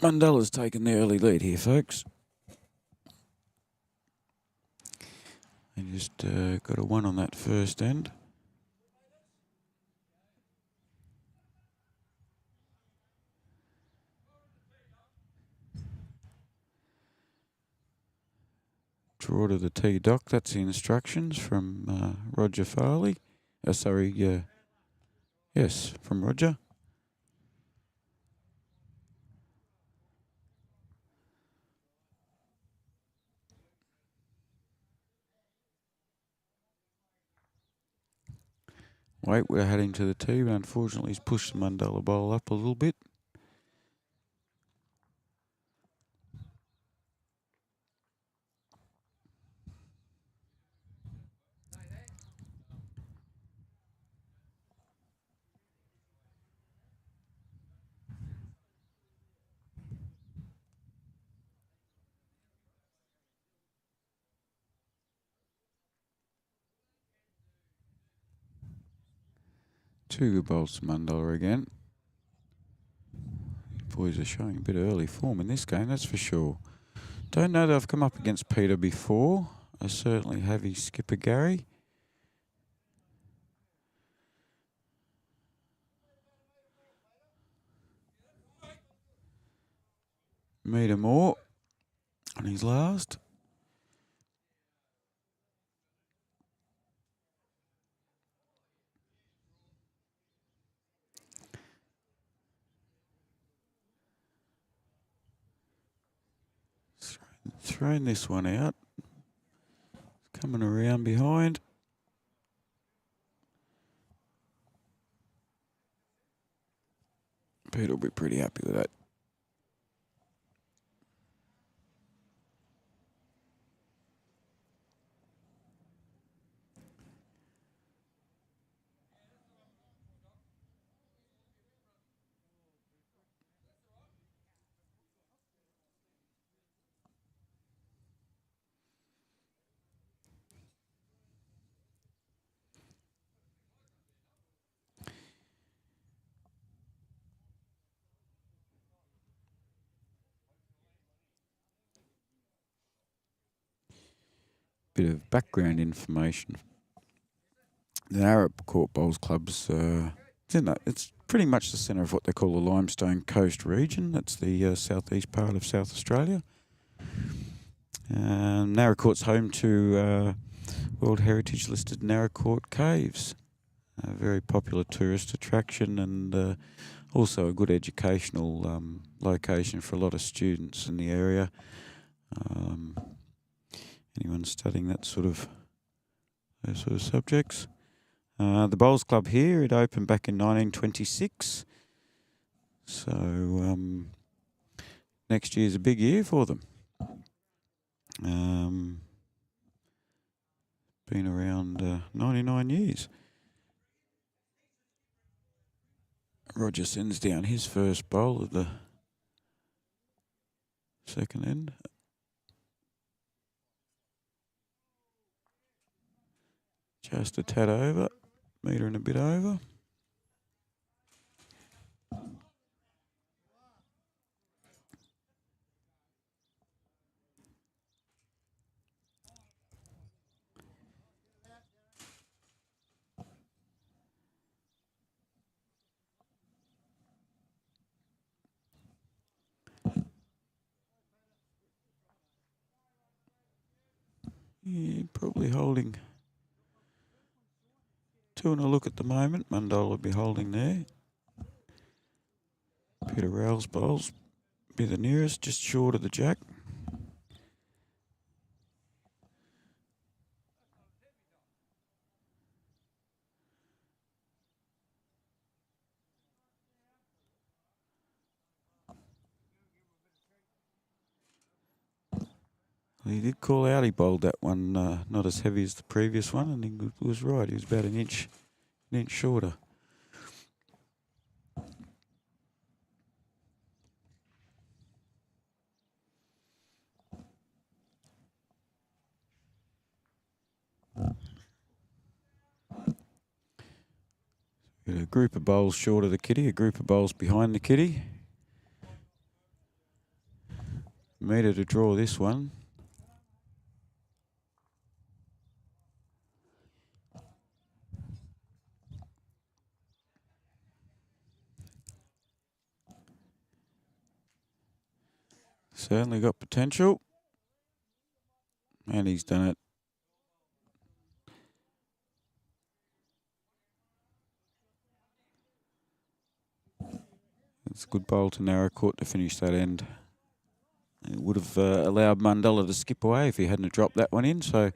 Mundulla's taken the early lead here, folks. They just got a 1 on that first end. Draw to the tee dock. That's the instructions from Roger Farley. Yes, from Roger. Wait, we're heading to the tee, but unfortunately he's pushed the Mundulla bowl up a little bit. Two good bowls to Mundulla again. Boys are showing a bit of early form in this game, that's for sure. Don't know that I've come up against Peter before. I certainly have his skipper Gary. Meter more on his last. Throwing this one out. Coming around behind. Peter will be pretty happy with that. Bit of background information. The Naracoorte Bowls Club's it's pretty much the centre of what they call the Limestone Coast region. That's the southeast part of South Australia. Naracoorte's home to World Heritage listed Naracoorte Caves. A very popular tourist attraction and also a good educational location for a lot of students in the area. Anyone studying those sort of subjects. The Bowls Club here, it opened back in 1926. So next year's a big year for them. Been around 99 years. Roger sends down his first bowl of the second end. Just a tad over, metre and a bit over. Yeah, probably holding two and a look at the moment. Mundulla will be holding there. Peter Rowell's bowls be the nearest, just short of the jack. He did call out he bowled that one not as heavy as the previous one, and he was right. He was about an inch shorter. Got a group of bowls short of the kitty, a group of bowls behind the kitty. Metre to draw this one. Certainly got potential. And he's done it. It's a good bowl to Naracoorte to finish that end. It would have allowed Mundella to skip away if he hadn't have dropped that one in. So,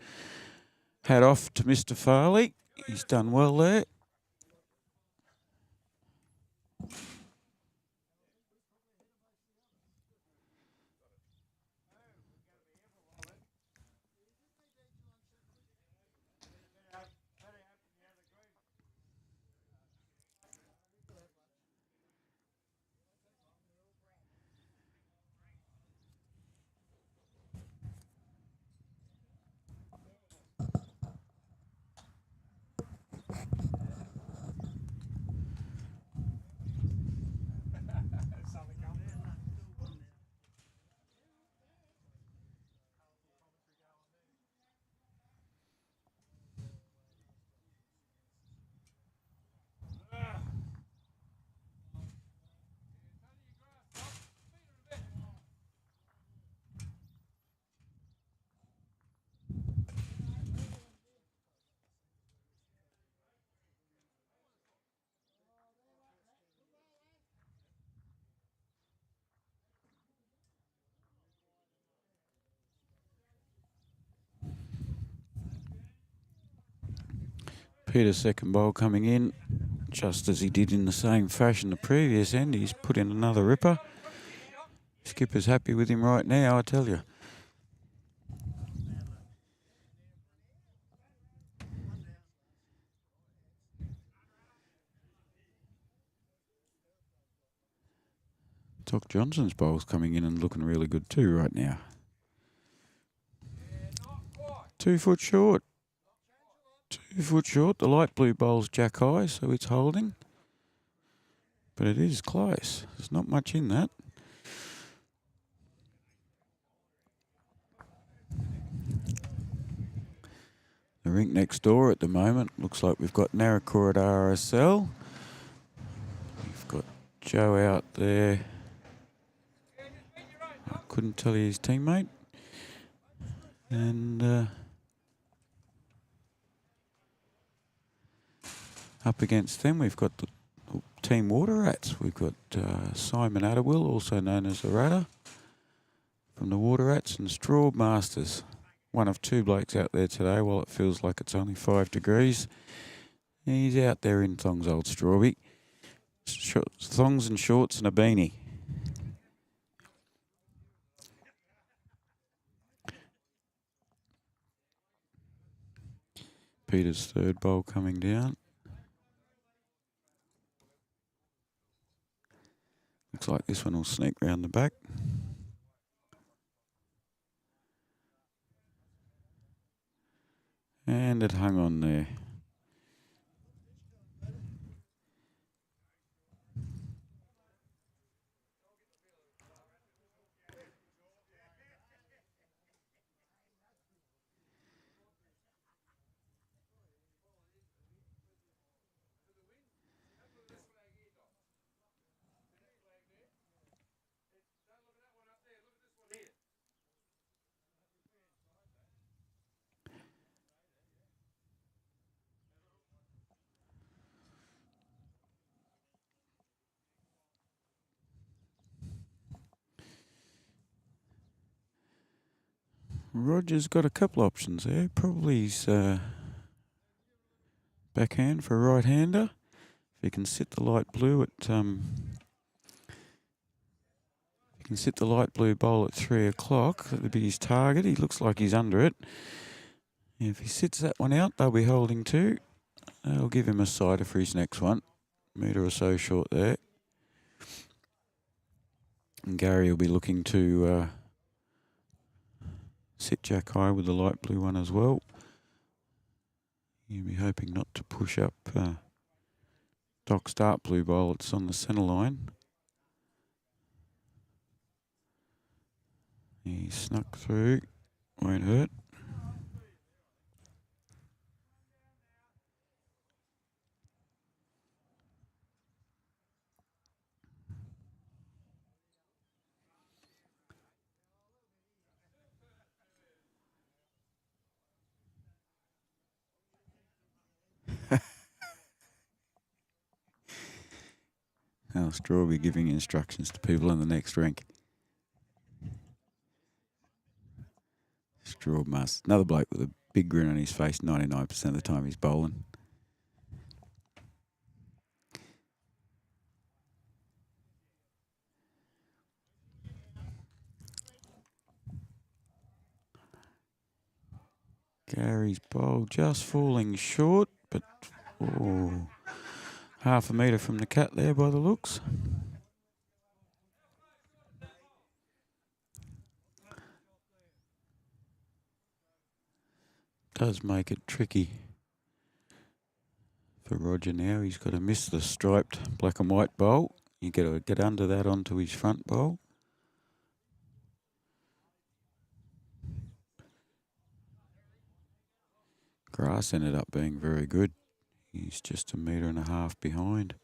hat off to Mr. Farley. He's done well there. Peter's second bowl coming in, just as he did in the same fashion the previous end. He's put in another ripper. Skipper's happy with him right now, I tell you. Doc Johnson's bowl's coming in and looking really good too right now. 2 foot short. 2 foot short. The light blue bowl's jack high, so it's holding. But it is close. There's not much in that. The rink next door at the moment looks like we've got Naracoorte RSL. We've got Joe out there. I couldn't tell you his teammate. And up against them, we've got the Team Water Rats. We've got Simon Atterwill, also known as the Ratter, from the Water Rats, and Straw Masters. One of 2 blokes out there today while it feels like it's only 5 degrees. He's out there in thongs, old Strawby. Thongs and shorts and a beanie. Peter's third bowl coming down. Looks like this one will sneak round the back. And it hung on there. Roger's got a couple options there. Probably his backhand for a right-hander. If he can sit the light blue at he can sit the light blue bowl at 3 o'clock, that would be his target. He looks like he's under it. If he sits that one out, they'll be holding 2. They'll give him a sider for his next one. Metre or so short there. And Gary will be looking to sit jack high with the light blue one as well. You'll be hoping not to push up Doc's dark blue bowl. It's on the centre line. He snuck through. Won't hurt. Now Straw will be giving instructions to people in the next rank. Straw must. Another bloke with a big grin on his face 99% of the time he's bowling. Gary's bowl just falling short, but half a metre from the cat there by the looks. Does make it tricky for Roger now. He's got to miss the striped black and white bowl. You got to get under that onto his front bowl. Grass ended up being very good. He's just a metre and a half behind.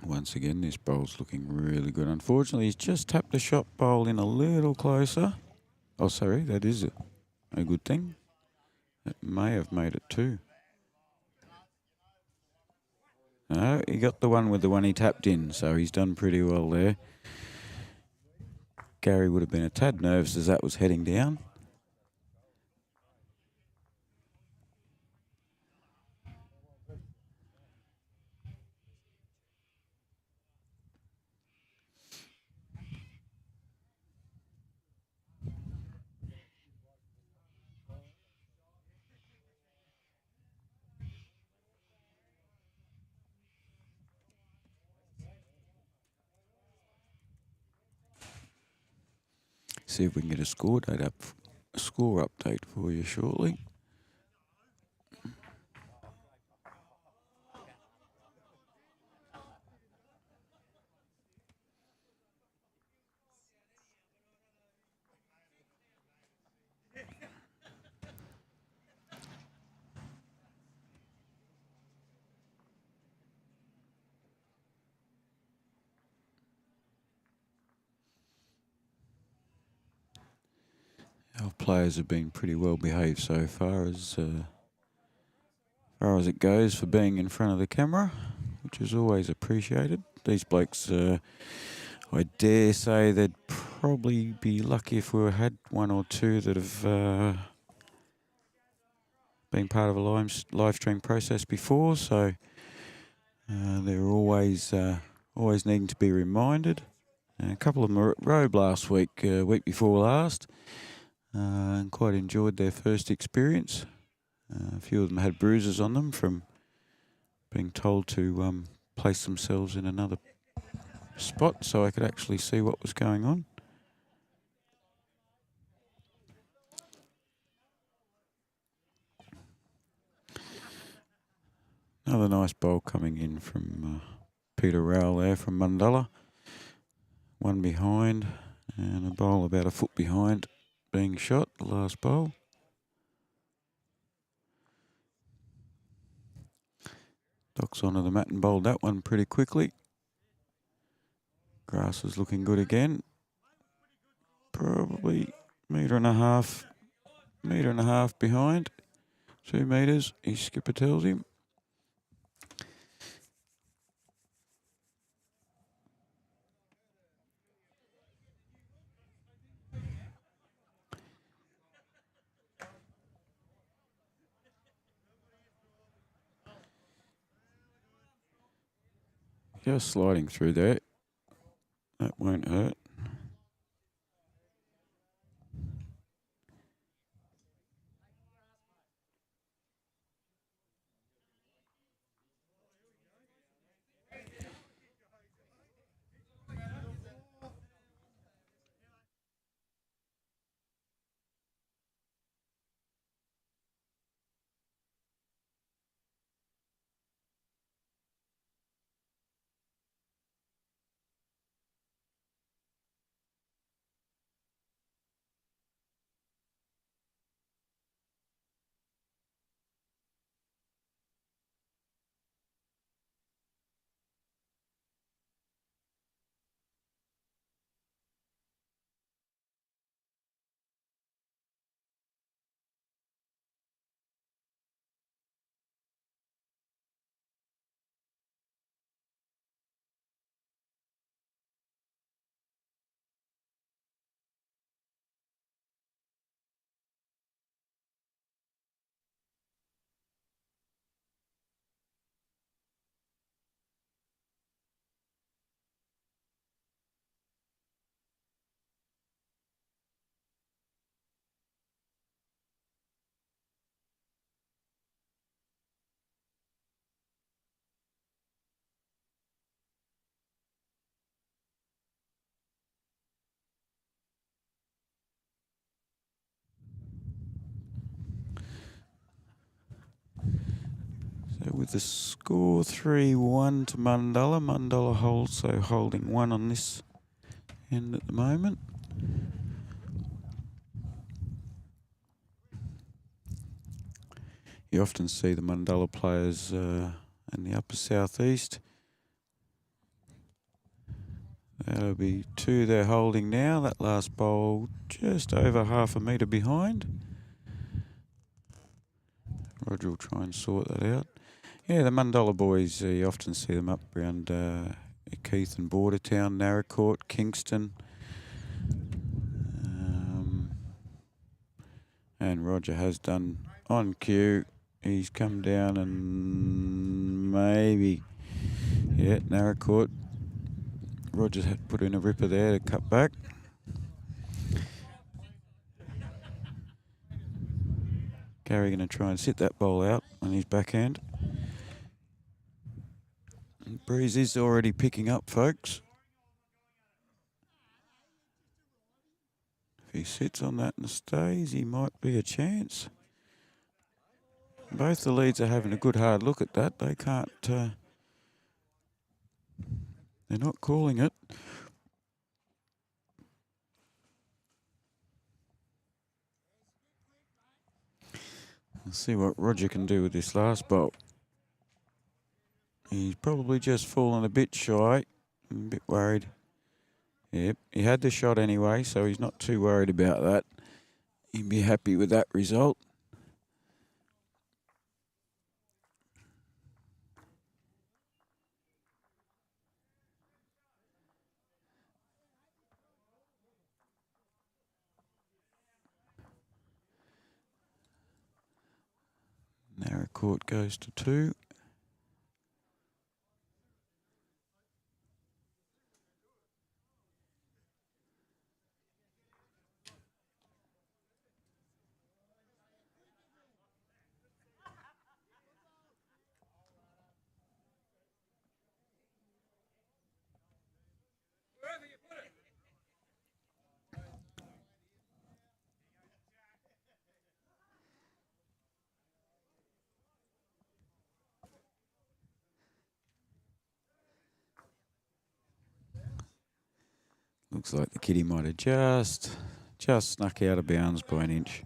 Once again, this bowl's looking really good. Unfortunately, he's just tapped the shot bowl in a little closer. Oh, sorry, that is a good thing. It may have made it too. No, he got the one with the one he tapped in, so he's done pretty well there. Gary would have been a tad nervous as that was heading down. See if we can get a score update for you shortly. Our players have been pretty well behaved so far as it goes for being in front of the camera, which is always appreciated. These blokes, I dare say they'd probably be lucky if we had one or two that have been part of a live stream process before, so they're always needing to be reminded. A couple of them were at Robe last week, week before last, and quite enjoyed their first experience. A few of them had bruises on them from being told to place themselves in another spot so I could actually see what was going on. Another nice bowl coming in from Peter Rowell there from Mundalla. One behind and a bowl about a foot behind being shot, the last bowl. Doc's onto the mat and bowled that one pretty quickly. Grass is looking good again. Probably metre and a half behind. 2 metres, his skipper tells him. Just sliding through there. That won't hurt. with the score 3-1 to Mundalla. Mundalla also holding one on this end at the moment. You often see the Mundalla players in the upper southeast. That'll be two they're holding now. That last bowl just over half a metre behind. Roger will try and sort that out. Yeah, the Mundalla boys, you often see them up around Keith and Bordertown, Naracoorte, Kingston. And Roger has done on cue. He's come down and maybe, yeah, Naracoorte. Roger's had put in a ripper there to cut back. Gary going to try and sit that bowl out on his backhand. And breeze is already picking up, folks. If he sits on that and stays, he might be a chance. Both the leads are having a good hard look at that. They can't, they're not calling it. Let's see what Roger can do with this last bowl. He's probably just fallen a bit shy, a bit worried. Yep, he had the shot anyway, so he's not too worried about that. He'd be happy with that result. Naracoorte goes to 2. Looks like the kitty might have just snuck out of bounds by an inch.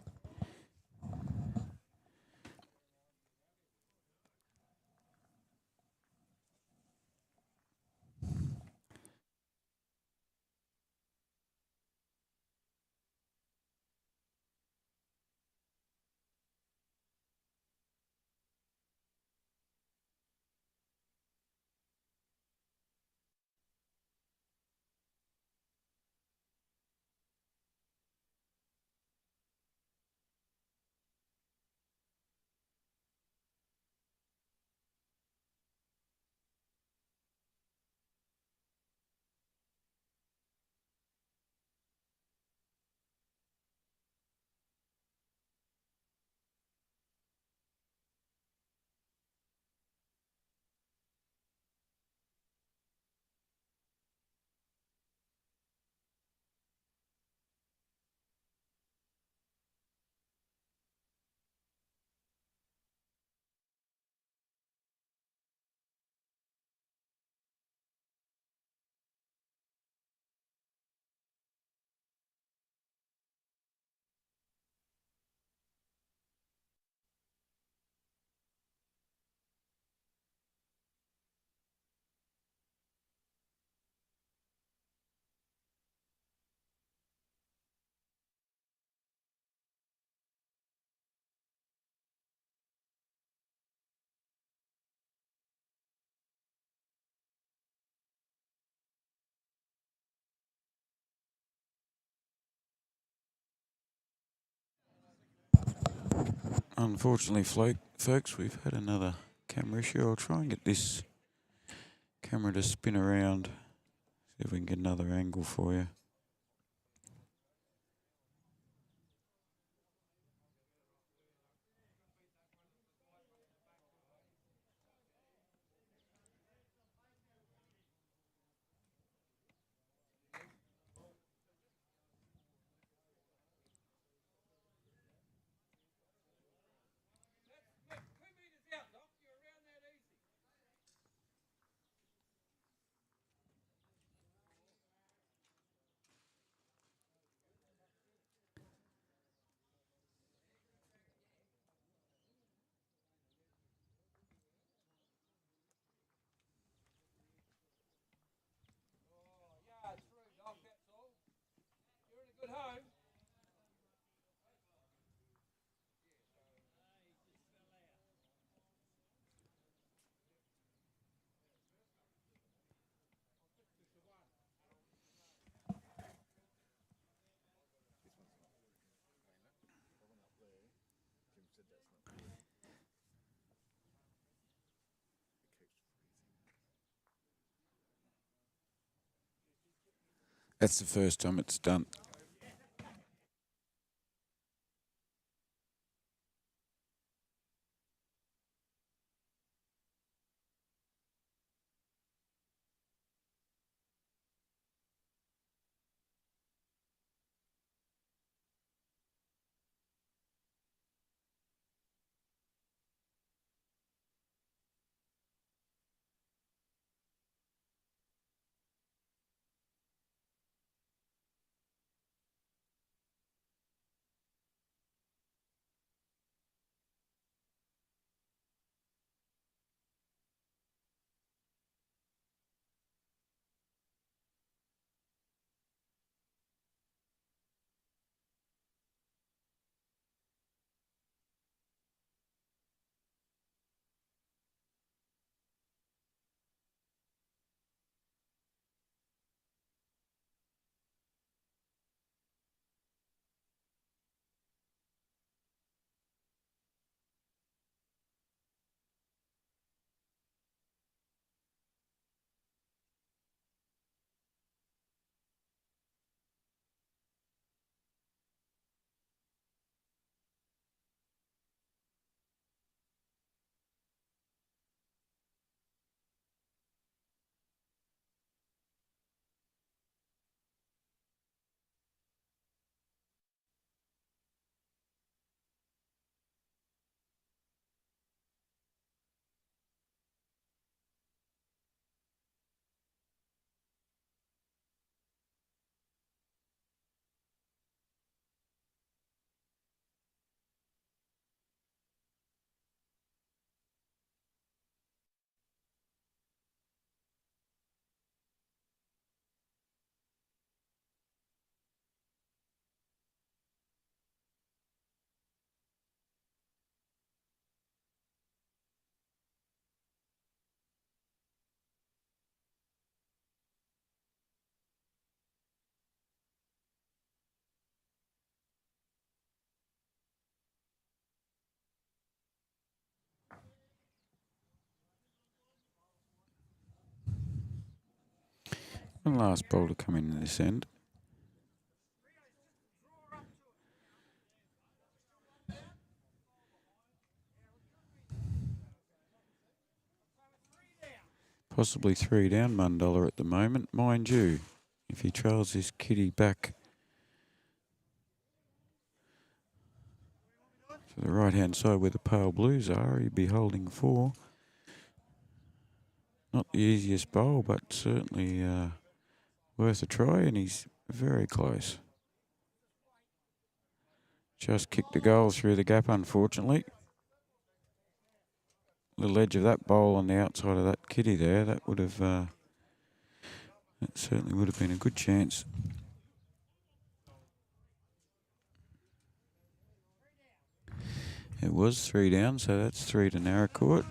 Unfortunately, folks, we've had another camera issue. I'll try and get this camera to spin around. See if we can get another angle for you. That's the first time it's done. One last bowl to come in this end. Possibly 3 down $1 at the moment, mind you. If he trails this kitty back to the right-hand side where the pale blues are, he'd be holding 4. Not the easiest bowl, but certainly worth a try, and he's very close. Just kicked the goal through the gap, unfortunately. Little edge of that bowl on the outside of that kitty there, that would have, that certainly would have been a good chance. It was 3 down, so that's 3 to Naracoorte.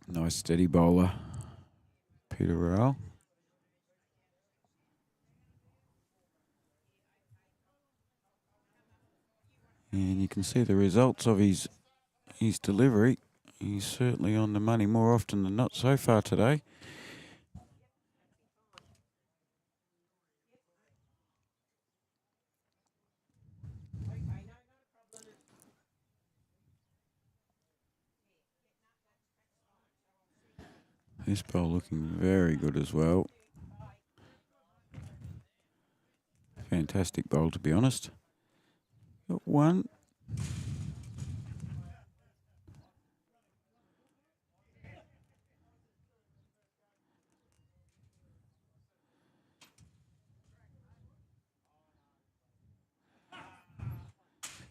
Nice steady bowler, Peter Rowell. And you can see the results of his delivery. He's certainly on the money more often than not so far today. This bowl looking very good as well. Fantastic bowl, to be honest. Got one.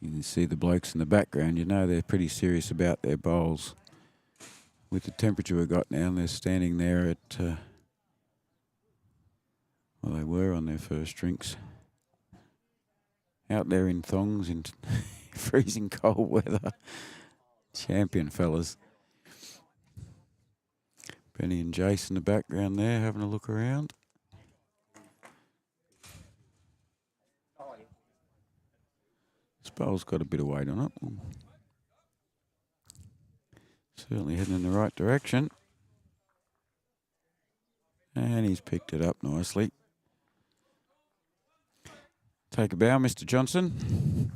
You can see the blokes in the background. You know they're pretty serious about their bowls. With the temperature we've got now, and they're standing there at, well, they were on their first drinks. Out there in thongs in freezing cold weather. Champion fellas. Benny and Jace in the background there having a look around. This bowl's got a bit of weight on it. Certainly heading in the right direction. And he's picked it up nicely. Take a bow, Mr. Johnson.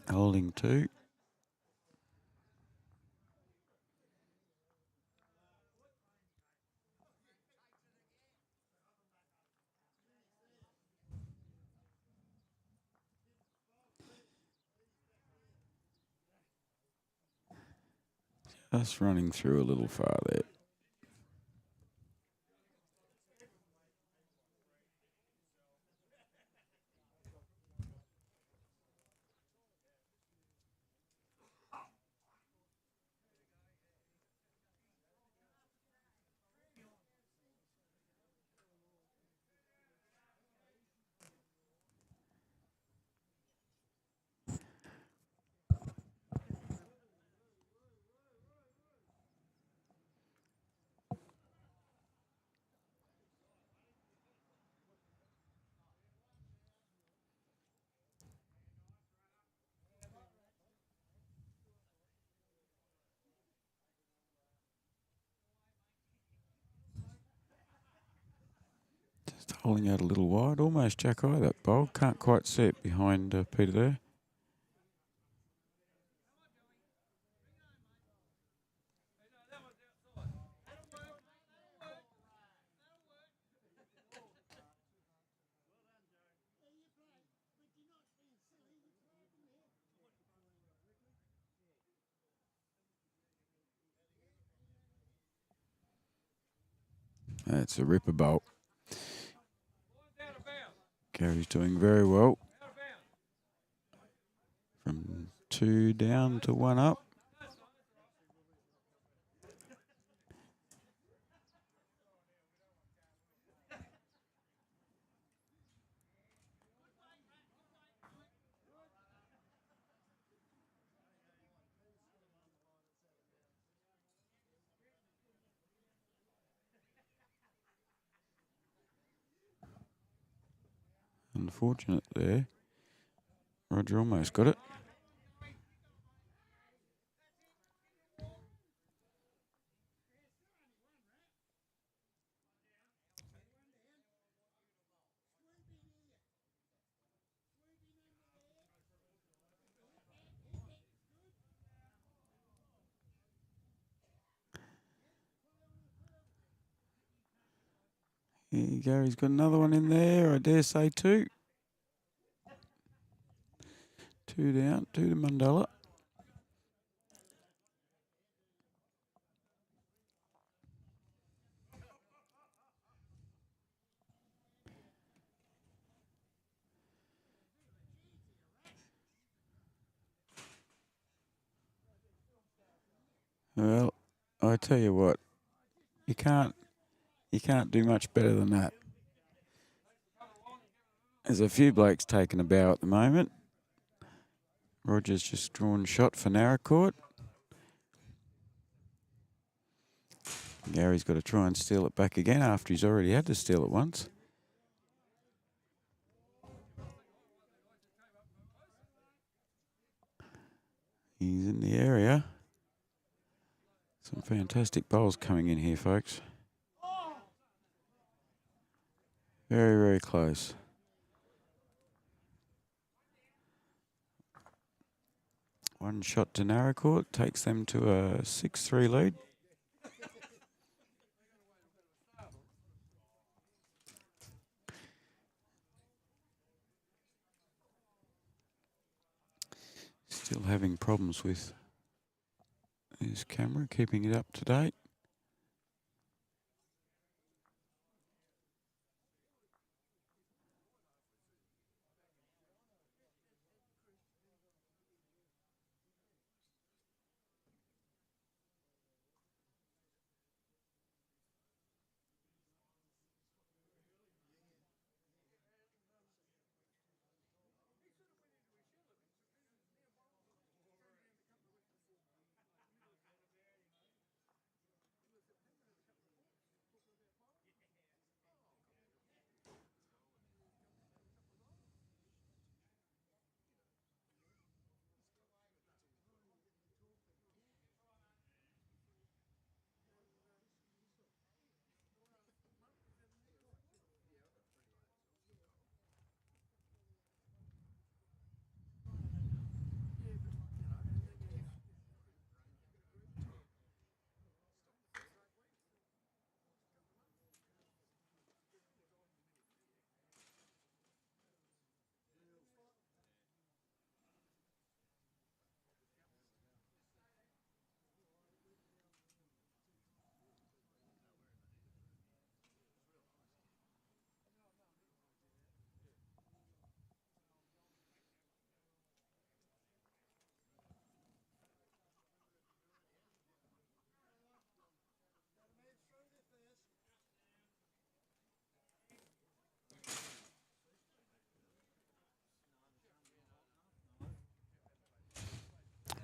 Holding two. Just running through a little far there. Just holding out a little wide, almost jack eye that bowl. Can't quite see it behind Peter there. That's a ripper bolt. Gary's doing very well. From 2 down to 1 up. Unfortunate there. Roger almost got it. Here you go. He's got another one in there. I dare say 2. 2 down. 2 to Mandela. Well, I tell you what, you can't do much better than that. There's a few blokes taking a bow at the moment. Roger's just drawn shot for Naracoorte. Gary's got to try and steal it back again after he's already had to steal it once. He's in the area. Some fantastic bowls coming in here, folks. Very, very close. One shot to Naracoorte takes them to a 6-3 lead. Still having problems with his camera, keeping it up to date.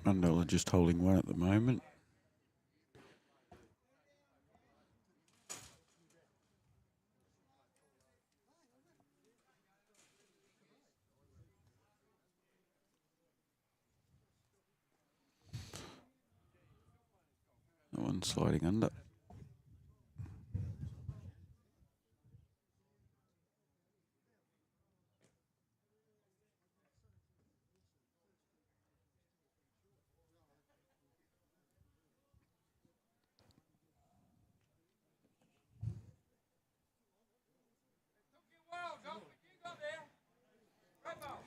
Mandela just holding one at the moment. That one sliding under.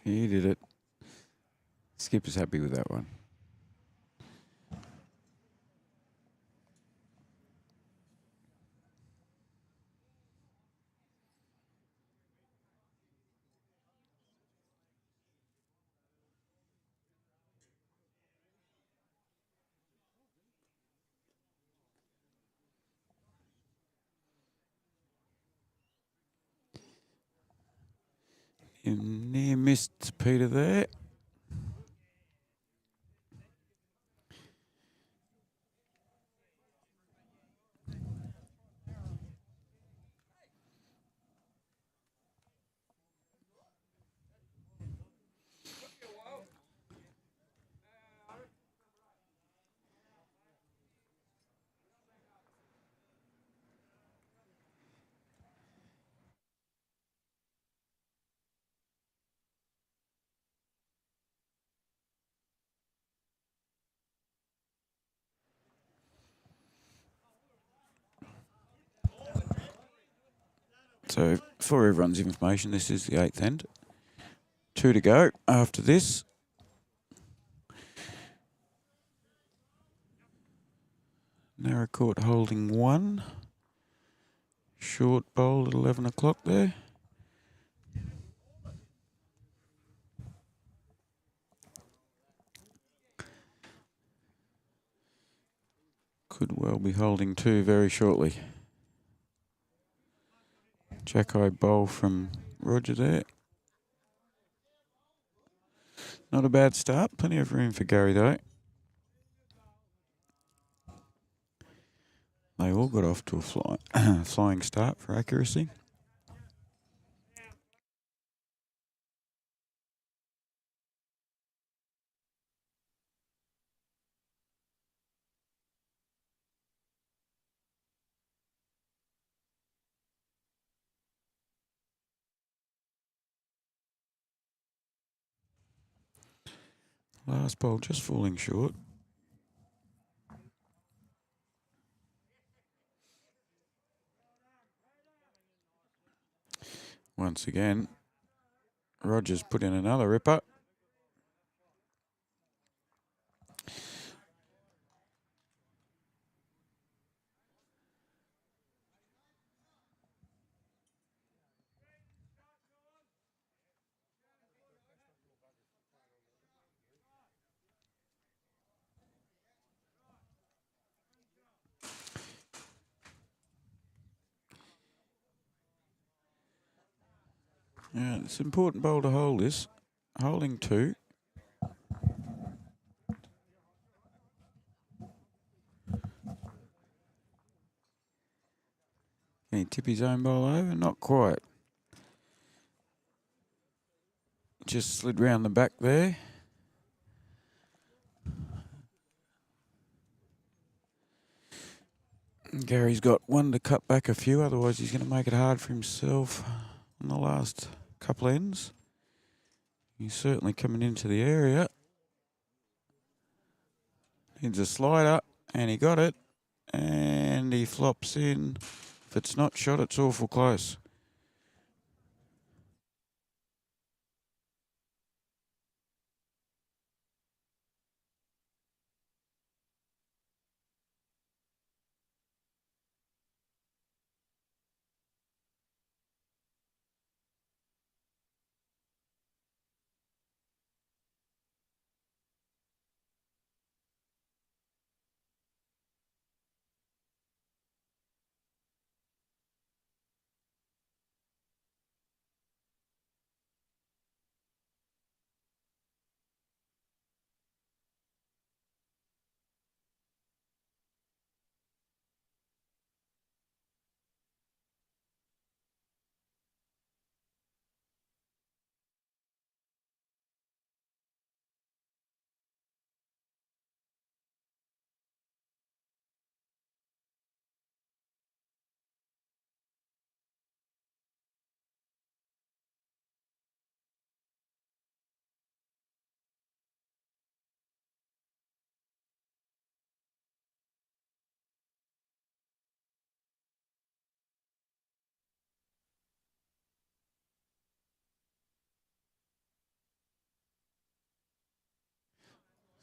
He did it. Skipper's happy with that one. You near missed Peter there. So, for everyone's information, this is the 8th end. 2 to go after this. Naracoorte holding 1. Short bowl at 11 o'clock there. Could well be holding 2 very shortly. Jack-eye bowl from Roger there. Not a bad start. Plenty of room for Gary though. They all got off to a flying start for accuracy. Last bowl just falling short. Once again, Rogers put in another ripper. Yeah, it's an important bowl to hold this. Holding 2. Can he tip his own bowl over? Not quite. Just slid round the back there. Gary's got one to cut back a few, otherwise he's going to make it hard for himself on the last couple ends. He's certainly coming into the area. Needs a slider, and he got it. And he flops in. If it's not shot, it's awful close.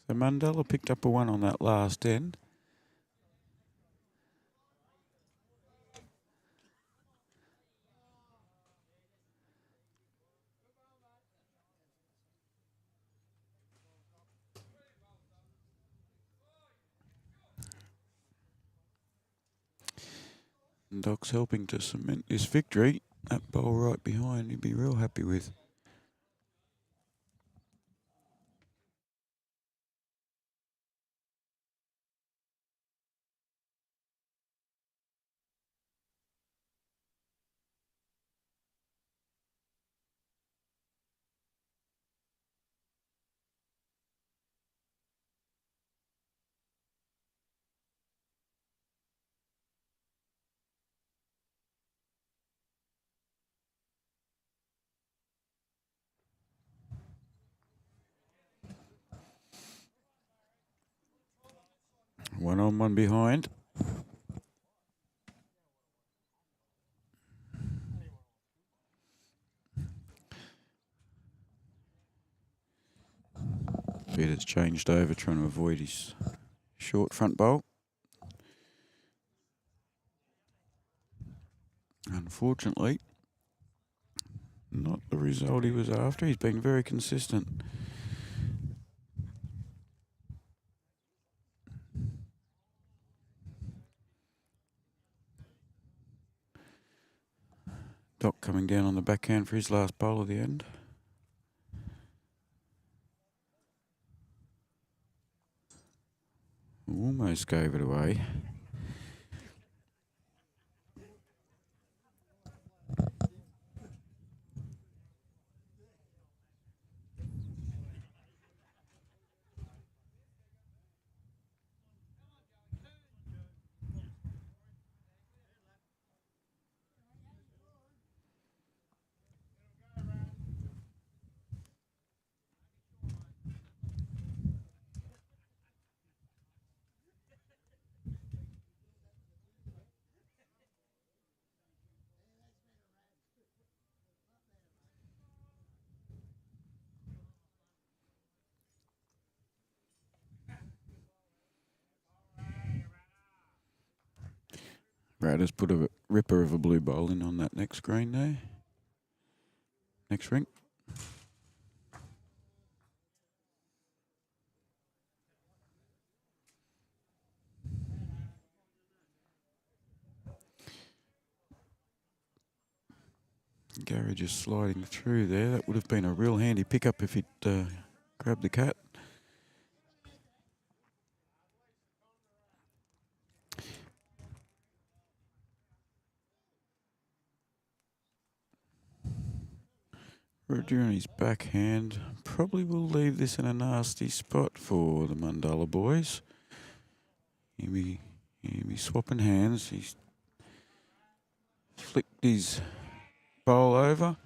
So Mandela picked up a 1 on that last end. And Doc's helping to cement this victory. That bowl right behind he'd be real happy with. One on, one behind. Peter's changed over, trying to avoid his short front bowl. Unfortunately, not the result he was after. He's been very consistent. Doc coming down on the backhand for his last bowl of the end. Almost gave it away. Brad has put a ripper of a blue bowl in on that next green there. Next ring. Gary just sliding through there. That would have been a real handy pickup if he'd grabbed the cat. Roger on his backhand. Probably will leave this in a nasty spot for the Mundalla boys. He'll be swapping hands. He's flicked his bowl over.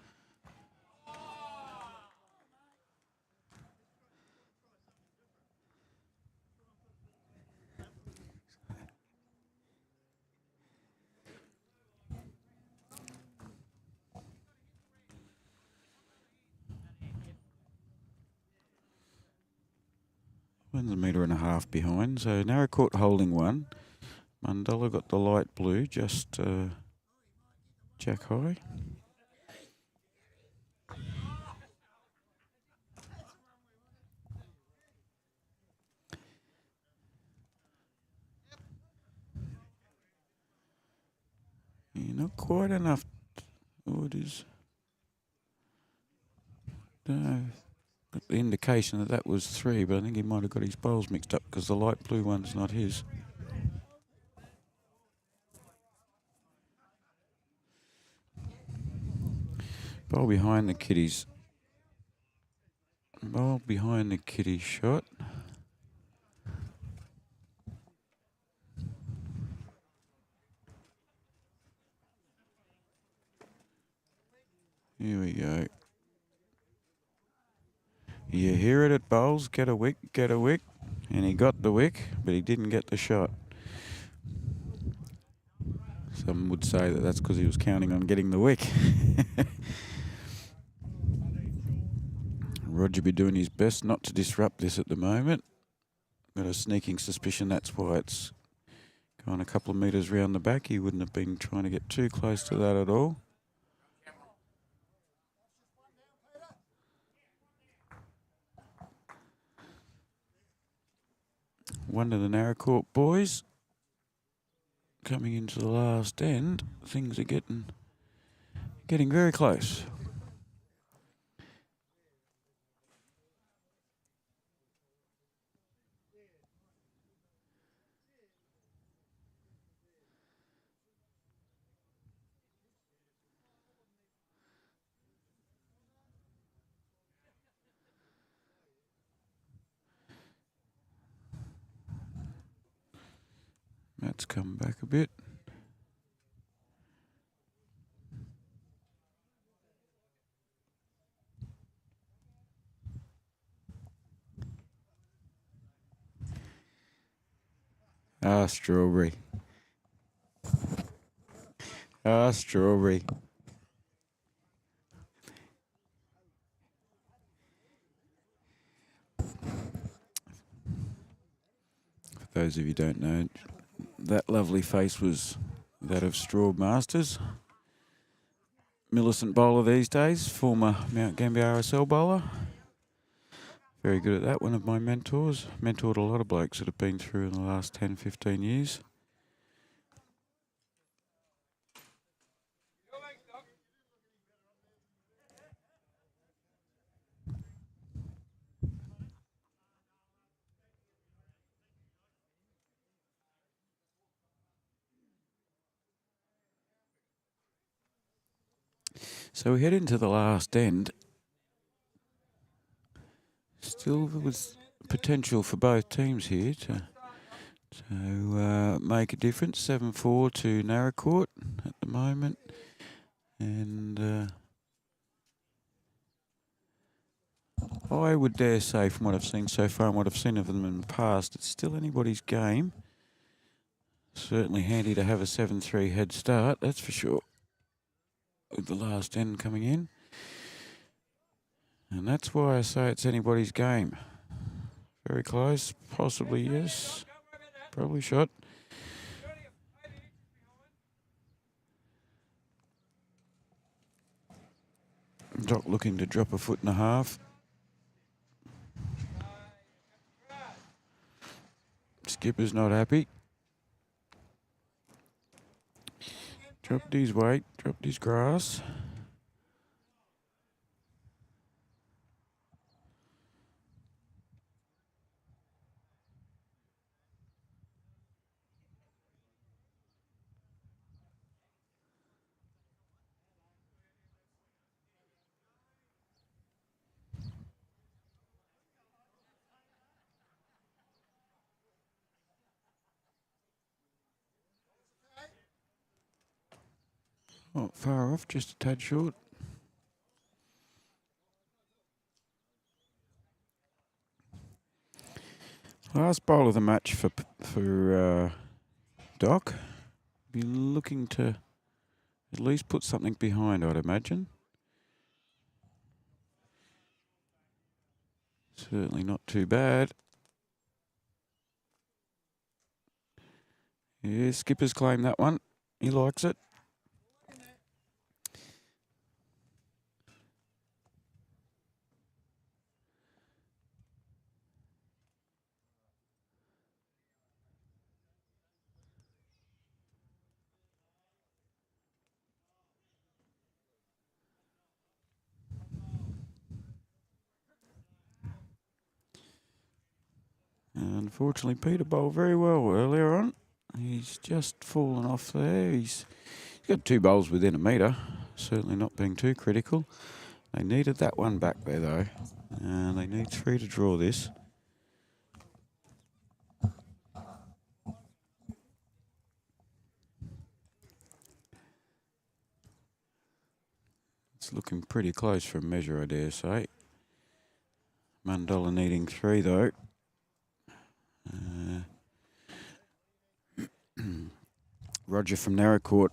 One's a metre and a half behind. So Naracoorte holding one. Mundalla got the light blue, just jack high. Yeah, not quite enough. Oh, it is. No, got the indication that was 3, but I think he might have got his bowls mixed up because the light blue one's not his. Bowl behind the kiddies. Bowl behind the kiddie shot. Here we go. You hear it at bowls, get a wick, get a wick. And he got the wick, but he didn't get the shot. Some would say that that's because he was counting on getting the wick. Roger be doing his best not to disrupt this at the moment. Got a sneaking suspicion that's why it's gone a couple of metres round the back. He wouldn't have been trying to get too close to that at all. One of the Naracoorte boys coming into the last end. Things are getting very close. Matt's come back a bit. Strawberry. Strawberry. For those of you who don't know, that lovely face was that of Straw Masters. Millicent bowler these days, former Mount Gambier RSL bowler. Very good at that, one of my mentors. Mentored a lot of blokes that have been through in the last 10, 15 years. So we head into the last end. Still with potential for both teams here to make a difference. 7-4 to Naracoorte at the moment. And I would dare say, from what I've seen so far and what I've seen of them in the past, it's still anybody's game. Certainly handy to have a 7-3 head start, that's for sure, with the last end coming in. And that's why I say it's anybody's game. Very close, possibly yes, probably shot. Looking to drop 1.5 foot. Skipper's not happy. Dropped his weight, dropped his grass. Not far off, just a tad short. Last bowl of the match for Doc. Be looking to at least put something behind, I'd imagine. Certainly not too bad. Yeah, Skipper's claimed that one. He likes it. Unfortunately, Peter bowled very well earlier on. He's just fallen off there. He's got 2 bowls within a metre. Certainly not being too critical. They needed that one back there, though. And they need 3 to draw this. It's looking pretty close for a measure, I dare say. Mandela needing 3, though. Roger from Naracoorte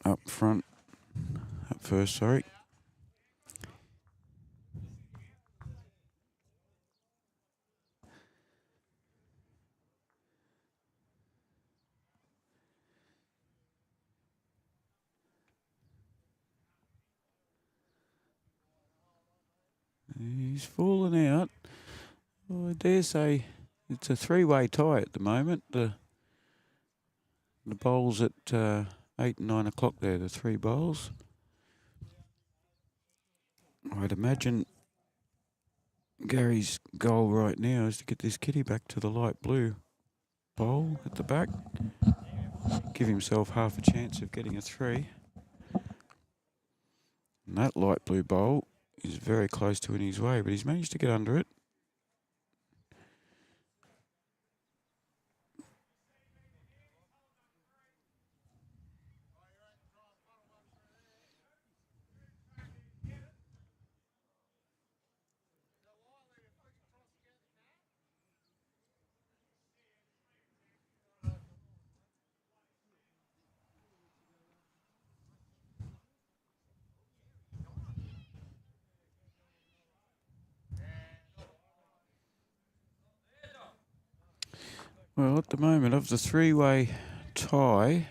up first, sorry. He's fallen out. Well, I dare say it's a 3-way tie at the moment. The bowls at 8 and 9 o'clock there, the 3 bowls. I'd imagine Gary's goal right now is to get this kitty back to the light blue bowl at the back. Give himself half a chance of getting a 3. And that light blue bowl is very close to in his way, but he's managed to get under it. Well, at the moment of the 3-way tie,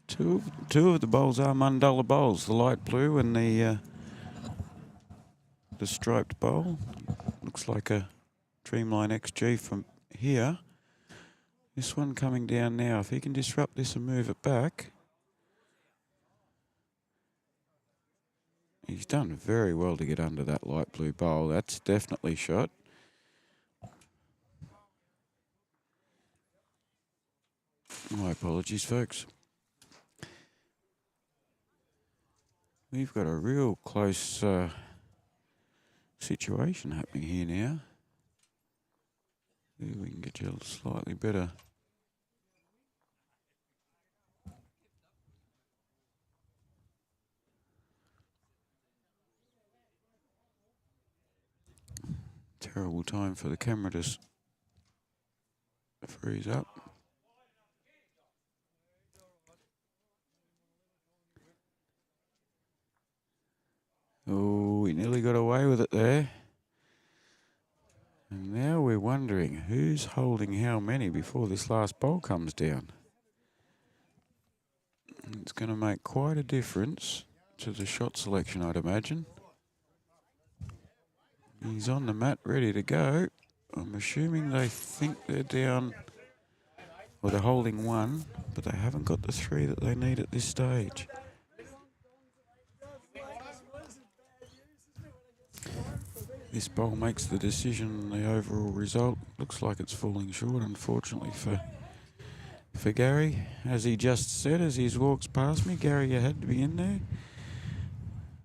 two of the bowls are Mandela bowls, the light blue and the striped bowl. Looks like a Dreamline XG from here. This one coming down now. If he can disrupt this and move it back. He's done very well to get under that light blue bowl. That's definitely shot. My apologies, folks. We've got a real close situation happening here now. See if we can get you a slightly better. Terrible time for the camera to freeze up. Oh, we nearly got away with it there. And now we're wondering who's holding how many before this last bowl comes down. It's going to make quite a difference to the shot selection, I'd imagine. He's on the mat, ready to go. I'm assuming they think they're down, or they're holding one, but they haven't got the 3 that they need at this stage. This bowl makes the decision on the overall result. Looks like it's falling short, unfortunately, for Gary. As he just said, as he walks past me, Gary, you had to be in there.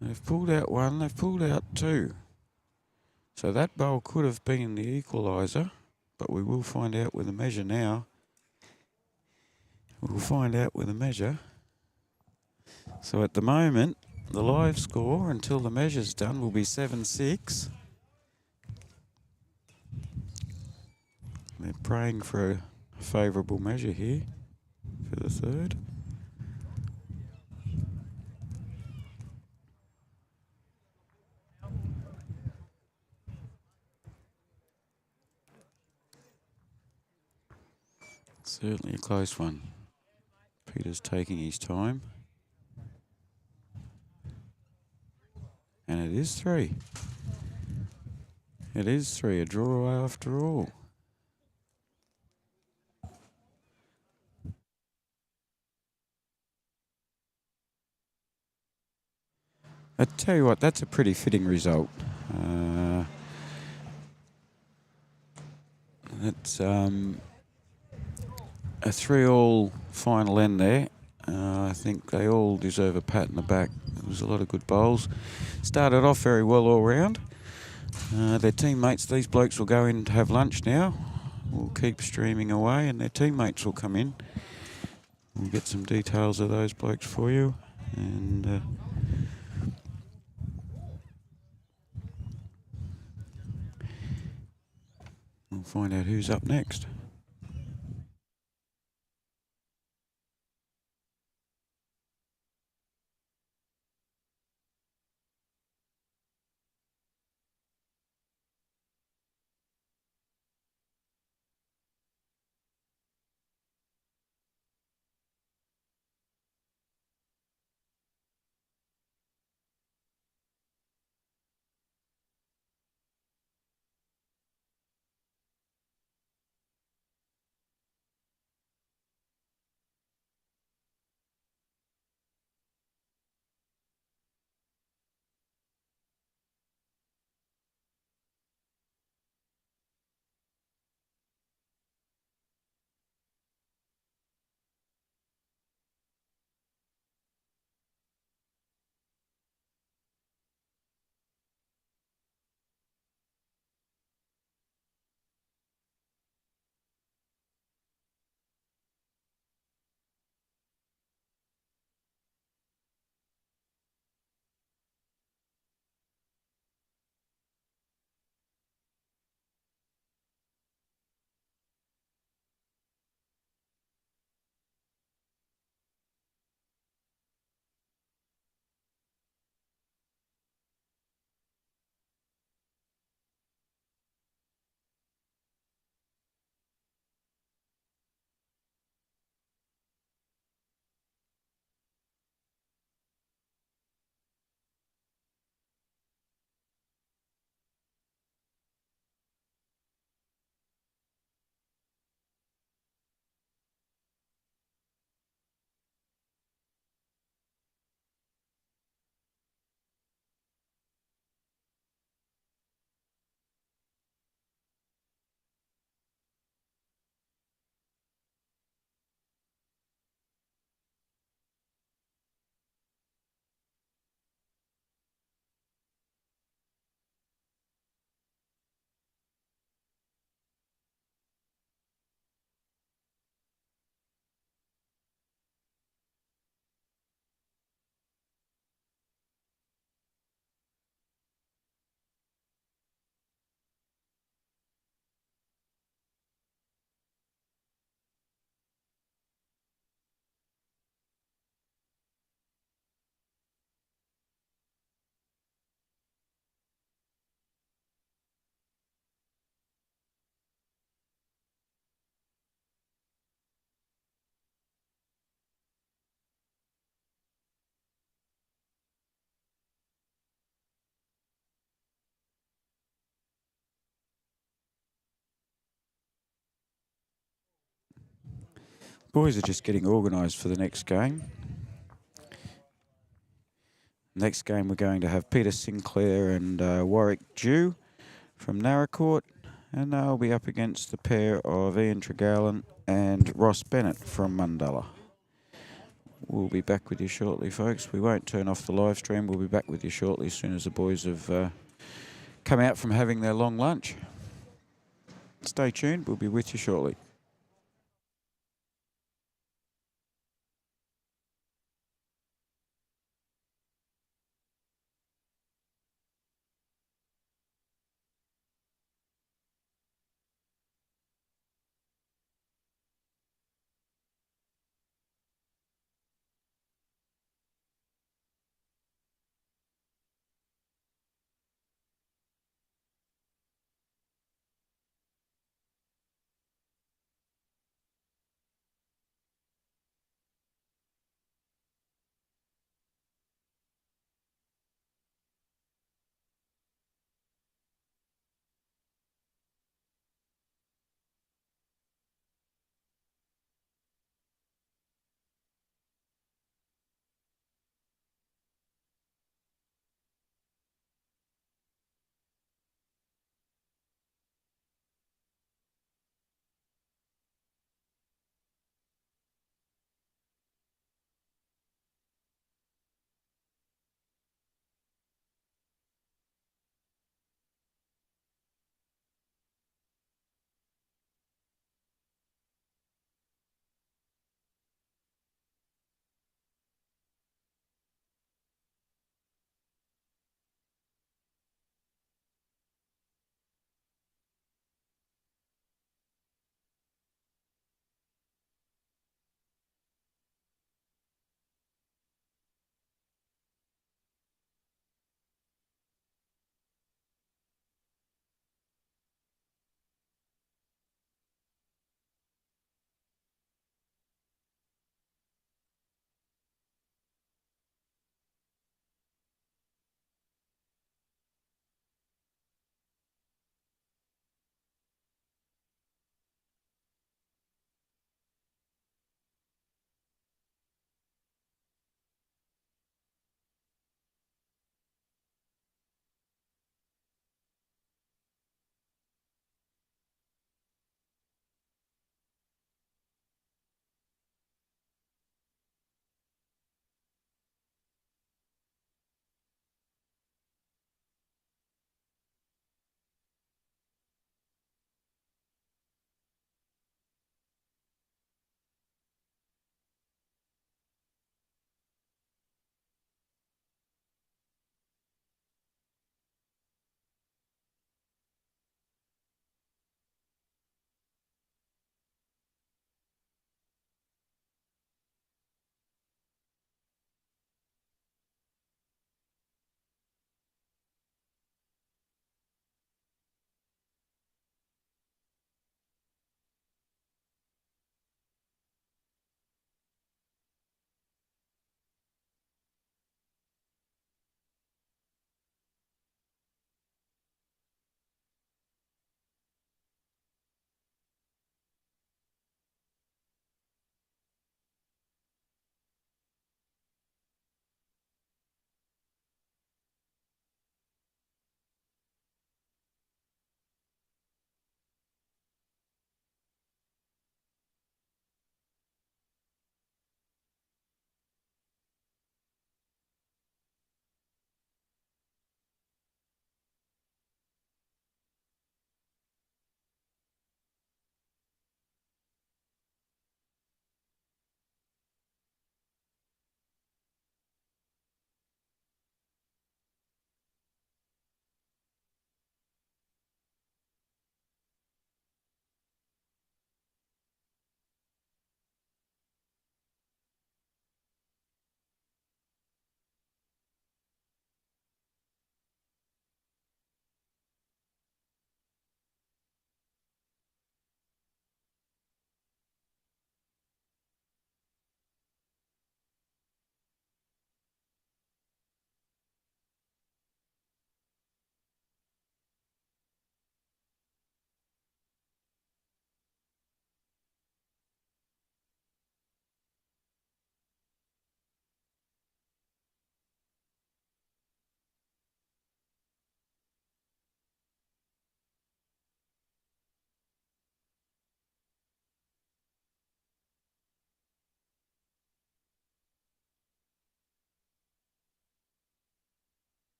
They've pulled out 1, they've pulled out 2. So that bowl could have been the equaliser, but we will find out with the measure now. We'll find out with the measure. So at the moment, the live score until the measure's done will be 7-6. They're praying for a favourable measure here for the third. Certainly a close one. Peter's taking his time. And it is 3. It is 3, a draw after all. I tell you what, that's a pretty fitting result. It's a 3-all final end there. I think they all deserve a pat in the back. There was a lot of good bowls. Started off very well all round. Their teammates, these blokes will go in to have lunch now. We'll keep streaming away and their teammates will come in. We'll get some details of those blokes for you. And we'll find out who's up next. Boys are just getting organised for the next game. Next game we're going to have Peter Sinclair and Warwick Dew from Naracoorte, and they'll be up against the pair of Ian Tregallen and Ross Bennett from Mundalla. We'll be back with you shortly, folks. We won't turn off the live stream. We'll be back with you shortly as soon as the boys have come out from having their long lunch. Stay tuned. We'll be with you shortly.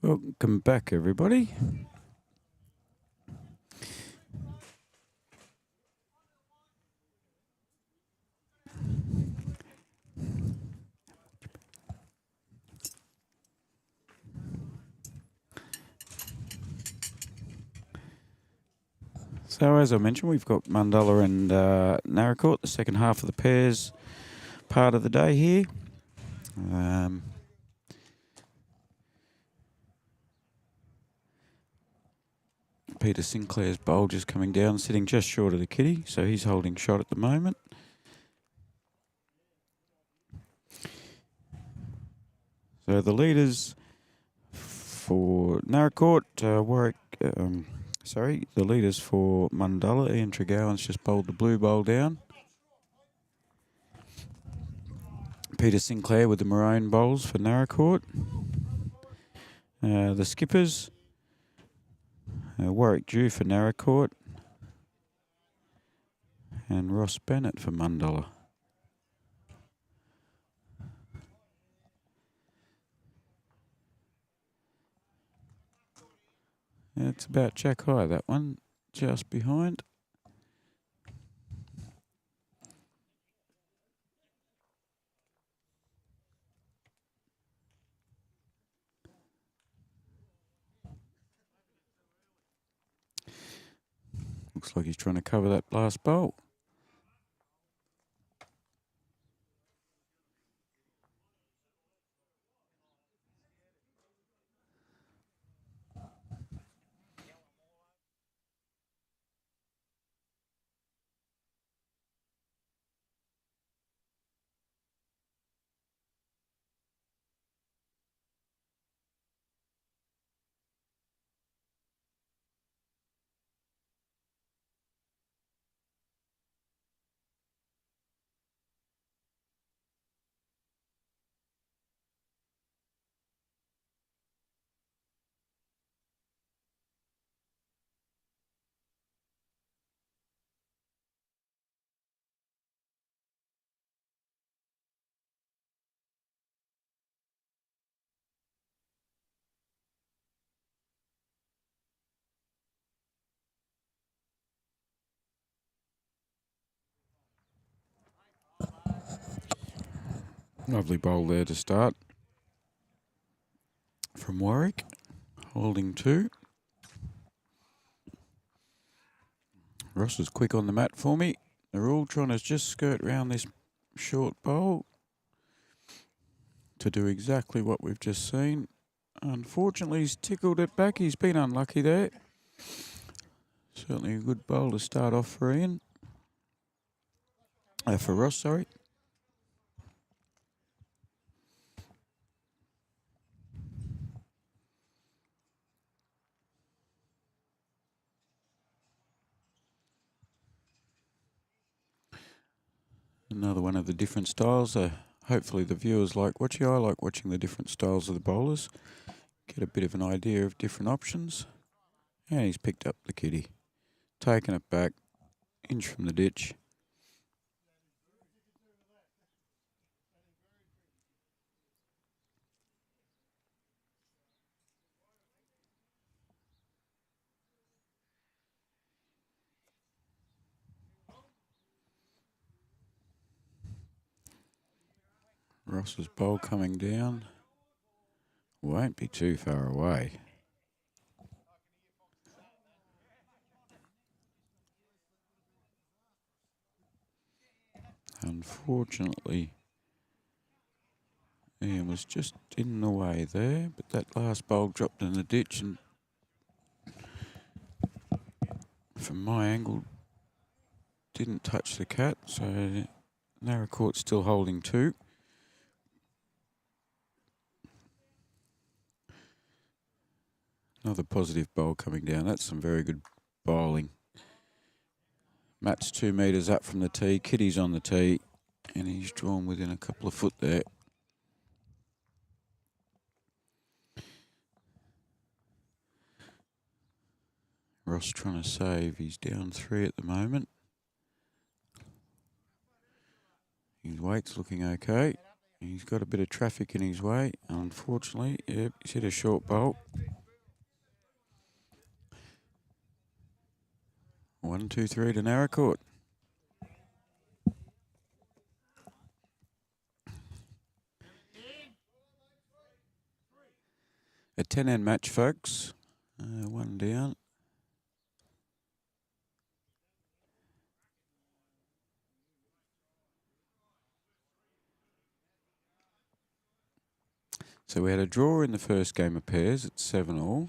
Welcome back, everybody. So, as I mentioned, we've got Mundalla and Naracoorte, the second half of the pairs part of the day here. Peter Sinclair's bowl just coming down, sitting just short of the kitty, so he's holding shot at the moment. So the leaders for Naracoorte, the leaders for Mundalla, Ian Tregowan's just bowled the blue bowl down. Peter Sinclair with the maroon bowls for Naracoorte. The skippers, Warwick Dew for Naracoorte and Ross Bennett for Mundalla. It's about Jack High, that one, just behind. Looks like he's trying to cover that last bowl. Lovely bowl there to start from Warwick, holding two. Ross is quick on the mat for me. They're all trying to just skirt round this short bowl to do exactly what we've just seen. Unfortunately, he's tickled it back. He's been unlucky there. Certainly a good bowl to start off for Ian. For Ross, sorry. Another one of the different styles. Hopefully the viewers like watching. I like watching the different styles of the bowlers. Get a bit of an idea of different options. And he's picked up the kitty. Taken it back, inch from the ditch. Ross's bowl coming down. Won't be too far away. Unfortunately, Ian was just in the way there, but that last bowl dropped in the ditch, and from my angle, didn't touch the cat, so Naracoorte's still holding two. Another positive bowl coming down. That's some very good bowling. Matt's 2 metres up from the tee. Kitty's on the tee, and he's drawn within a couple of foot there. Ross trying to save. He's down 3 at the moment. His weight's looking okay. He's got a bit of traffic in his way, unfortunately. Yep, he's hit a short bolt. 1, 2, 3 to Naracoorte. A 10-end match, folks. One down. So we had a draw in the first game of pairs at 7-all.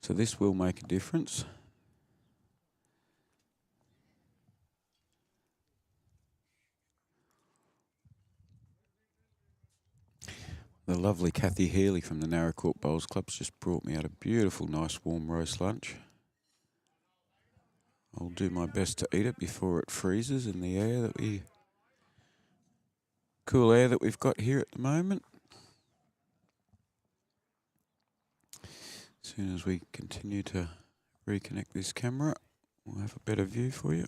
So this will make a difference. The lovely Kathy Healy from the Naracoorte Bowls Club just brought me out a beautiful, nice, warm roast lunch. I'll do my best to eat it before it freezes in the cool air that we've got here at the moment. As soon as we continue to reconnect this camera, we'll have a better view for you.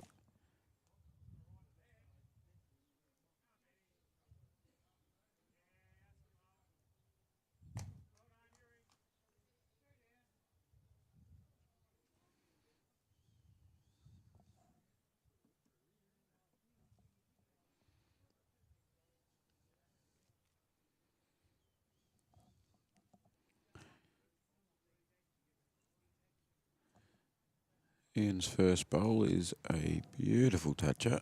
Ian's first bowl is a beautiful toucher.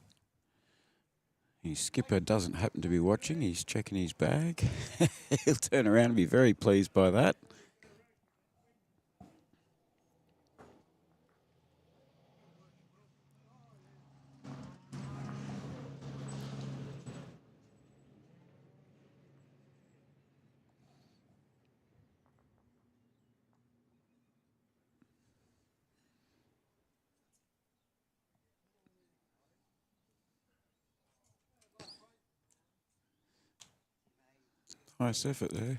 His skipper doesn't happen to be watching. He's checking his bag. He'll turn around and be very pleased by that. Nice effort there.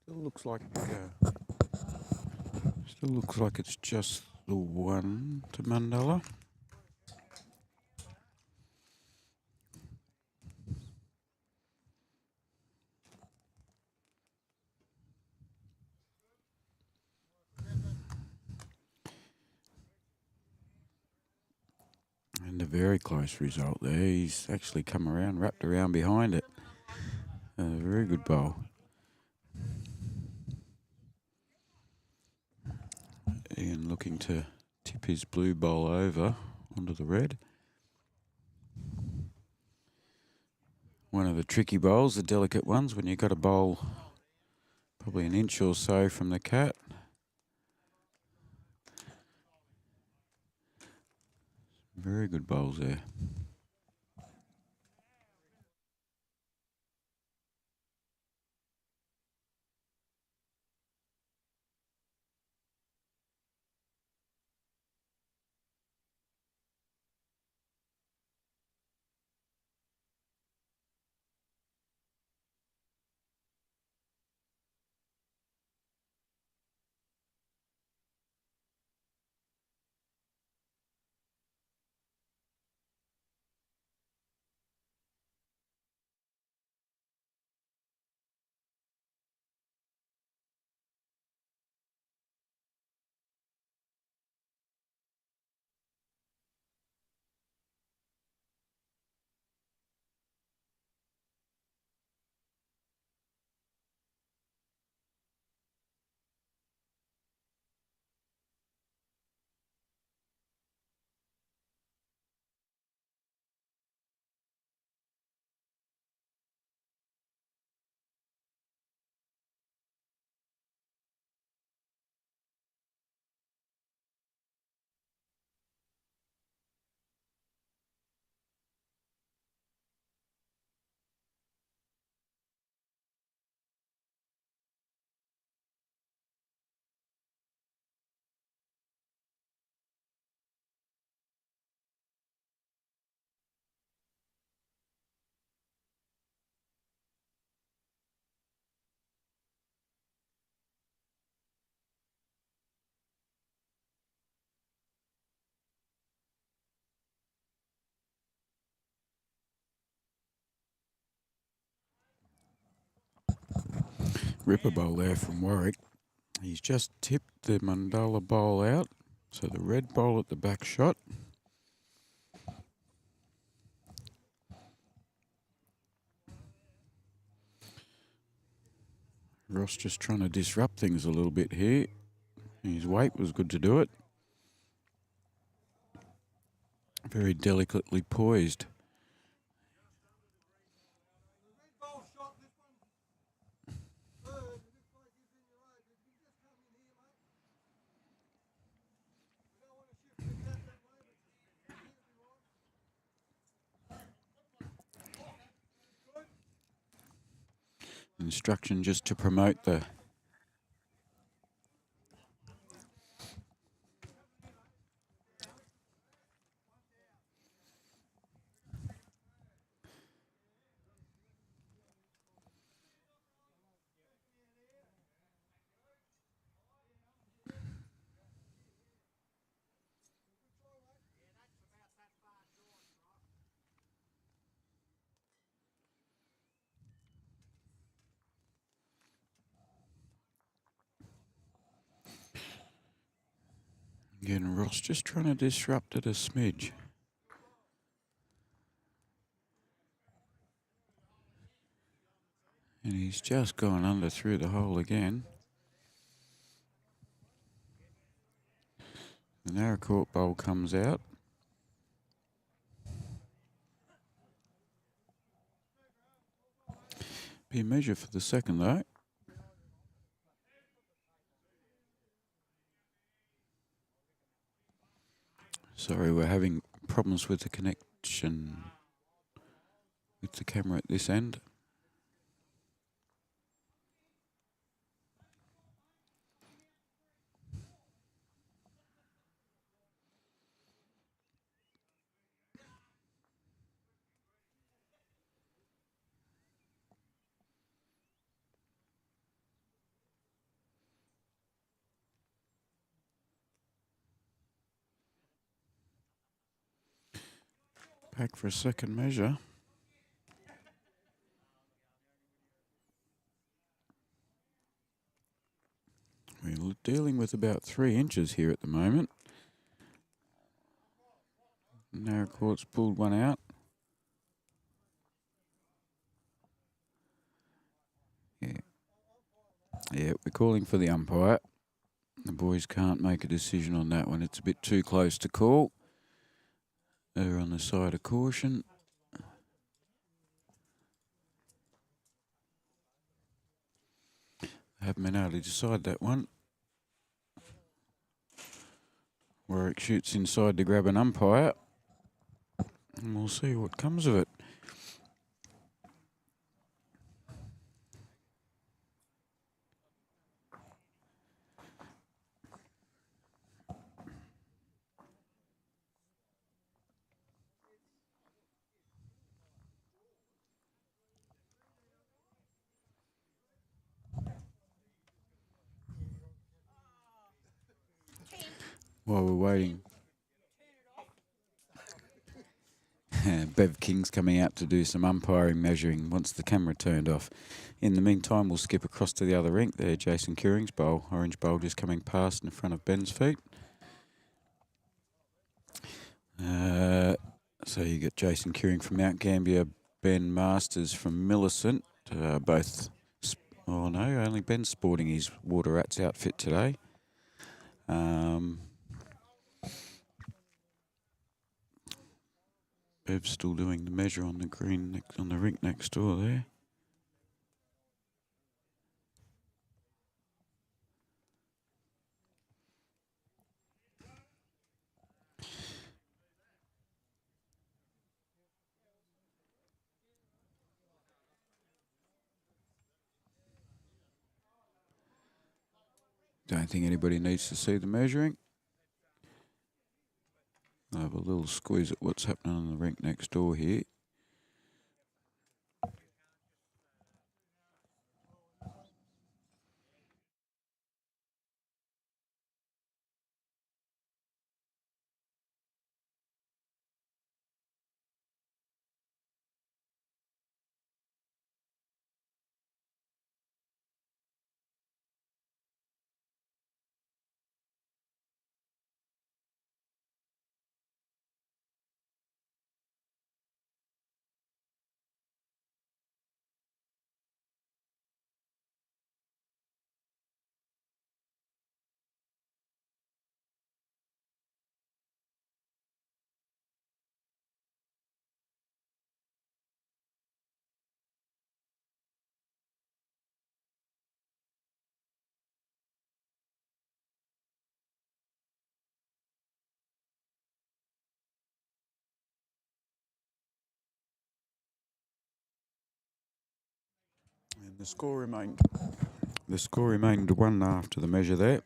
Still looks like it's just the one to Mandela. And a very close result there. He's actually come around, wrapped around behind it. A very good bowl. Ian looking to tip his blue bowl over onto the red. One of the tricky bowls, the delicate ones, when you've got a bowl probably an inch or so from the cat. Very good bowls there. Ripper bowl there from Warwick. He's just tipped the mandala bowl out, so the red bowl at the back shot. Ross just trying to disrupt things a little bit here. His weight was good to do it. Very delicately poised. Instruction just to promote the again, Ross just trying to disrupt it a smidge. And he's just gone under through the hole again. The Naracoorte bowl comes out. Be a measure for the second though. Sorry, we're having problems with the connection with the camera at this end. Back for a second measure. We're dealing with about 3 inches here at the moment. Naracoorte's pulled one out. Yeah, we're calling for the umpire. The boys can't make a decision on that one. It's a bit too close to call. They're on the side of caution. Haven't been able to decide that one. Warwick shoots inside to grab an umpire. And we'll see what comes of it. While we're waiting, Bev King's coming out to do some umpiring measuring once the camera turned off. In the meantime, we'll skip across to the other rink there. Jason Curing's bowl. Orange bowl just coming past in front of Ben's feet. So you get Jason Curing from Mount Gambier, Ben Masters from Millicent. Both, oh no, only Ben's sporting his Water Rats outfit today. Bev's still doing the measure on the green, on the rink next door there. Don't think anybody needs to see the measuring. I'll have a little squeeze at what's happening on the rink next door here. The score remained 1 after the measure there.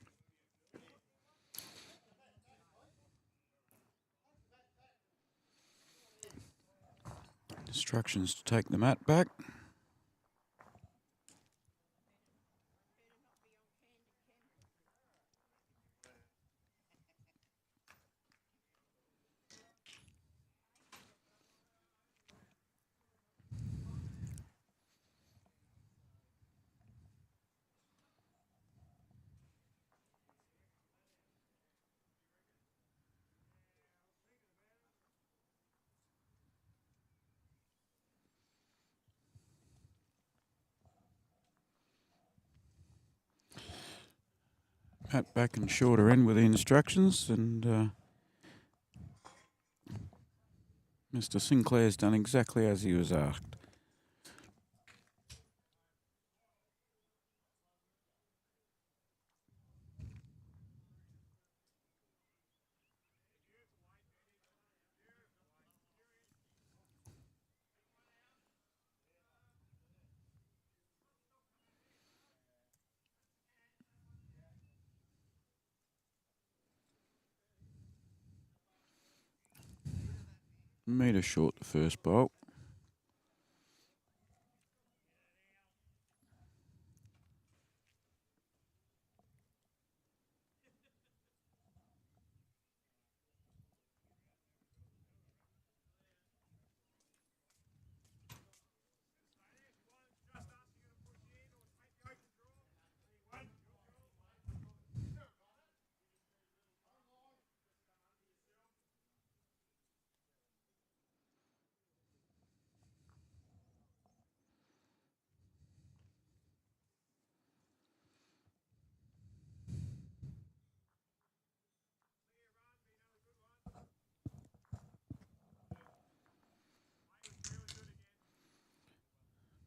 Instructions to take the mat back. Mat back and shorter end with the instructions, and Mr. Sinclair's done exactly as he was asked. Metre short the first bolt.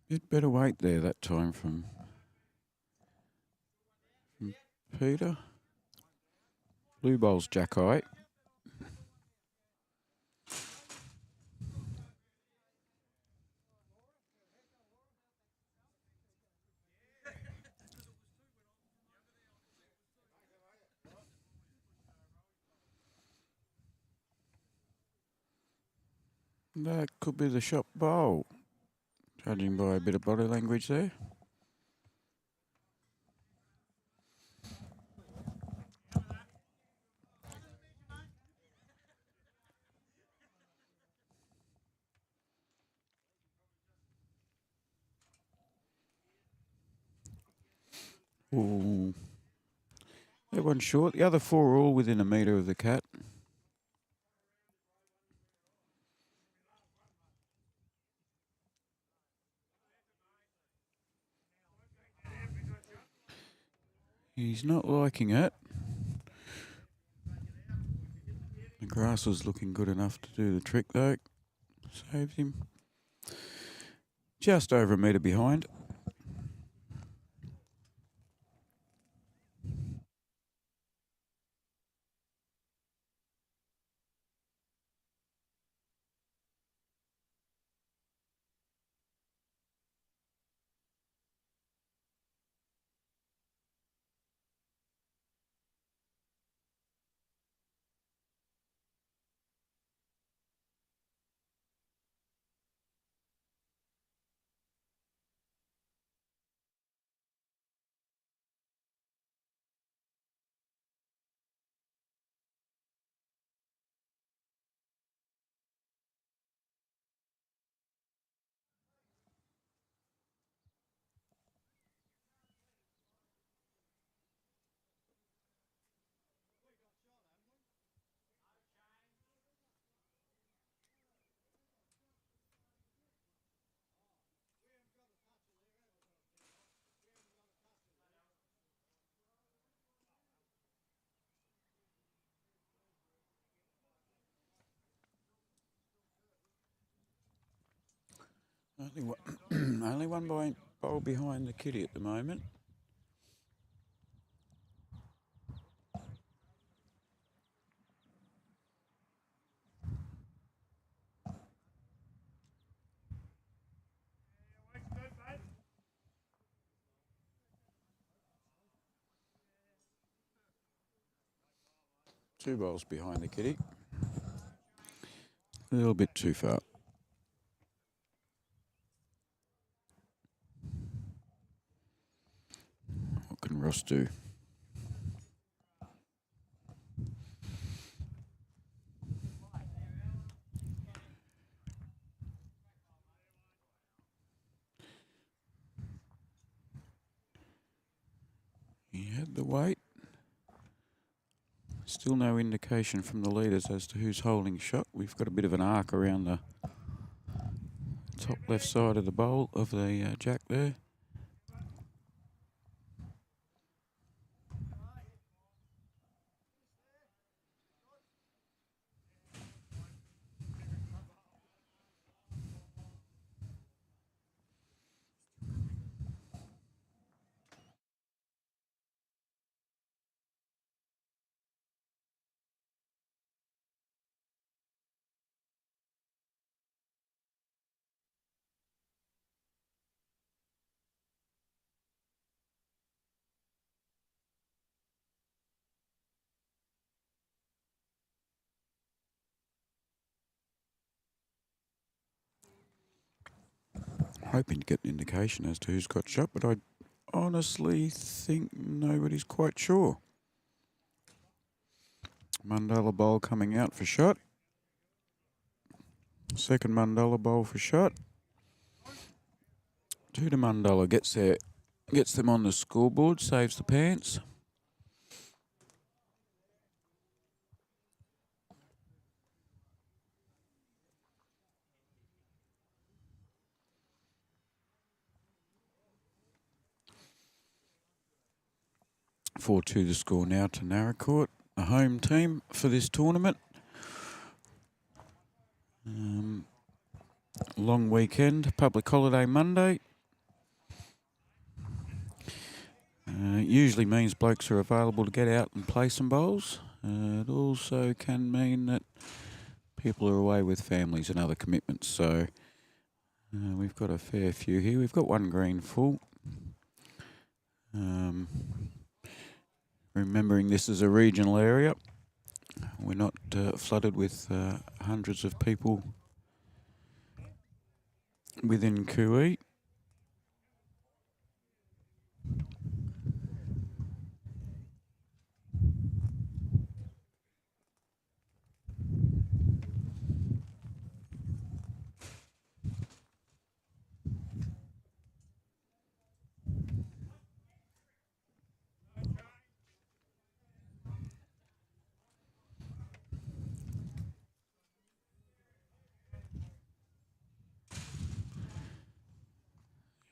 Bit better weight there that time from Peter. Blue bowls jack eye. That could be the shop bowl, judging by a bit of body language there. Ooh. That one short. The other four are all within a metre of the cat. He's not liking it. The grass was looking good enough to do the trick though. Saved him. Just over a metre behind. Only one bowl behind the kitty at the moment. 2 bowls behind the kitty. A little bit too far. What can Ross do? He had the weight. Still no indication from the leaders as to who's holding shot. We've got a bit of an arc around the top left side of the bowl of the jack there. Hoping to get an indication as to who's got shot, but I honestly think nobody's quite sure. Mandala bowl coming out for shot. Second Mandala bowl for shot. 2 to Mandala, gets them on the scoreboard, saves the pants. (4-2) the score now to Naracoorte, a home team for this tournament. Long weekend, public holiday Monday. Usually means blokes are available to get out and play some bowls. It also can mean that people are away with families and other commitments. So we've got a fair few here. We've got 1 green full. Remembering this is a regional area, we're not flooded with hundreds of people within Kui.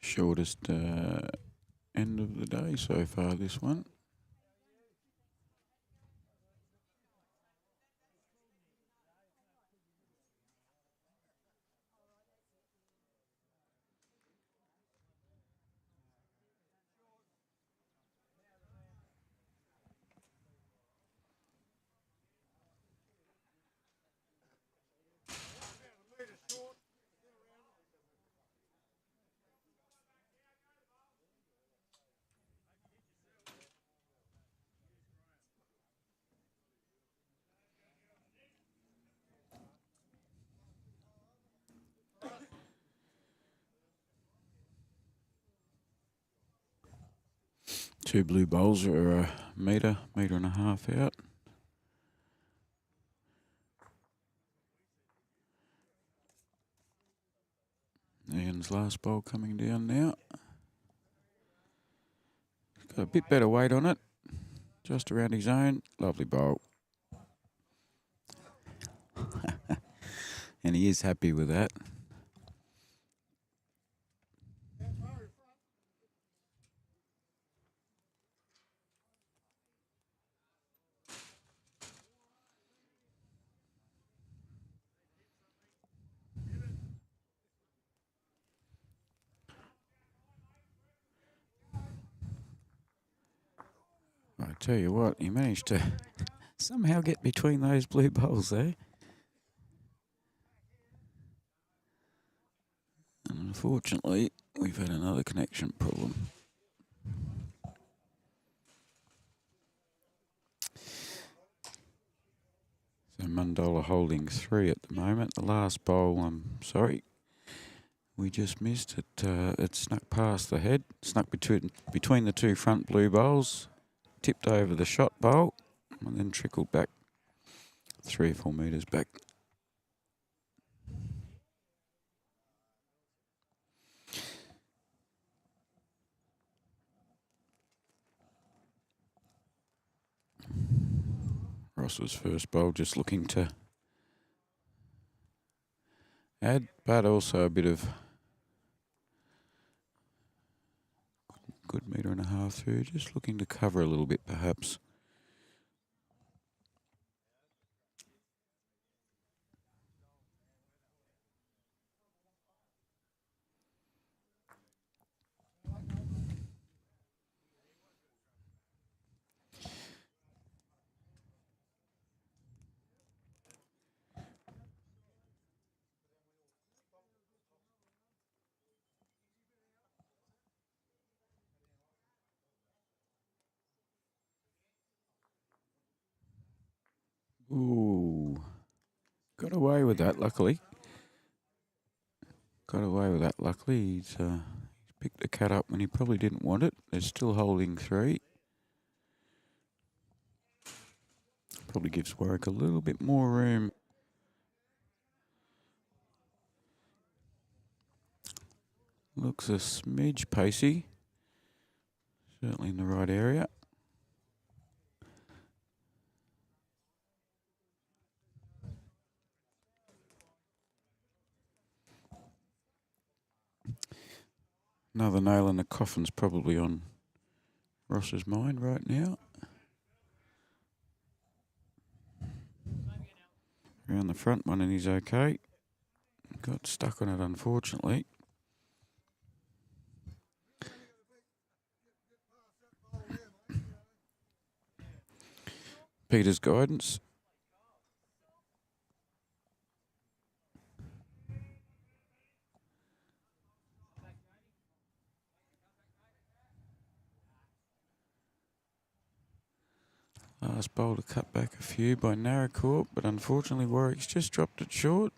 Shortest end of the day so far, this one. Two blue bowls are a metre and a half out. Ian's last bowl coming down now. Got a bit better weight on it, just around his own. Lovely bowl. And he is happy with that. I tell you what, he managed to somehow get between those blue bowls there. And unfortunately, we've had another connection problem. So Mandala holding 3 at the moment. The last bowl, I'm sorry, we just missed it. It snuck past the head, snuck between the 2 front blue bowls, tipped over the shot bowl, and then trickled back 3 or 4 metres back. Ross's first bowl just looking to add, but also a bit of good 1.5 metre through, just looking to cover a little bit perhaps. Ooh, got away with that luckily. He's picked the cat up when he probably didn't want it. They're still holding 3. Probably gives Warwick a little bit more room. Looks a smidge pacey. Certainly in the right area. Another nail in the coffin's probably on Ross's mind right now. Around the front one and he's okay. Got stuck on it unfortunately. Peter's guidance. Last bowl to cut back a few by Naracoorte, but unfortunately Warwick's just dropped it short.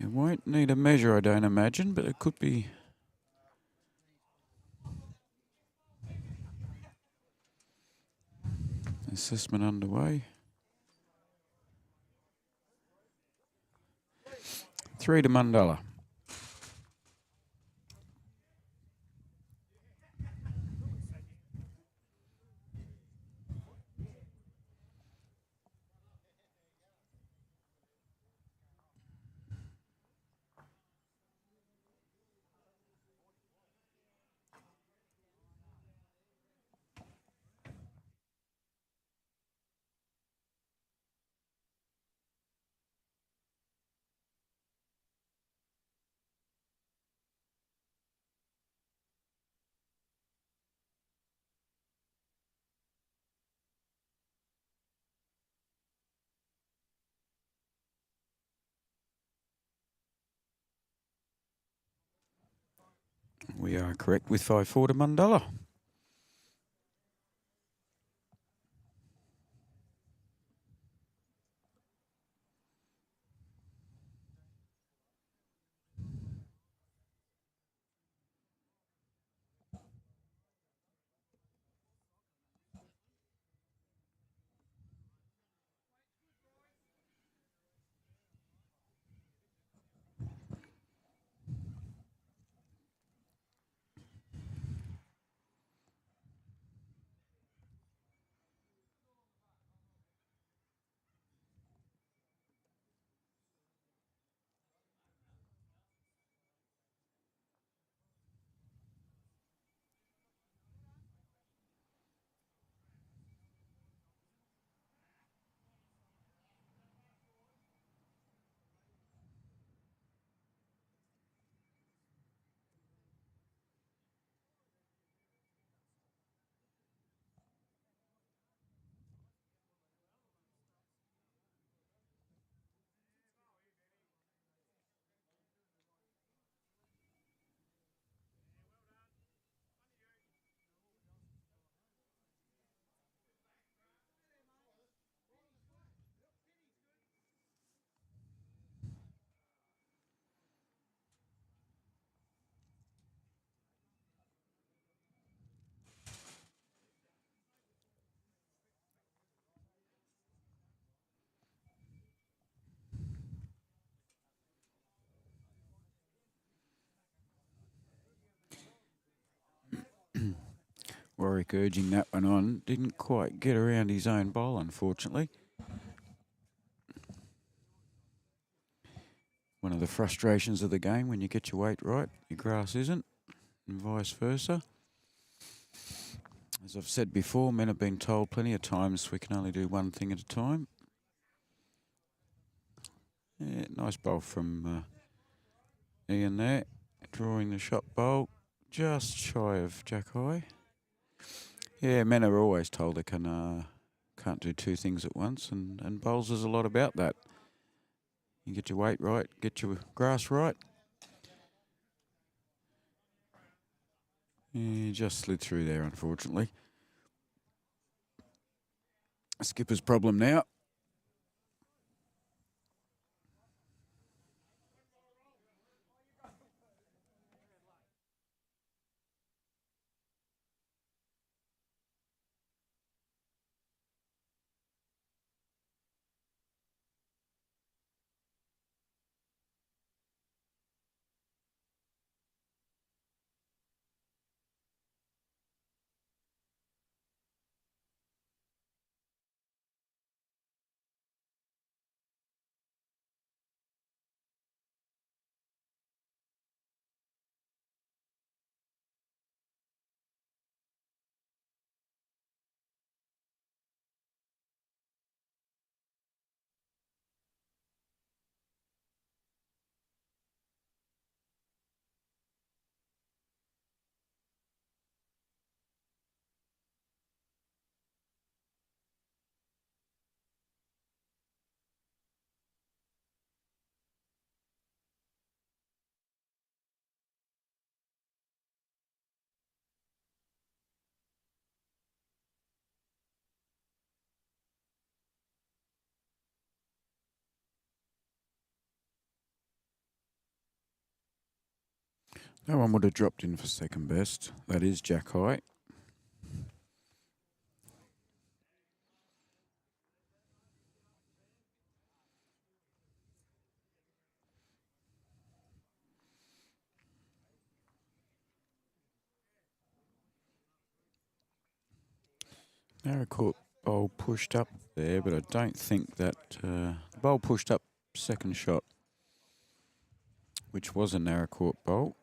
It won't need a measure, I don't imagine, but it could be. Assessment underway. 3 to Mandala. We are correct with 5-4 to Mandala. Warwick urging that one on. Didn't quite get around his own bowl, unfortunately. One of the frustrations of the game, when you get your weight right, your grass isn't, and vice versa. As I've said before, men have been told plenty of times we can only do one thing at a time. Yeah, nice bowl from Ian there, drawing the shot bowl just shy of Jack High. Yeah, men are always told they can't do two things at once, and bowls is a lot about that. You get your weight right, get your grass right. Yeah, just slid through there, unfortunately. Skipper's problem now. That one would have dropped in for second best. That is Jack High. Naracoorte bowl pushed up there, but I don't think that the bowl pushed up second shot, which was a Naracoorte bowl.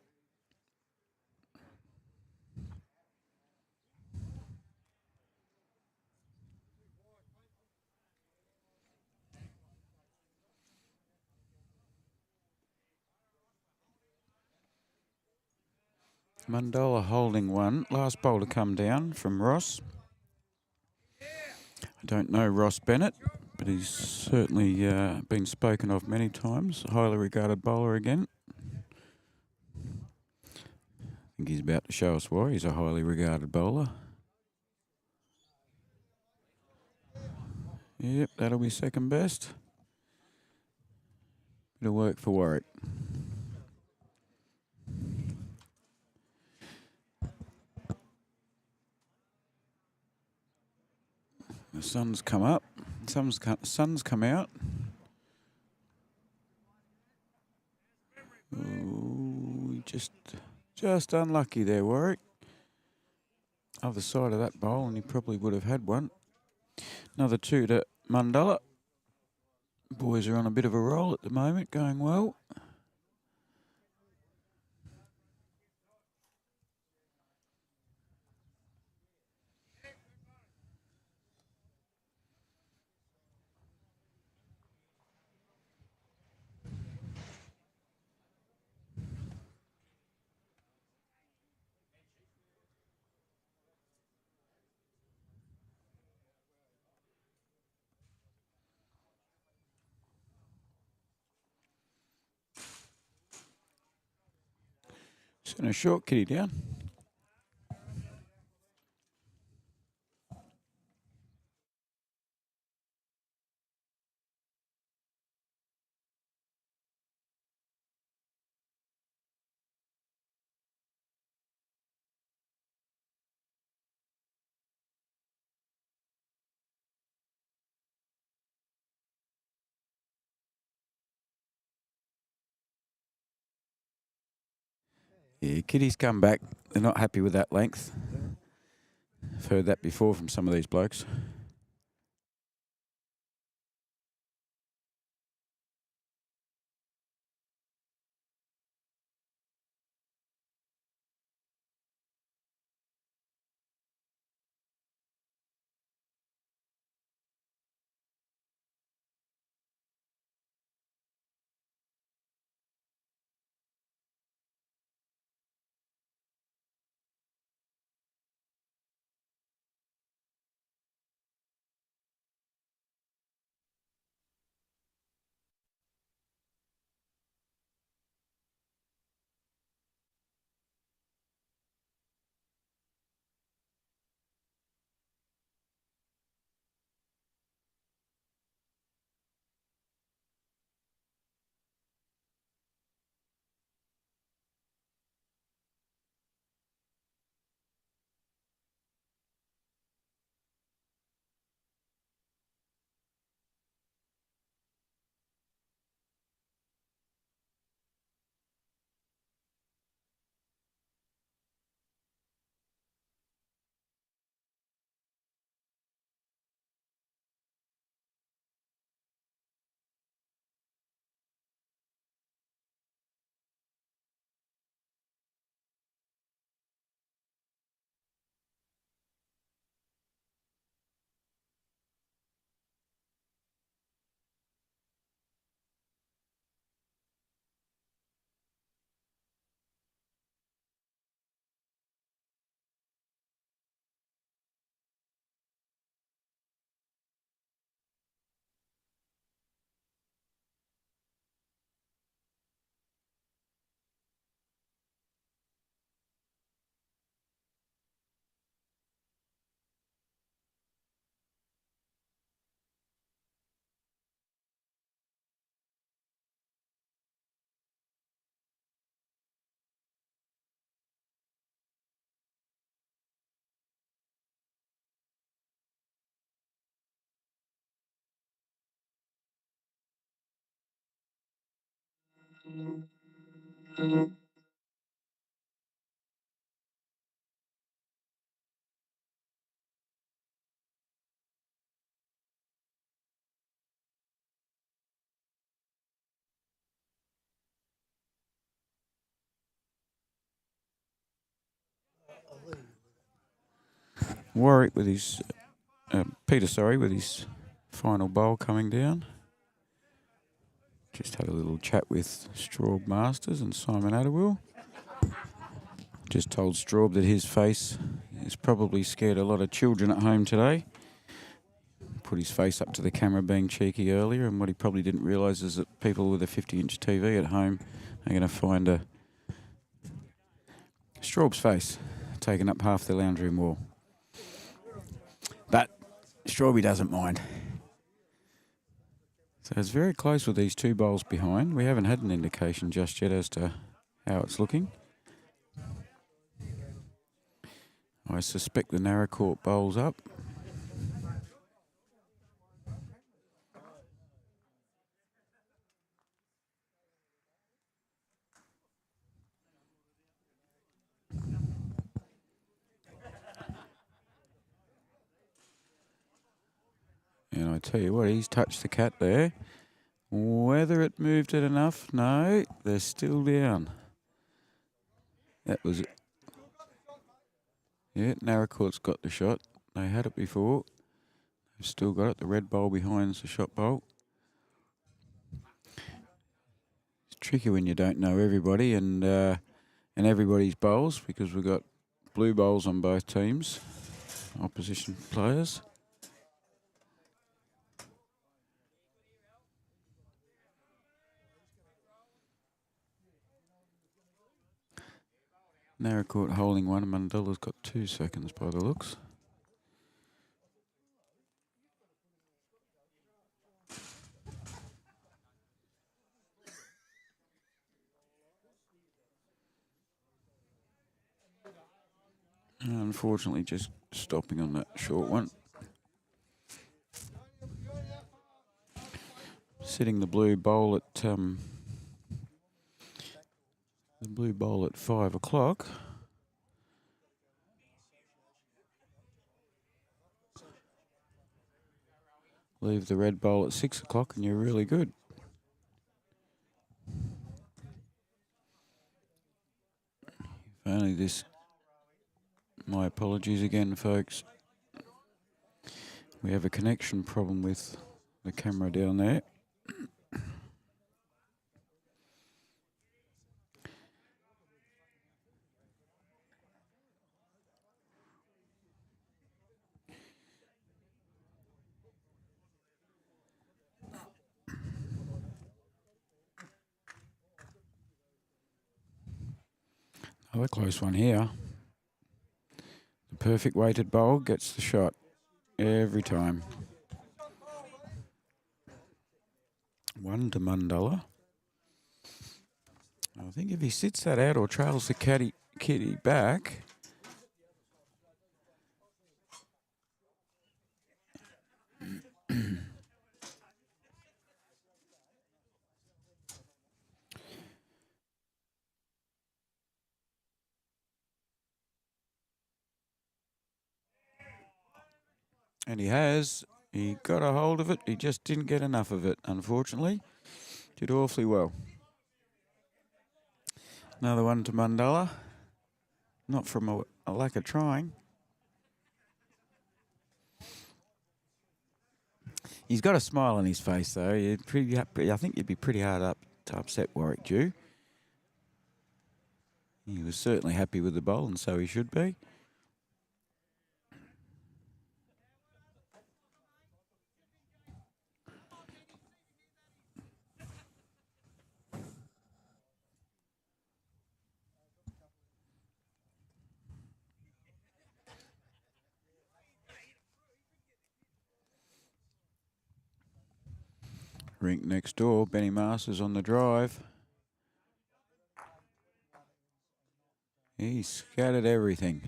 Mandola holding one. Last bowl to come down from Ross. I don't know Ross Bennett, but he's certainly been spoken of many times. A highly regarded bowler again. I think he's about to show us why he's a highly regarded bowler. Yep, that'll be second best. Bit of work for Warwick. The sun's come up. Sun's come out. Ooh, just unlucky there, Warwick. Other side of that bowl, and he probably would have had one. Another two to Mandela. Boys are on a bit of a roll at the moment, going well. Send a short kitty down. Yeah, kitties come back. They're not happy with that length. I've heard that before from some of these blokes. Warwick with his, Peter, with his final bowl coming down. Just had a little chat with Straub Masters and Simon Atterwill. Just told Straub that his face has probably scared a lot of children at home today. Put his face up to the camera being cheeky earlier, and what he probably didn't realise is that people with a 50-inch TV at home are going to find a Straub's face taking up half the lounge room wall. But Strawby doesn't mind. So it's very close with these two bowls behind. We haven't had an indication just yet as to how it's looking. I suspect the Naracoorte Bowls up. And I tell you what, he's touched the cat there. Whether it moved it enough, no, they're still down. That was it. Yeah, Naracoorte's got the shot. They had it before. They've still got it. The red bowl behind's the shot bowl. It's tricky when you don't know everybody and everybody's bowls, because we've got blue bowls on both teams, opposition players. Naracoorte holding one, and Mandilla's got 2 seconds by the looks. Unfortunately, just stopping on that short one. Sitting the blue bowl at 5 o'clock. Leave the red bowl at 6 o'clock and you're really good. If only this... My apologies again, folks. We have a connection problem with the camera down there. Another close one here. The perfect weighted bowl gets the shot every time. 1 to Mandela. I think if he sits that out or trails the kitty back... And he has. He got a hold of it. He just didn't get enough of it, unfortunately. Did awfully well. Another one to Mandela. Not from a lack of trying. He's got a smile on his face, though. I think you'd be pretty hard up to upset Warwick Dew. He was certainly happy with the bowl, and so he should be. Rink next door, Benny Masters on the drive. He scattered everything.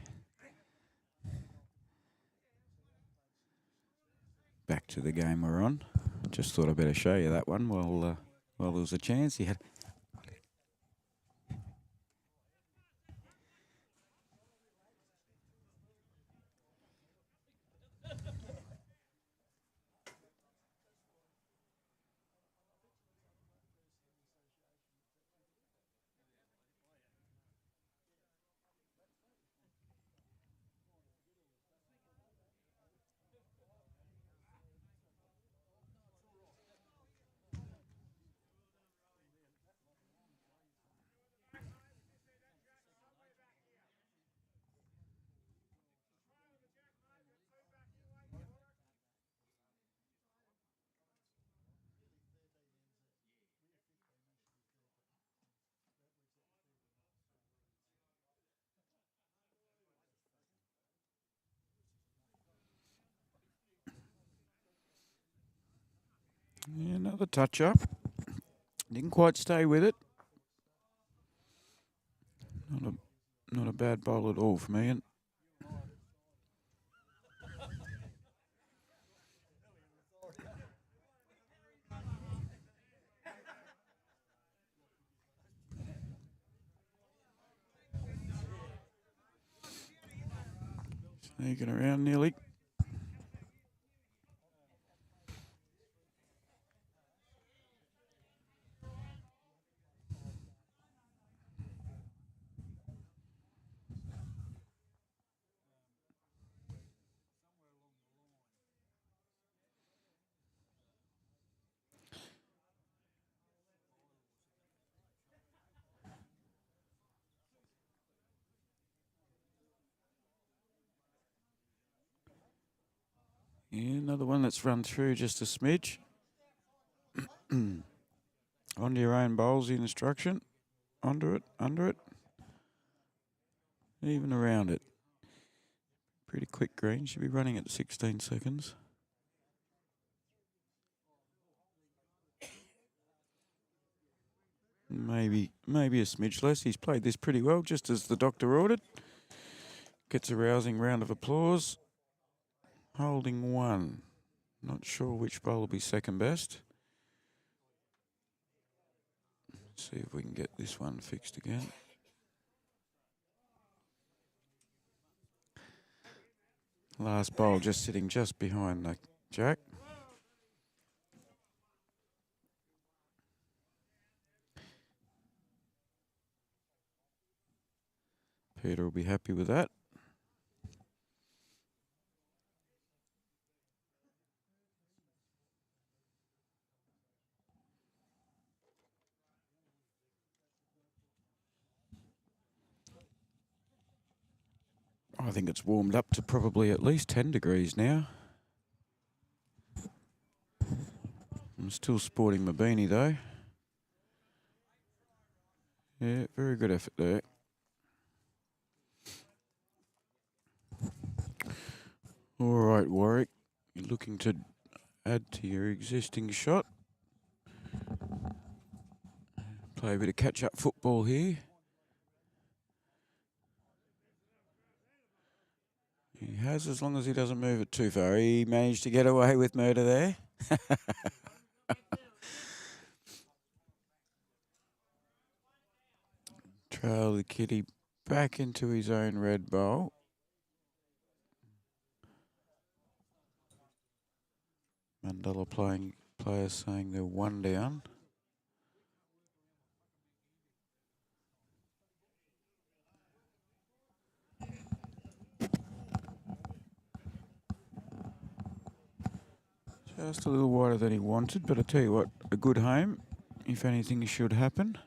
Back to the game we're on. Just thought I'd better show you that one while there was a chance. He had... Yeah, another touch-up. Didn't quite stay with it. Not a bad bowl at all for me. And sneaking around nearly. Yeah, another one that's run through just a smidge. Onto your own bowls, the instruction. Under it, under it. Even around it. Pretty quick green. Should be running at 16 seconds. Maybe a smidge less. He's played this pretty well, just as the doctor ordered. Gets a rousing round of applause. Holding 1. Not sure which bowl will be second best. Let's see if we can get this one fixed again. Last bowl just sitting just behind the jack. Peter will be happy with that. I think it's warmed up to probably at least 10 degrees now. I'm still sporting my beanie though. Yeah, very good effort there. All right, Warwick, you're looking to add to your existing shot. Play a bit of catch-up football here. He has, as long as he doesn't move it too far. He managed to get away with murder there. Trail the kitty back into his own red bowl. Mandela players saying they're one down. Just a little wider than he wanted, but I tell you what, a good home, if anything should happen.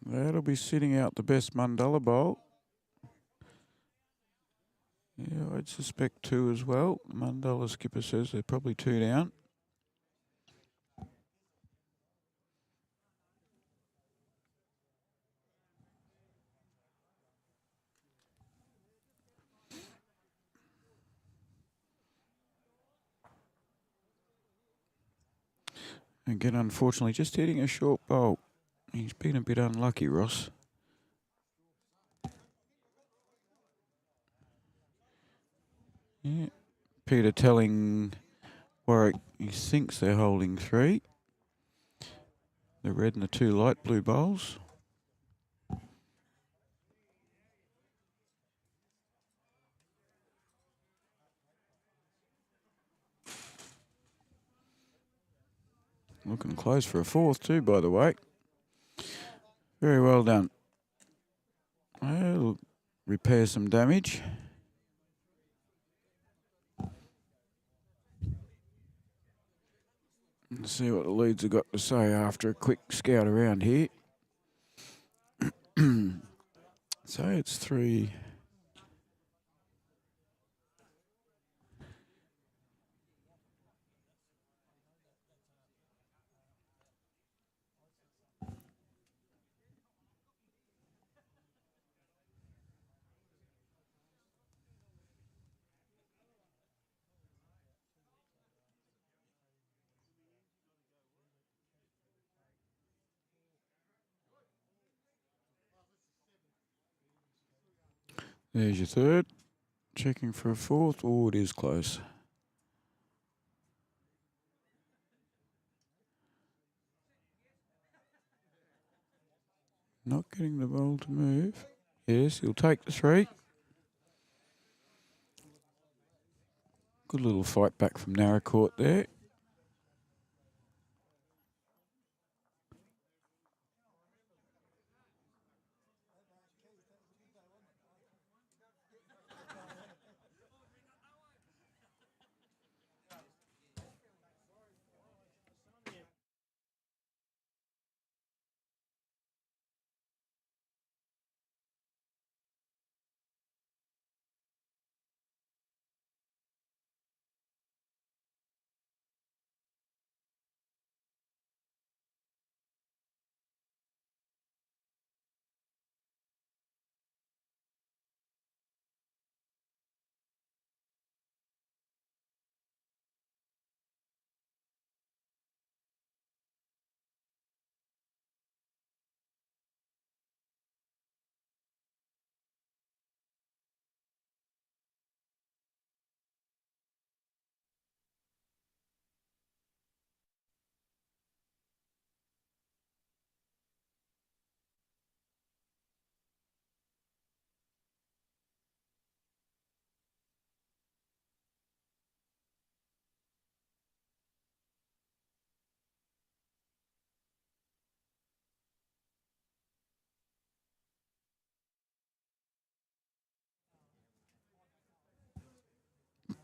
That'll be sitting out the best Mandela bowl. Yeah, I'd suspect 2 as well. The Mandela skipper says they're probably 2 down. Again, unfortunately, just hitting a short bowl. He's been a bit unlucky, Ross. Yeah. Peter telling Warwick he thinks they're holding 3. The red and the 2 light blue bowls. Looking close for a 4th too, by the way. Very well done. I'll repair some damage. Let's see what the leads have got to say after a quick scout around here. So it's 3. There's your 3rd. Checking for a 4th. Oh, it is close. Not getting the ball to move. Yes, he'll take the 3. Good little fight back from Naracoorte there.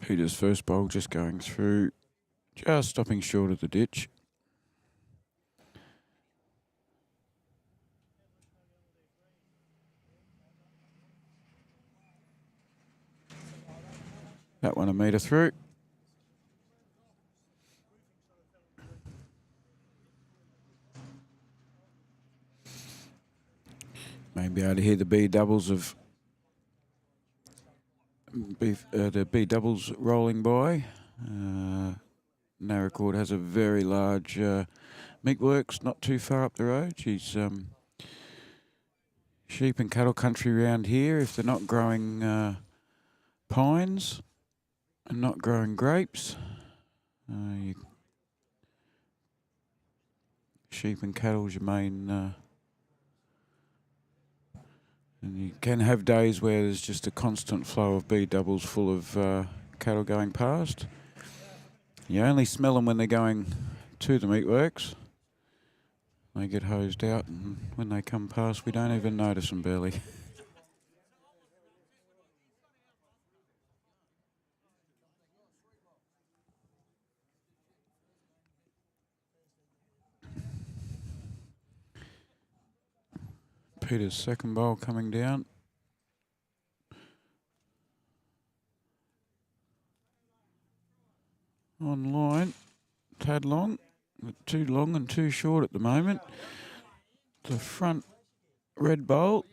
Peter's first bowl just going through, just stopping short of the ditch. That one a metre through. Maybe able to hear the B doubles of the B doubles rolling by. Naracoorte has a very large meat works not too far up the road. She's sheep and cattle country around here. If they're not growing pines and not growing grapes, sheep and cattle is your main. And you can have days where there's just a constant flow of B doubles full of cattle going past. You only smell them when they're going to the meatworks. They get hosed out, and when they come past, we don't even notice them barely. Peter's second bowl coming down. On line, tad long, too long and too short at the moment. The front red bowl.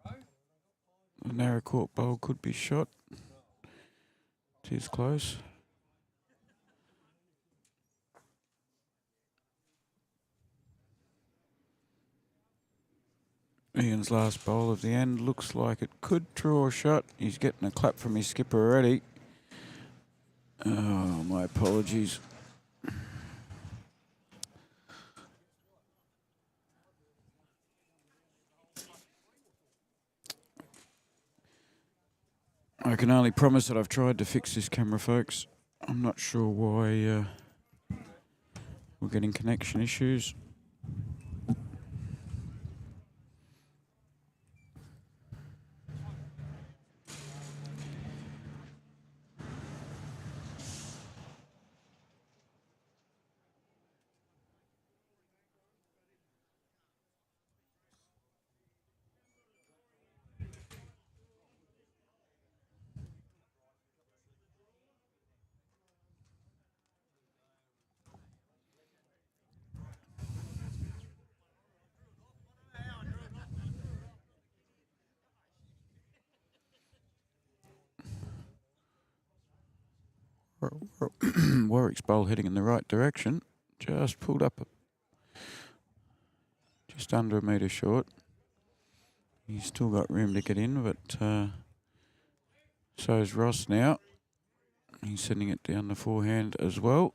The Naracoorte bowl could be shot. It is close. Ian's last bowl of the end looks like it could draw a shot. He's getting a clap from his skipper already. Oh, my apologies. I can only promise that I've tried to fix this camera, folks. I'm not sure why we're getting connection issues. Warwick's bowl heading in the right direction. Just pulled up just under a metre short. He's still got room to get in, but so's Ross now. He's sending it down the forehand as well.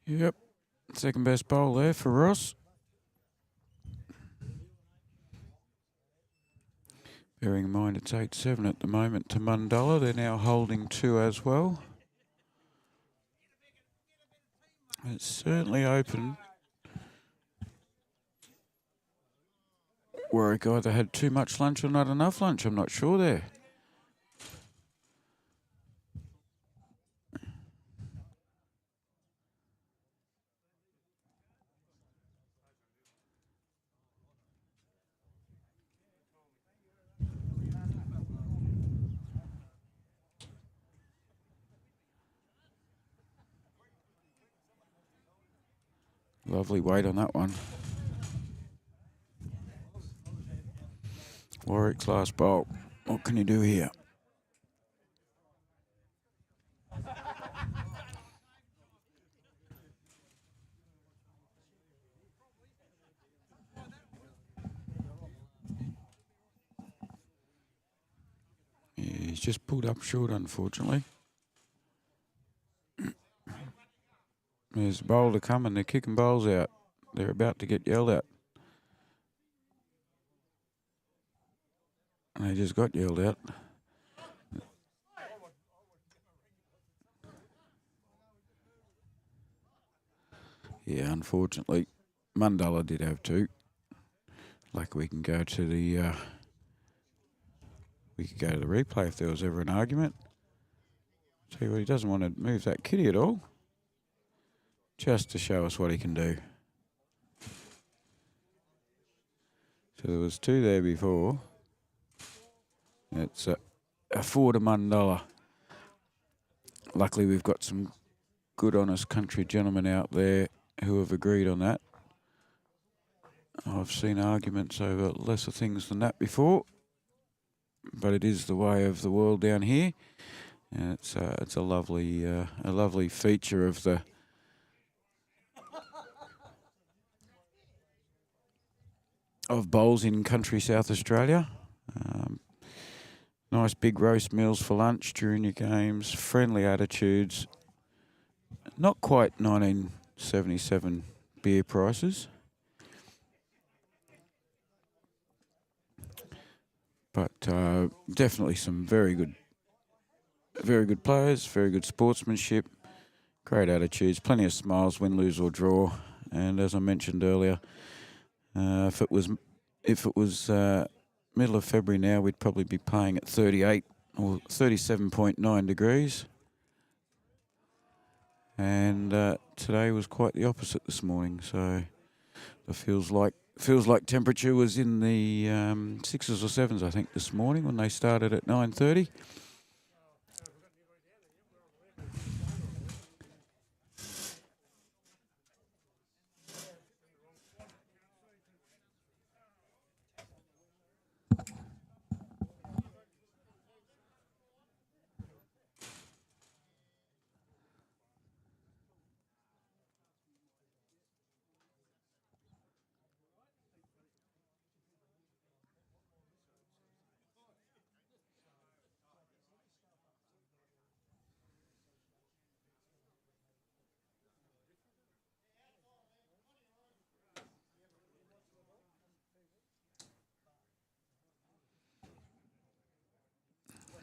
Yep, second best bowl there for Ross. Bearing in mind it's 8-7 at the moment to Mundalla. They're now holding 2 as well. It's certainly open. Warwick either had too much lunch or not enough lunch. I'm not sure there. Lovely weight on that one. Warwick's last bowl. What can you do here? Yeah, he's just pulled up short, unfortunately. There's a bowl to come and they're kicking bowls out. They're about to get yelled at. And they just got yelled at. Yeah, unfortunately, Mundalla did have 2. Like we can go to the replay if there was ever an argument. Tell you what, he doesn't want to move that kitty at all, just to show us what he can do. So there was 2 there before. It's a 4 to Mundalla. Luckily, we've got some good, honest country gentlemen out there who have agreed on that. I've seen arguments over lesser things than that before, but it is the way of the world down here. And it's a lovely feature of the bowls in country South Australia. Nice big roast meals for lunch during your games, friendly attitudes. Not quite 1977 beer prices, but definitely some very good players, very good sportsmanship, great attitudes, plenty of smiles, win, lose or draw. And as I mentioned earlier, if it was middle of February now, we'd probably be playing at 38 or 37.9 degrees. And today was quite the opposite this morning. So it feels like temperature was in the 6s or 7s, I think, this morning when they started at 9:30.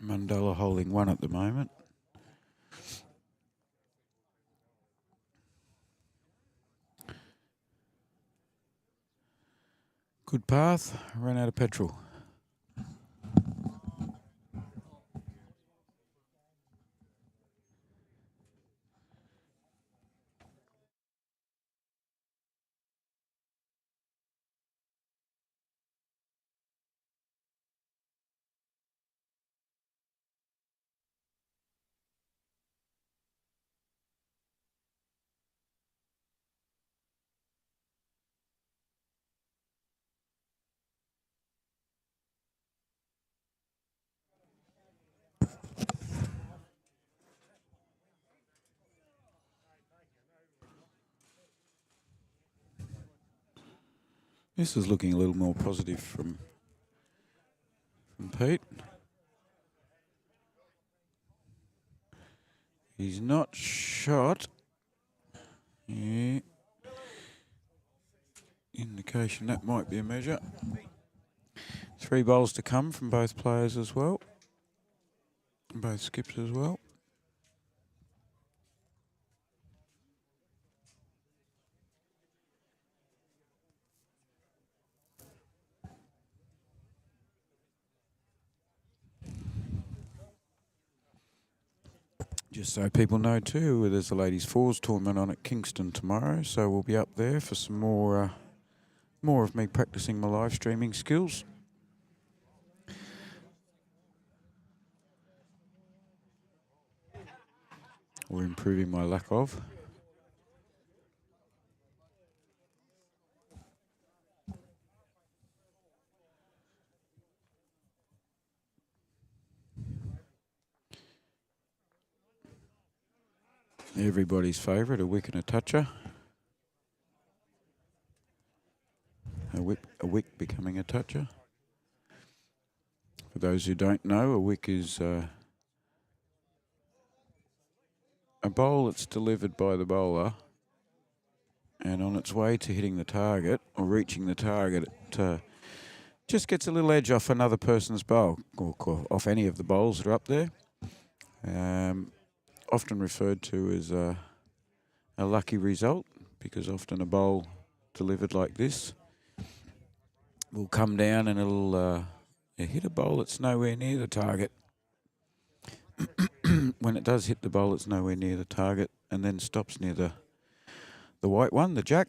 Mundalla holding 1 at the moment. Good path, ran out of petrol. This is looking a little more positive from Pete. He's not shot. Yeah. Indication that might be a measure. 3 bowls to come from both players as well. Both skips as well. Just so people know too, there's the ladies 4's tournament on at Kingston tomorrow, so we'll be up there for some more of me practicing my live streaming skills. Or improving my lack of. Everybody's favourite, a wick and a toucher. A wick becoming a toucher. For those who don't know, a wick is a bowl that's delivered by the bowler, and on its way to hitting the target or reaching the target, it just gets a little edge off another person's bowl, or off any of the bowls that are up there. Often referred to as a lucky result, because often a bowl delivered like this will come down and it'll hit a bowl that's nowhere near the target. When it does hit the bowl, it's nowhere near the target and then stops near the white one, the jack.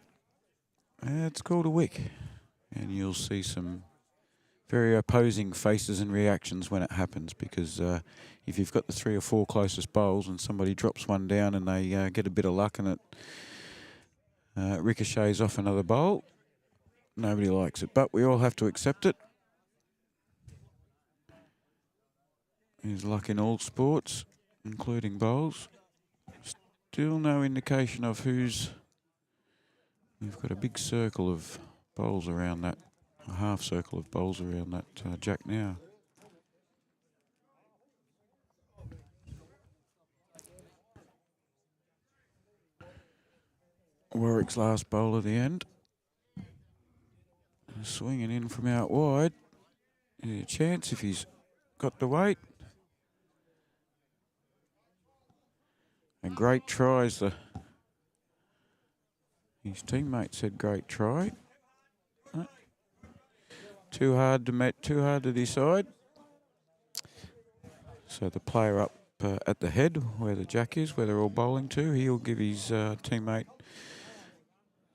It's called a wick, and you'll see some very opposing faces and reactions when it happens, because if you've got the 3 or 4 closest bowls and somebody drops one down and they get a bit of luck and it ricochets off another bowl, nobody likes it, but we all have to accept it. There's luck in all sports, including bowls. Still no indication of who's... We've got a big circle of bowls around that, a half circle of bowls around that jack now. Warwick's last bowl of the end. Swinging in from out wide. There's a chance if he's got the weight. A great try, as his teammate said, great try. Too hard to decide. So the player up at the head, where the jack is, where they're all bowling to, he'll give his teammate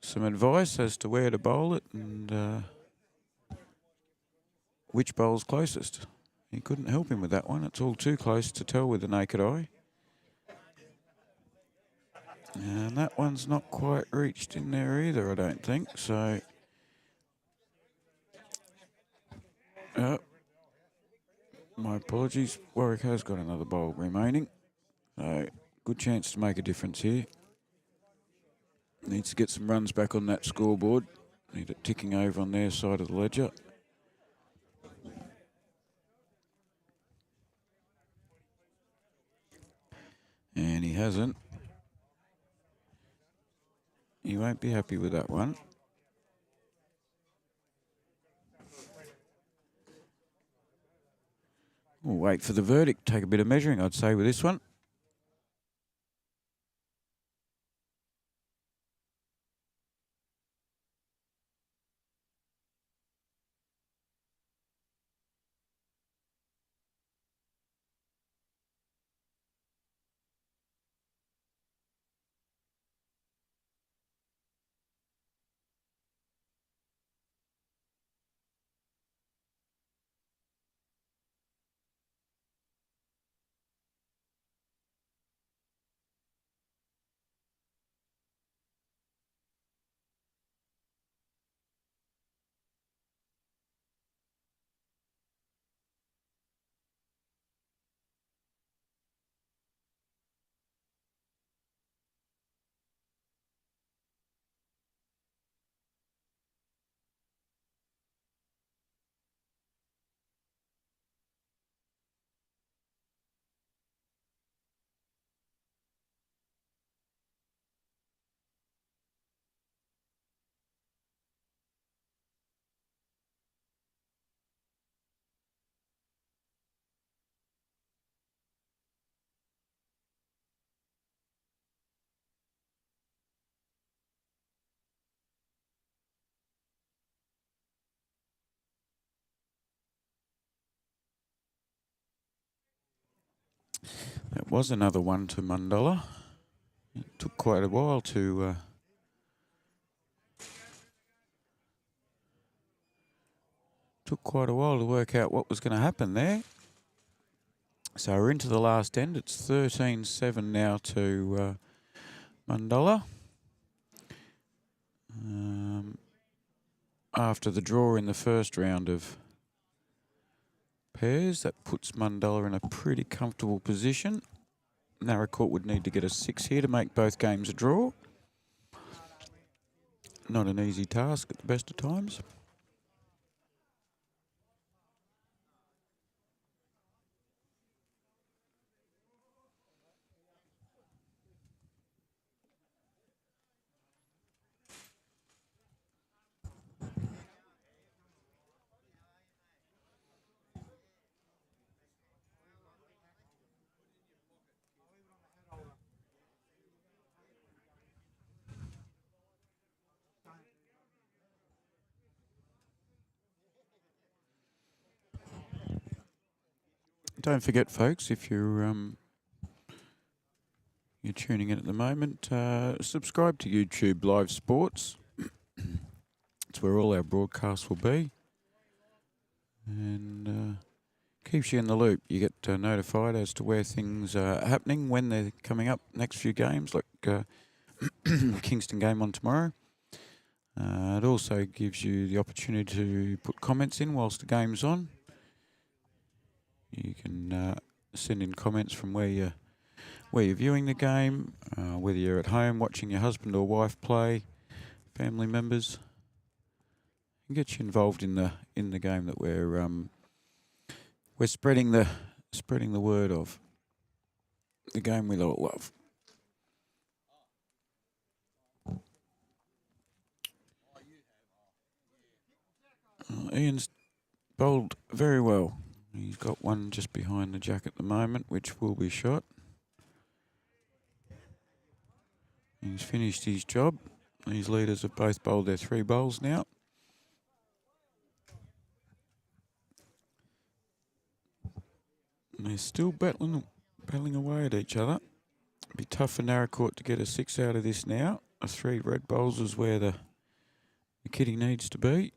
some advice as to where to bowl it and which bowl's closest. He couldn't help him with that one. It's all too close to tell with the naked eye. And that one's not quite reached in there either, I don't think. So, my apologies. Warwick has got another bowl remaining. So, good chance to make a difference here. Needs to get some runs back on that scoreboard. Need it ticking over on their side of the ledger. And he hasn't. He won't be happy with that one. We'll wait for the verdict. Take a bit of measuring, I'd say, with this one. It was another one to Mandela. It took quite a while to work out what was going to happen there. So we're into the last end. It's 13-7 now to Mandela. After the draw in the first round of pairs, that puts Mandela in a pretty comfortable position. Naracoorte would need to get a 6 here to make both games a draw. Not an easy task at the best of times. Don't forget, folks, if you're tuning in at the moment, subscribe to YouTube Live Sports. It's where all our broadcasts will be, and keeps you in the loop. You get notified as to where things are happening, when they're coming up, next few games, like Kingston game on tomorrow. It also gives you the opportunity to put comments in whilst the game's on. You can send in comments from where you're viewing the game, whether you're at home watching your husband or wife play, family members, and get you involved in the game that we're spreading the word of, the game we all love. Ian's bowled very well. He's got one just behind the jack at the moment, which will be shot. He's finished his job. These leaders have both bowled their 3 bowls now. And they're still battling away at each other. It'll be tough for Naracoorte to get a 6 out of this now. A 3 red bowls is where the kitty needs to be.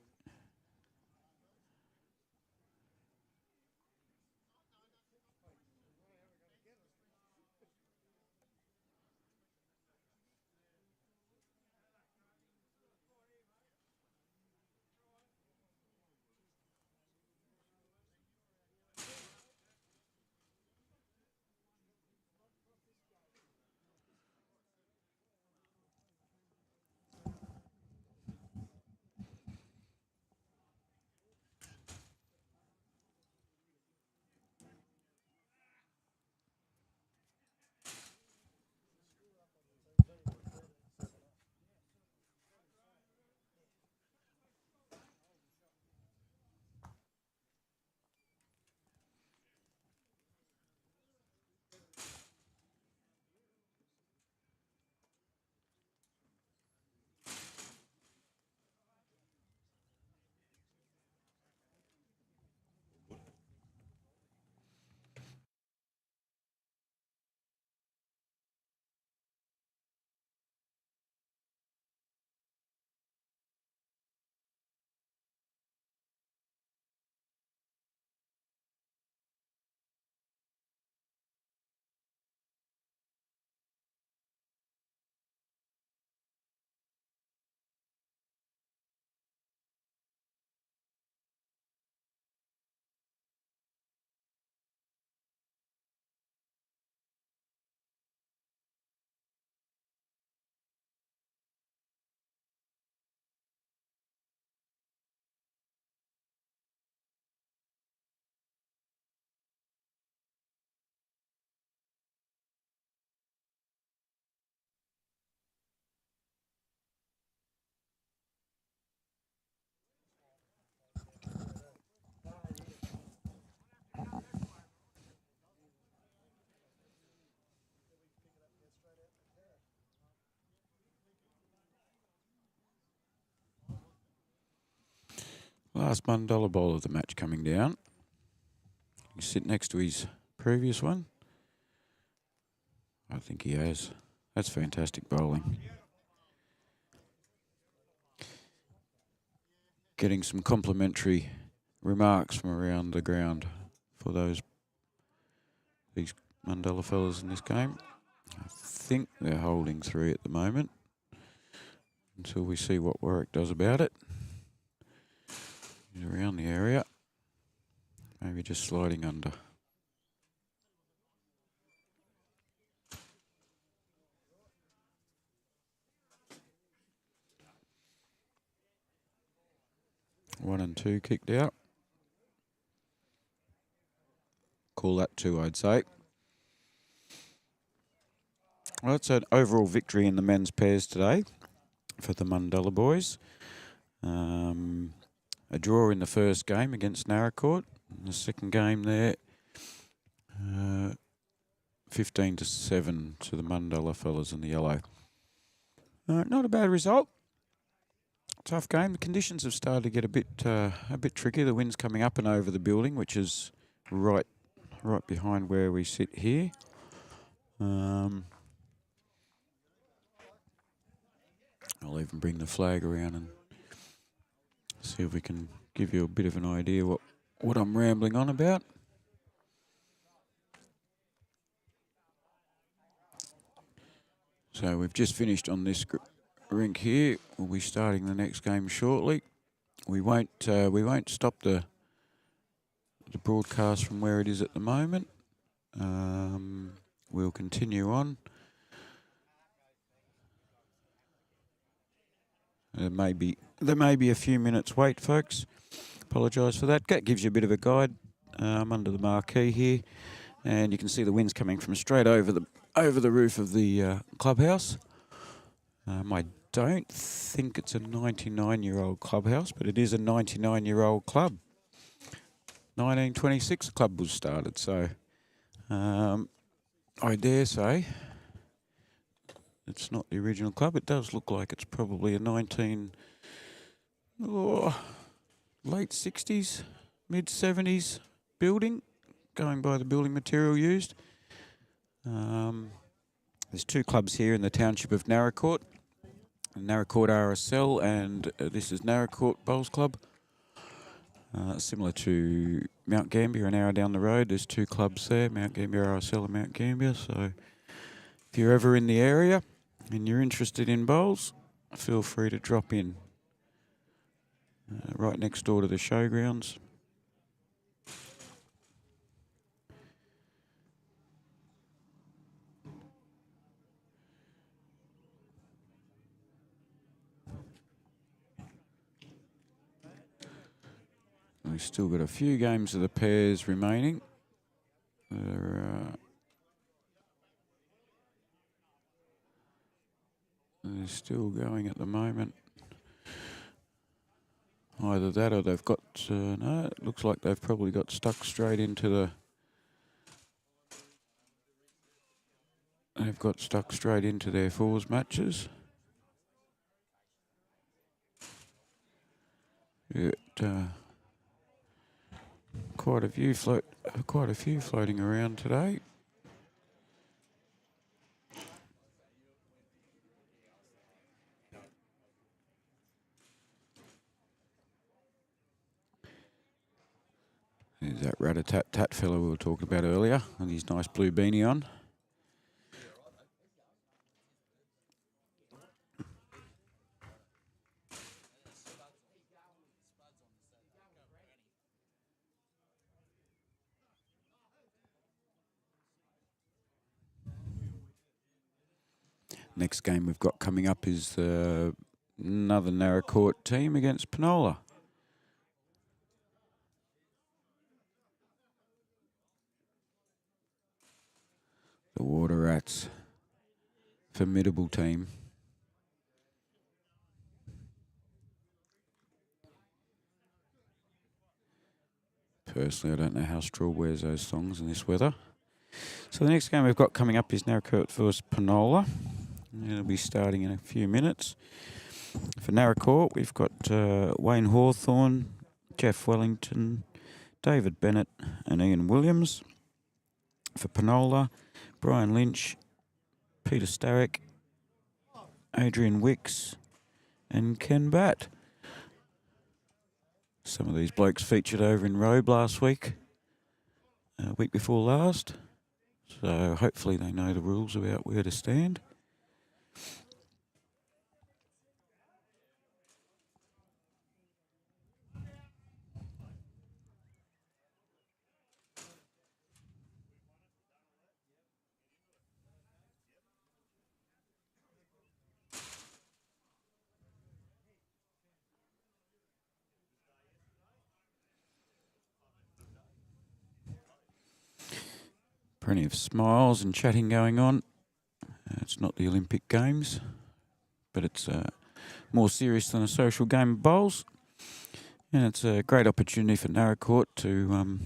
Last $1 bowl of the match coming down. You sit next to his previous one. I think he has. That's fantastic bowling. Getting some complimentary remarks from around the ground for these Mandela fellas in this game. I think they're holding 3 at the moment until we see what Warwick does about it. He's around the area, maybe just sliding under. One and 2 kicked out. Call that 2, I'd say. Well, it's an overall victory in the men's pairs today for the Mandela boys. A draw in the first game against Naracoorte. The second game there, 15-7 to the Mandela fellas in the yellow. Not a bad result. Tough game. The conditions have started to get a bit tricky. The wind's coming up and over the building, which is right right behind where we sit here. I'll even bring the flag around and see if we can give you a bit of an idea what I'm rambling on about. So we've just finished on this rink here. We'll be starting the next game shortly. We won't stop the broadcast from where it is at the moment. We'll continue on. There may be a few minutes wait, folks. Apologise for that. That gives you a bit of a guide. Under the marquee here, and you can see the wind's coming from straight over the roof of the clubhouse. I don't think it's a 99-year-old clubhouse, but it is a 99-year-old club. 1926 the club was started, so I dare say it's not the original club. It does look like it's probably a late 60s, mid 70s building, going by the building material used. There's two clubs here in the township of Naracoorte. Naracoorte RSL, and this is Naracoorte Bowls Club. Similar to Mount Gambier, an hour down the road. There's two clubs there, Mount Gambier RSL and Mount Gambier. So if you're ever in the area and you're interested in bowls, feel free to drop in. Right next door to the showgrounds. We've still got a few games of the pairs remaining. They're still going at the moment. Either that or they've got... no, it looks like they've probably got stuck straight into the... They've got stuck straight into their 4's matches. Quite a few floating around today. There's that rat-a-tat-tat fellow we were talking about earlier, with his nice blue beanie on. Next game we've got coming up is another Naracoorte team against Penola. The Water Rats. Formidable team. Personally, I don't know how Straw wears those songs in this weather. So the next game we've got coming up is Naracoorte versus Penola. It'll be starting in a few minutes. For Naracoorte, we've got Wayne Hawthorne, Jeff Wellington, David Bennett and Ian Williams. For Penola, Brian Lynch, Peter Starrick, Adrian Wicks and Ken Batt. Some of these blokes featured over in Robe last week, week before last. So hopefully they know the rules about where to stand. Plenty of smiles and chatting going on. It's not the Olympic Games, but it's more serious than a social game of bowls. And it's a great opportunity for Naracoorte to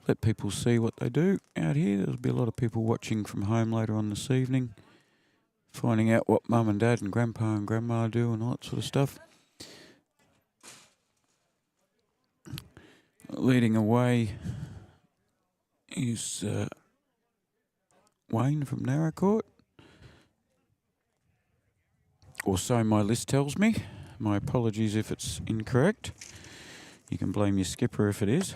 let people see what they do out here. There'll be a lot of people watching from home later on this evening, finding out what mum and dad and grandpa and grandma do and all that sort of stuff. Leading away is Wayne from Naracoorte. Or so my list tells me. My apologies if it's incorrect. You can blame your skipper if it is.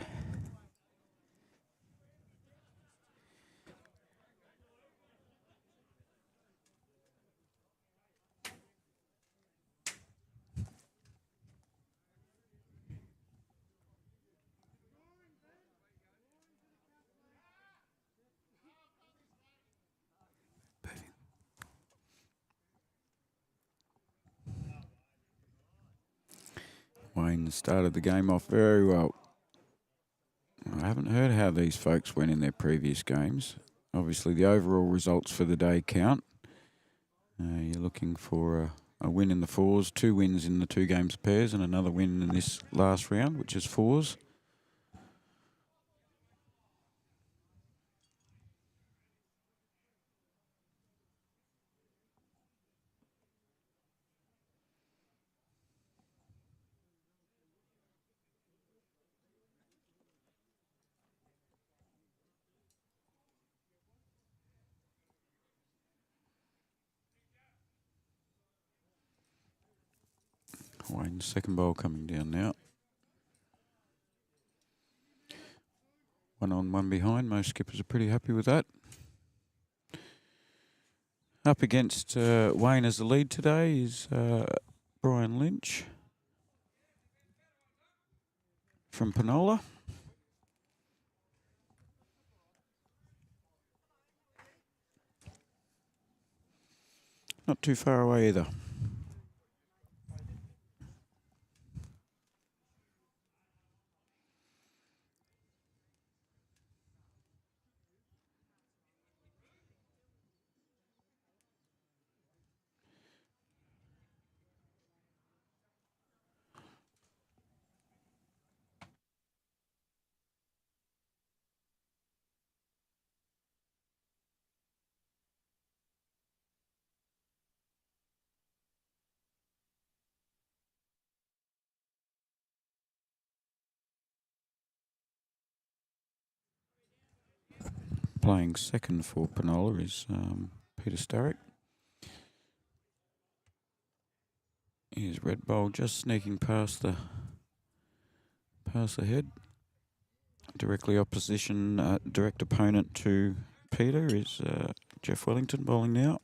Wayne started the game off very well. I haven't heard how these folks went in their previous games. Obviously, the overall results for the day count. You're looking for a win in the 4's, 2 wins in the 2 games pairs, and another win in this last round, which is 4's. Wayne's second bowl coming down now. 1 on 1 behind. Most skippers are pretty happy with that. Up against Wayne as the lead today is Brian Lynch from Penola. Not too far away either. Playing second for Penola is Peter Starrick. Here's Red Bowl just sneaking past the head. Directly opposition, direct opponent to Peter is Jeff Wellington bowling now.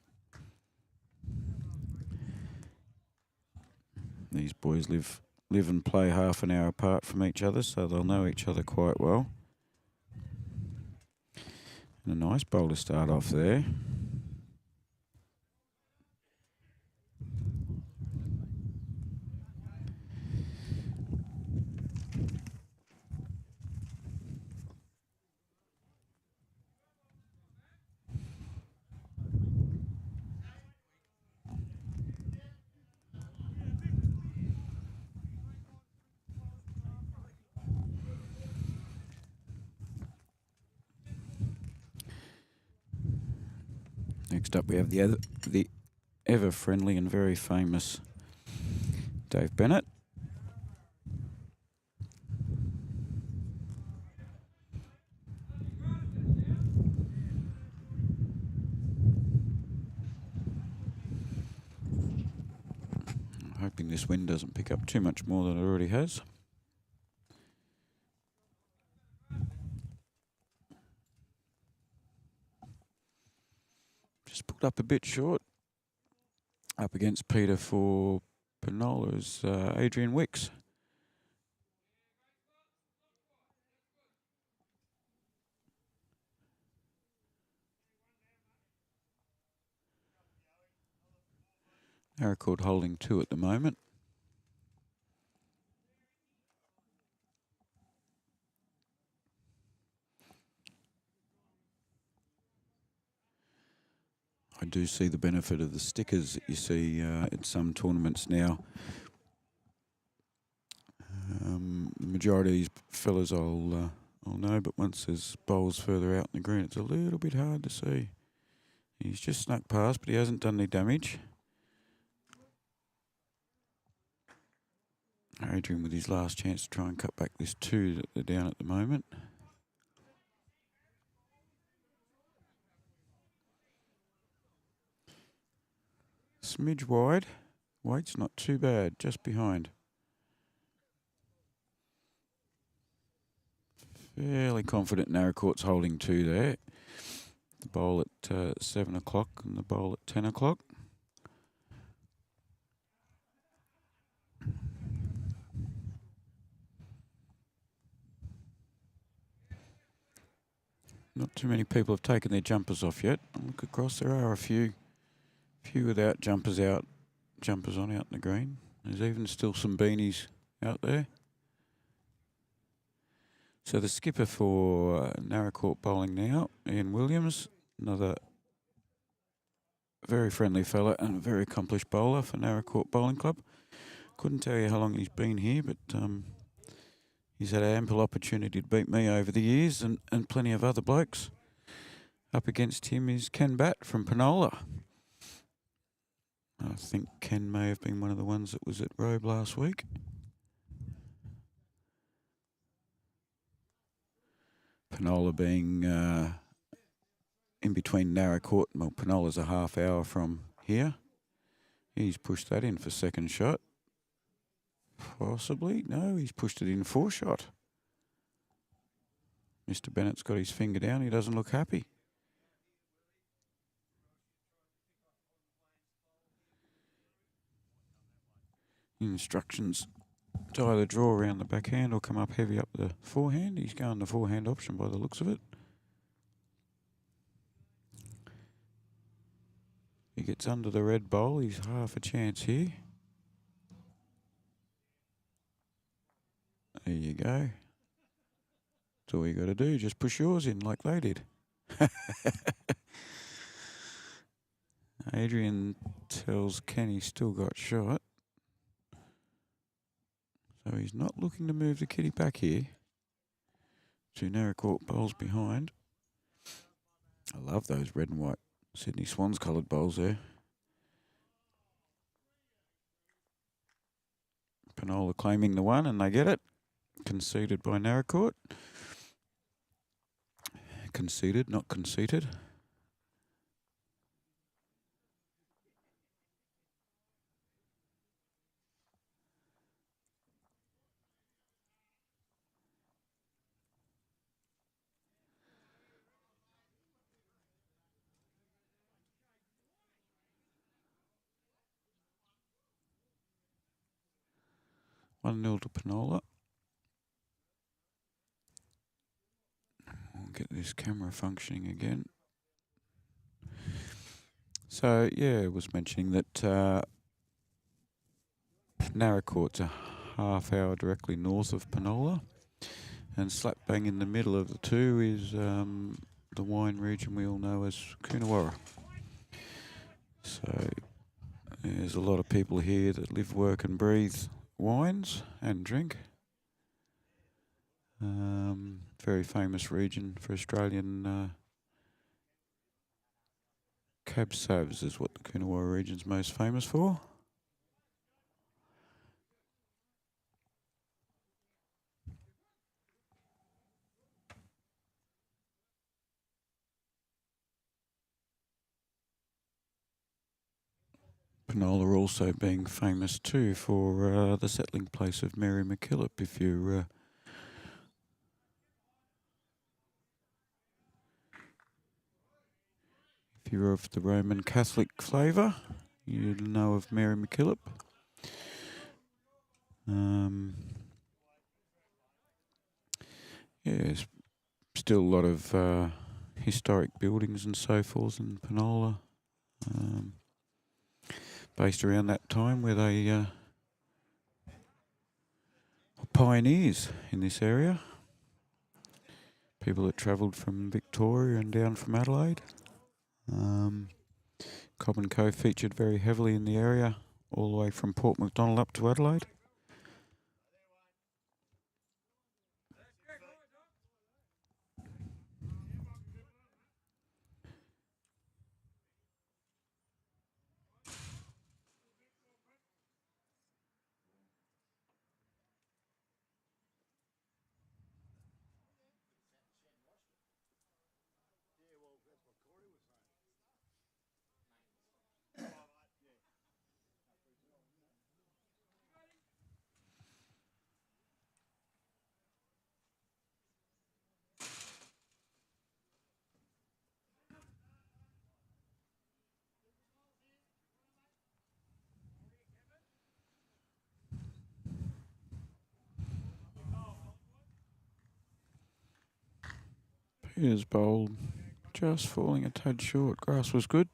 These boys live and play half an hour apart from each other, so they'll know each other quite well. And a nice bowl to start off there. Next up we have the ever-friendly and very famous Dave Bennett. I'm hoping this wind doesn't pick up too much more than it already has. Just pulled up a bit short. Up against Peter for Penola's Adrian Wicks. Naracoorte holding 2 at the moment. I do see the benefit of the stickers that you see in some tournaments now. The majority of these fellas I'll know, but once there's bowls further out in the green, it's a little bit hard to see. He's just snuck past, but he hasn't done any damage. Adrian with his last chance to try and cut back this 2 that they're down at the moment. smidge wide. Weight's not too bad, just behind. Fairly confident Naracoorte's holding 2 there. The bowl at 7 o'clock and the bowl at 10 o'clock. Not too many people have taken their jumpers off yet. Look across, there are a few without jumpers on out in the green. There's even still some beanies out there. So the skipper for Naracoorte Bowling now, Ian Williams, another very friendly fella and a very accomplished bowler for Naracoorte Bowling Club. Couldn't tell you how long he's been here, but he's had ample opportunity to beat me over the years and plenty of other blokes. Up against him is Ken Batt from Penola. I think Ken may have been one of the ones that was at Robe last week. Penola being in between Naracoorte, well, Penola's a half hour from here. He's pushed that in for second shot. Possibly. No, he's pushed it in 4 shot. Mr. Bennett's got his finger down. He doesn't look happy. Instructions to either draw around the backhand or come up heavy up the forehand. He's going the forehand option by the looks of it. He gets under the red bowl. He's half a chance here. There you go. That's all you got to do. Just push yours in like they did. Adrian tells Ken he's still got shot. So he's not looking to move the kitty back here. 2 Naracoorte bowls behind. I love those red and white Sydney Swans coloured bowls there. Penola claiming the one, and they get it. Conceded by Naracoorte. Conceded, not conceited. One nil to Penola. We'll get this camera functioning again. So, yeah, I was mentioning that Naracoorte's a half hour directly north of Penola. And slap bang in the middle of the two is the wine region we all know as Coonawarra. So there's a lot of people here that live, work and breathe wines and drink. Very famous region for Australian cab savs is what the Coonawarra region's most famous for. Penola also being famous too for the settling place of Mary MacKillop. If you're of the Roman Catholic flavour, you'll know of Mary MacKillop. Yeah, there's still a lot of historic buildings and so forth in Penola, based around that time where they were pioneers in this area. People that travelled from Victoria and down from Adelaide. Cobb and Co featured very heavily in the area, all the way from Port Macdonald up to Adelaide. Here's bowl, just falling a tad short. Grass was good.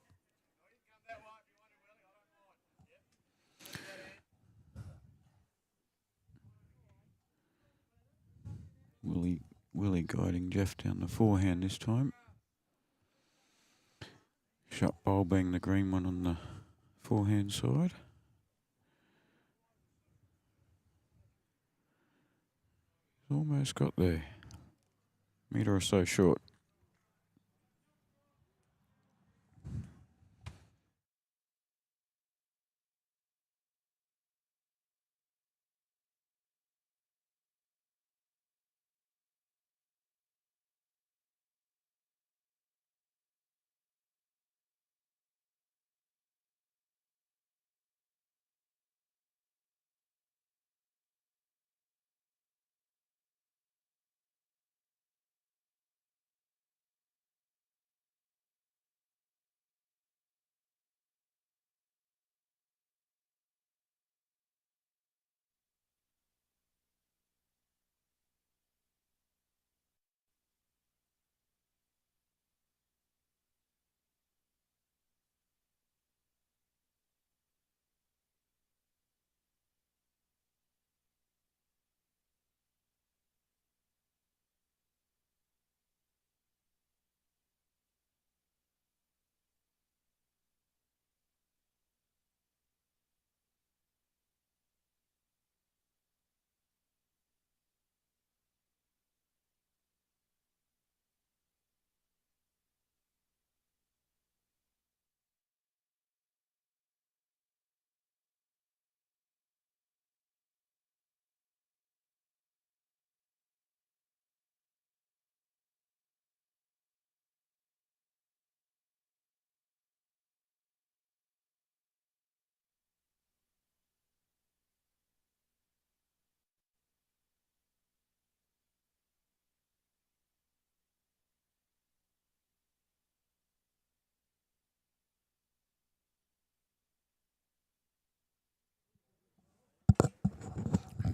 Willie guiding Jeff down the forehand this time. Shot bowl being the green one on the forehand side. Almost got there. Metre or so short.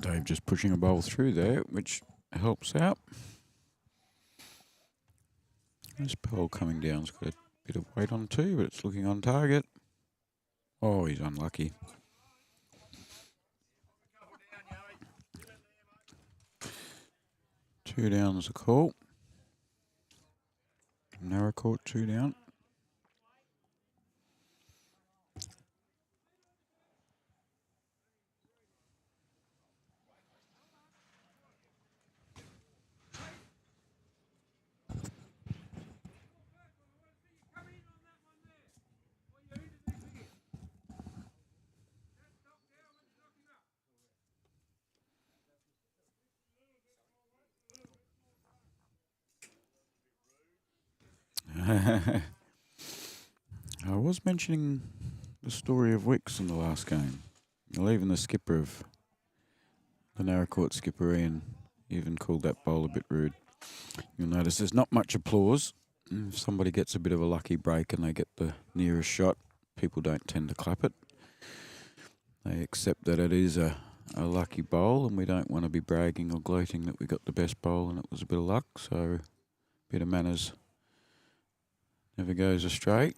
Dave just pushing a bowl through there, which helps out. This bowl coming down's got a bit of weight on too, but it's looking on target. Oh, he's unlucky. Two down's a call. Naracoorte 2 down. I was mentioning the story of Wicks in the last game. Even the skipper of the Naracoorte skipper, Ian, even called that bowl a bit rude. You'll notice there's not much applause. If somebody gets a bit of a lucky break and they get the nearest shot, people don't tend to clap it. They accept that it is a lucky bowl, and we don't want to be bragging or gloating that we got the best bowl and it was a bit of luck. So a bit of manners never goes astray.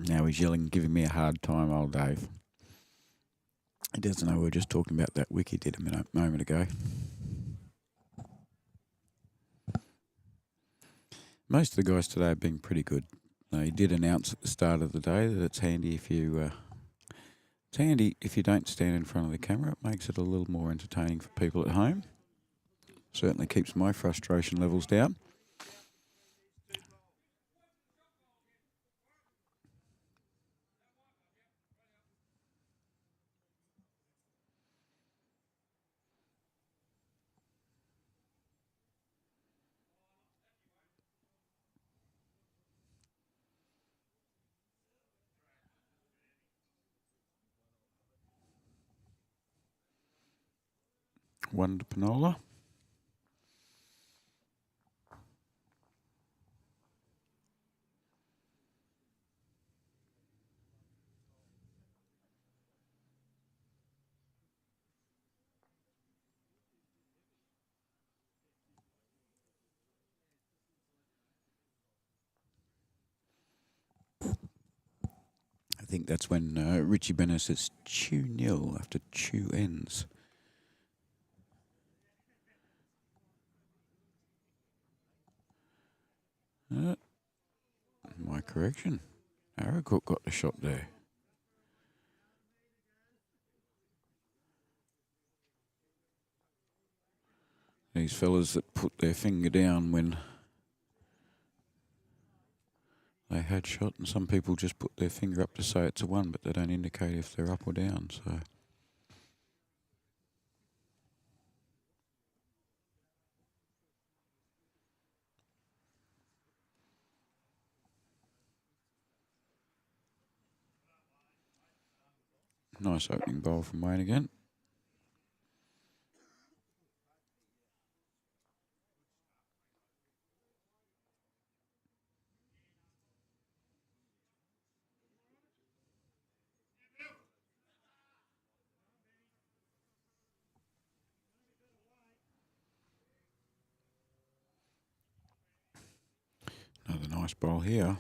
Now he's yelling, giving me a hard time, old Dave. He doesn't know we were just talking about that wiki did a moment ago. Most of the guys today have been pretty good. He did announce at the start of the day that it's handy if you don't stand in front of the camera. It makes it a little more entertaining for people at home. Certainly keeps my frustration levels down. One to Panola. I think that's when Richie Benner says 2-0 after 2 ends. My correction. Naracoorte got the shot there. These fellas that put their finger down when they had shot, and some people just put their finger up to say it's a 1, but they don't indicate if they're up or down. So nice opening bowl from Wayne again. Another nice bowl here.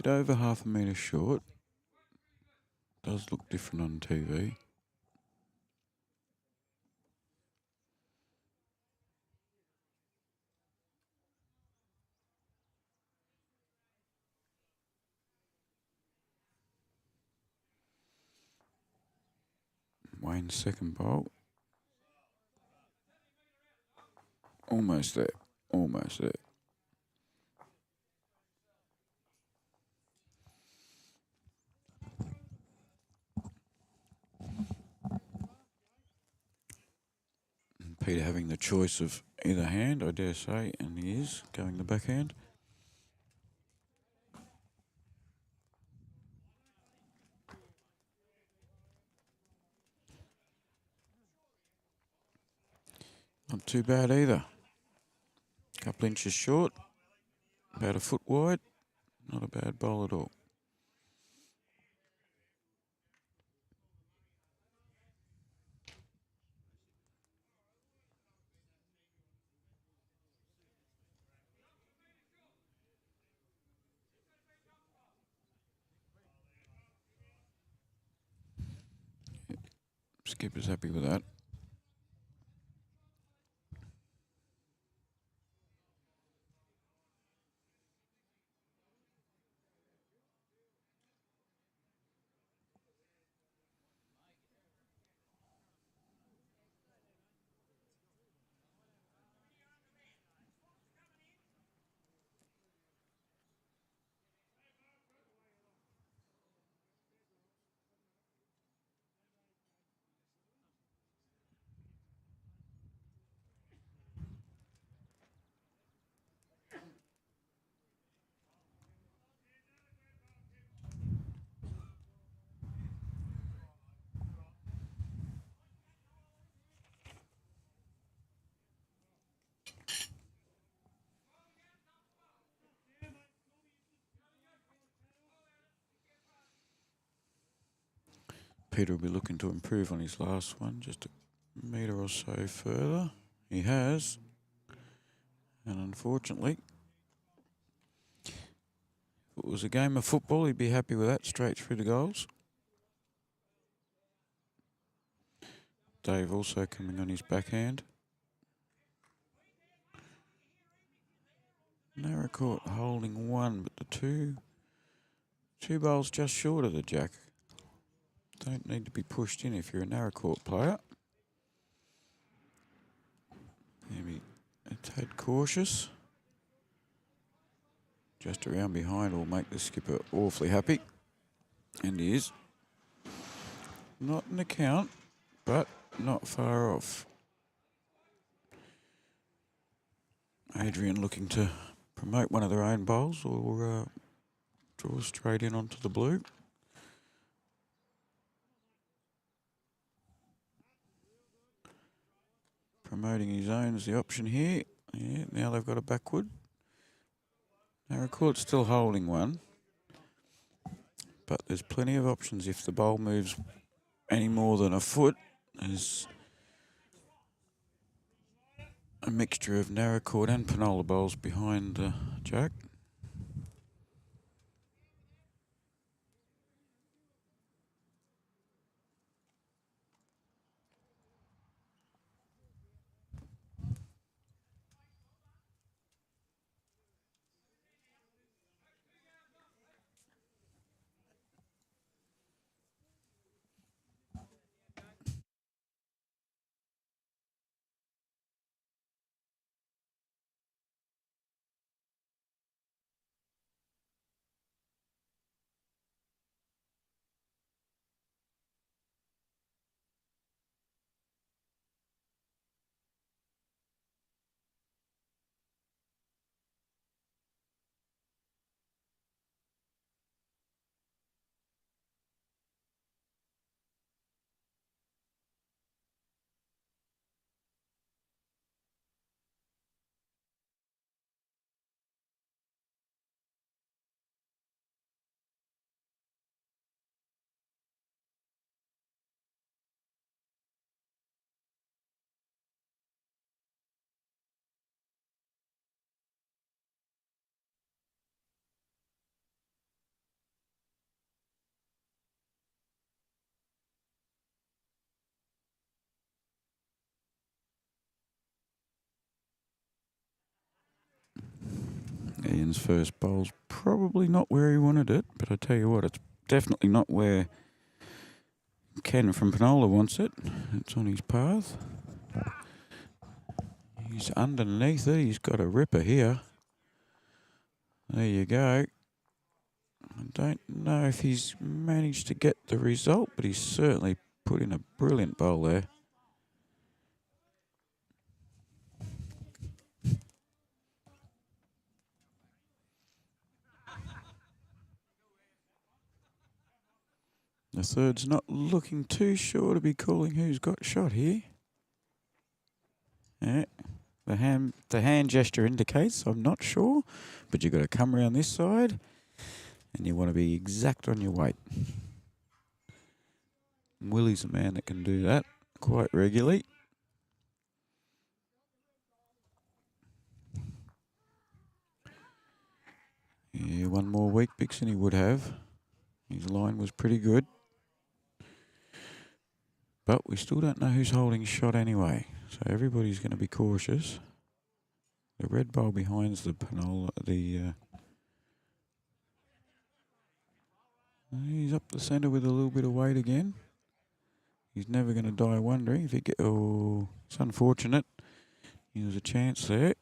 Bit over half a metre short. Does look different on TV. Wayne's second bowl. Almost there. Almost there. Peter having the choice of either hand, I dare say, and he is going the backhand. Not too bad either. Couple inches short, about a foot wide. Not a bad bowl at all. Skipper's happy with that. Peter will be looking to improve on his last one, just a metre or so further. He has. And unfortunately, if it was a game of football, he'd be happy with that, straight through the goals. Dave also coming on his backhand. Naracoorte holding 1, but the two bowls just short of the jack. don't need to be pushed in if you're a Naracoorte player. Maybe a tad cautious. Just around behind will make the skipper awfully happy. And he is. Not in the count, but not far off. Adrian looking to promote one of their own bowls or draw straight in onto the blue. Promoting his own is the option here. Yeah, now they've got a backward. Naracoorte's still holding one. But there's plenty of options if the bowl moves any more than a foot. There's a mixture of Naracoorte and Panola bowls behind Jack. Ian's first bowl's probably not where he wanted it, but I tell you what, it's definitely not where Ken from Panola wants it. It's on his path. He's underneath it. He's got a ripper here. There you go. I don't know if he's managed to get the result, but he's certainly put in a brilliant bowl there. The third's not looking too sure to be calling who's got shot here. Yeah, the hand gesture indicates I'm not sure, but you've got to come around this side and you want to be exact on your weight. Willie's a man that can do that quite regularly. Yeah, one more week, Bixon, he would have. His line was pretty good. But we still don't know who's holding shot anyway, so everybody's going to be cautious. The red bowl behind's the Panola, he's up the centre with a little bit of weight again. He's never going to die wondering if he get. Oh, it's unfortunate. There's a chance there.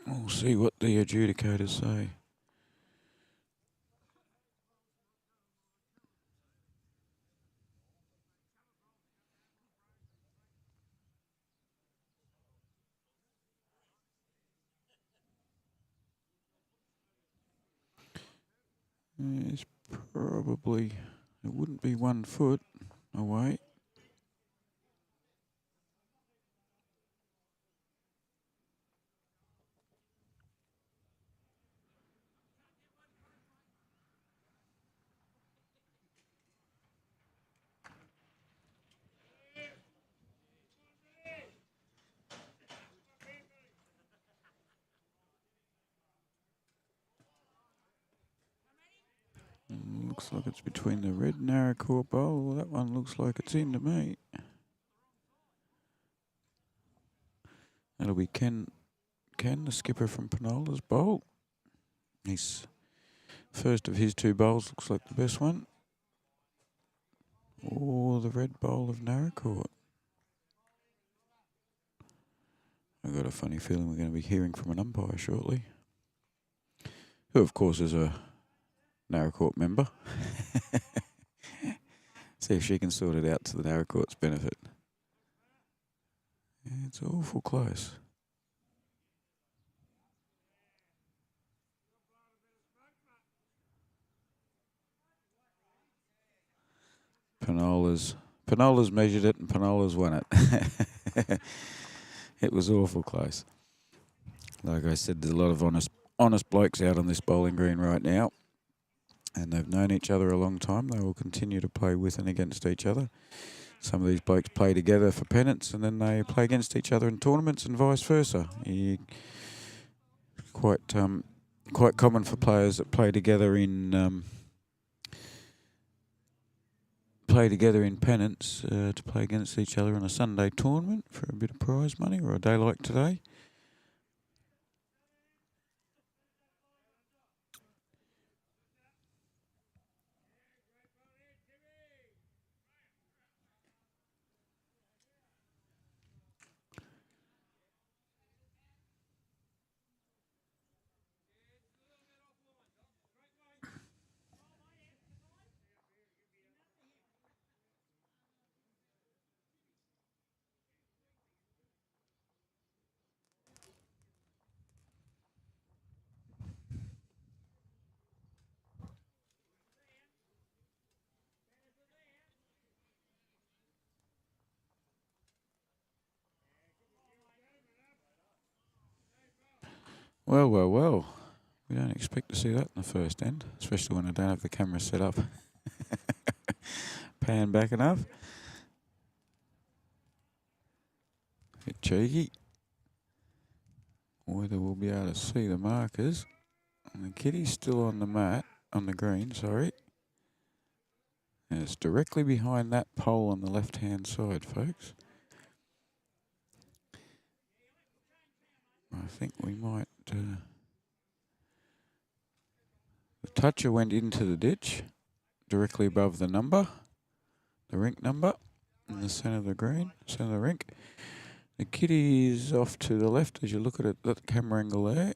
We'll see what the adjudicators say. It's probably, it wouldn't be 1 foot away. Looks like it's between the red Naracoorte bowl. That one looks like it's in to me. That'll be Ken, the skipper from Panola's bowl. His first of his 2 bowls looks like the best one. or the red bowl of Naracoorte. I've got a funny feeling we're going to be hearing from an umpire shortly, who of course is a Naracoorte member. See if she can sort it out to the Naracoorte's benefit. Yeah, it's awful close. Penola's measured it and Penola's won it. It was awful close. Like I said, there's a lot of honest blokes out on this bowling green right now, and they've known each other a long time. They will continue to play with and against each other. Some of these blokes play together for pennants, and then they play against each other in tournaments, and vice versa. Quite common for players that play together in pennants to play against each other in a Sunday tournament for a bit of prize money, or a day like today. Well. We don't expect to see that in the first end, especially when I don't have the camera set up. Pan back enough. Bit cheeky. Whether we'll be able to see the markers. And the kitty's still on the mat, on the green, sorry. And it's directly behind that pole on the left-hand side, folks. I think we might... the toucher went into the ditch, directly above the number, the rink number, in the centre of the green, centre of the rink. The kitty is off to the left as you look at it, at the camera angle there.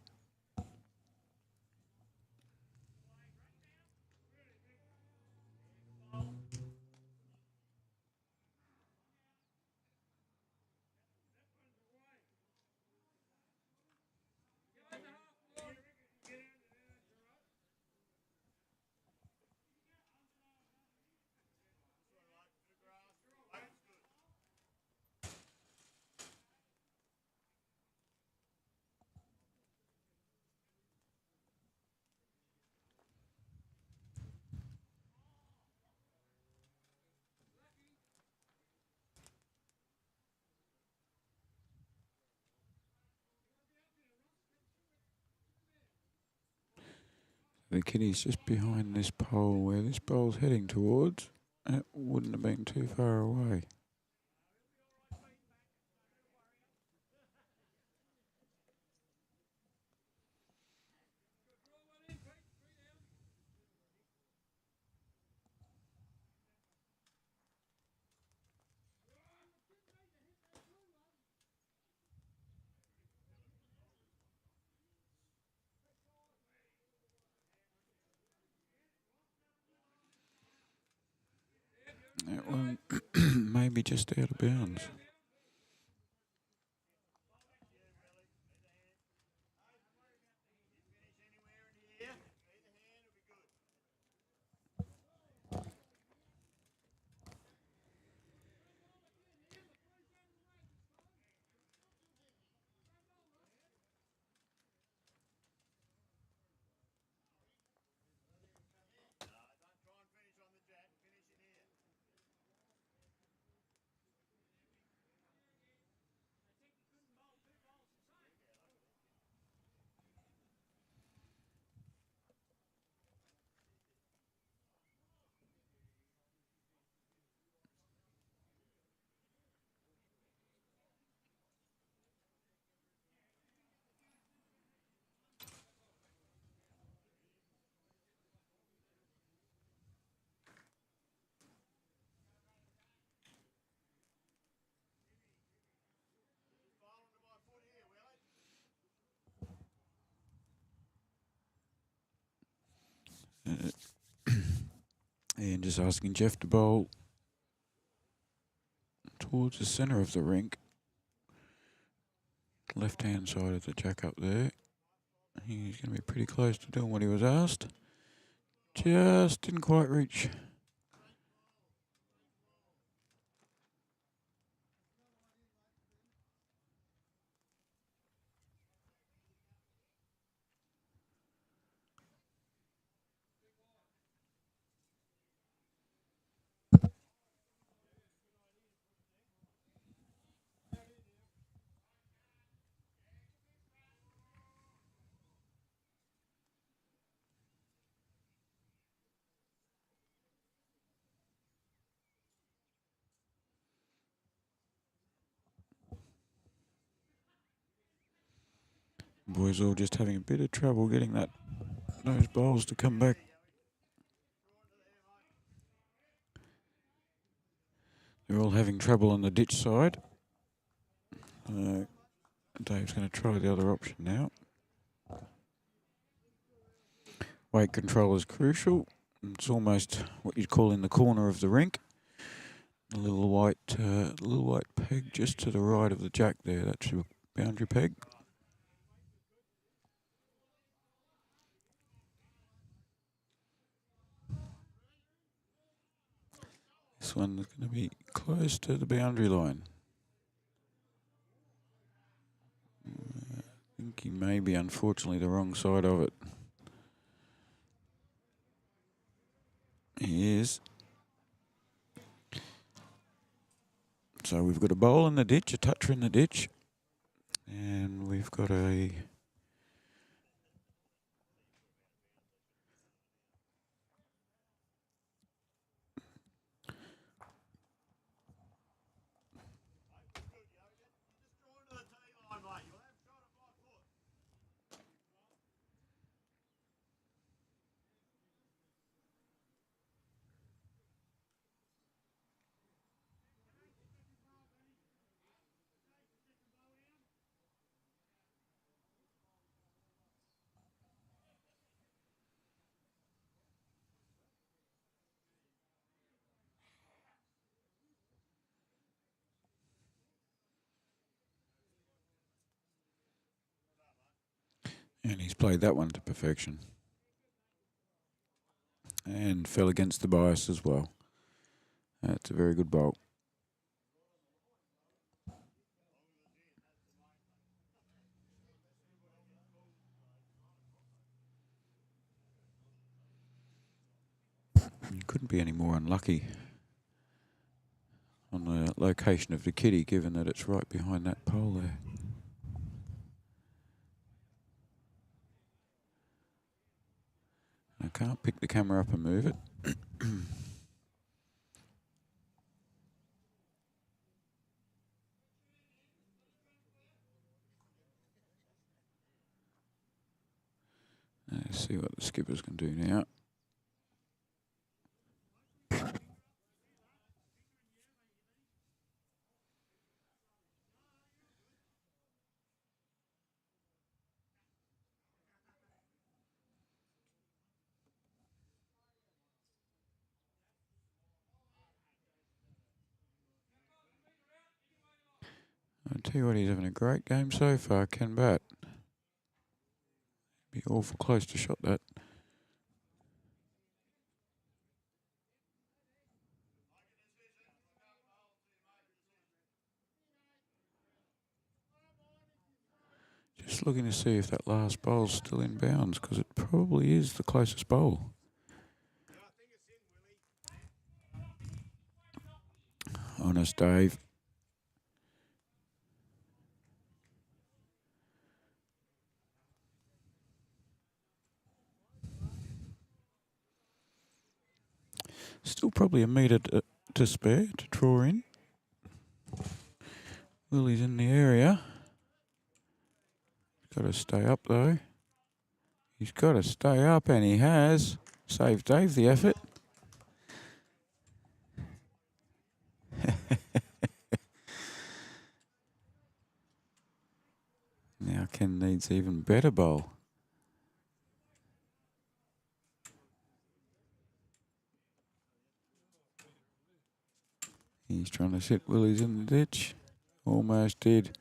The kitty's just behind this pole where this bowl's heading towards. It wouldn't have been too far away. That one maybe just out of bounds. And just asking Jeff to bowl towards the centre of the rink. Left-hand side of the jack up there. He's going to be pretty close to doing what he was asked. Just didn't quite reach. Boys all just having a bit of trouble getting those bowls to come back. They're all having trouble on the ditch side. Dave's going to try the other option now. Weight control is crucial. It's almost what you'd call in the corner of the rink. A little white peg just to the right of the jack there. That's your boundary peg. This one's going to be close to the boundary line. I think he may be, unfortunately, the wrong side of it. He is. So we've got a bowl in the ditch, a toucher in the ditch, and we've got a and he's played that one to perfection. And fell against the bias as well. That's a very good bowl. You couldn't be any more unlucky on the location of the kitty, given that it's right behind that pole there. I can't pick the camera up and move it. Let's see what the skippers can do now. I tell you what, he's having a great game so far, Ken Bat. Be awful close to shot that. Just looking to see if that last bowl's still in bounds, because it probably is the closest bowl. Honest, Dave. Still probably a metre to spare to draw in. Willie's in the area. Got to stay up though. He's got to stay up, and he has. Saved Dave the effort. Now Ken needs even better bowl. He's trying to sit Willie's in the ditch. Almost did.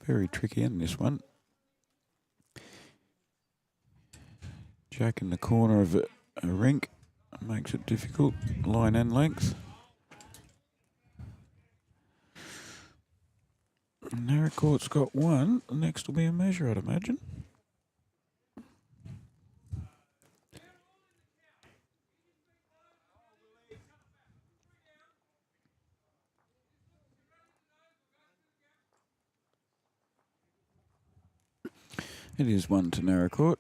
Very tricky in this one. Jack in the corner of a rink makes it difficult, line and length. Naracoorte's got one. The next will be a measure, I'd imagine. It is one to Naracoorte.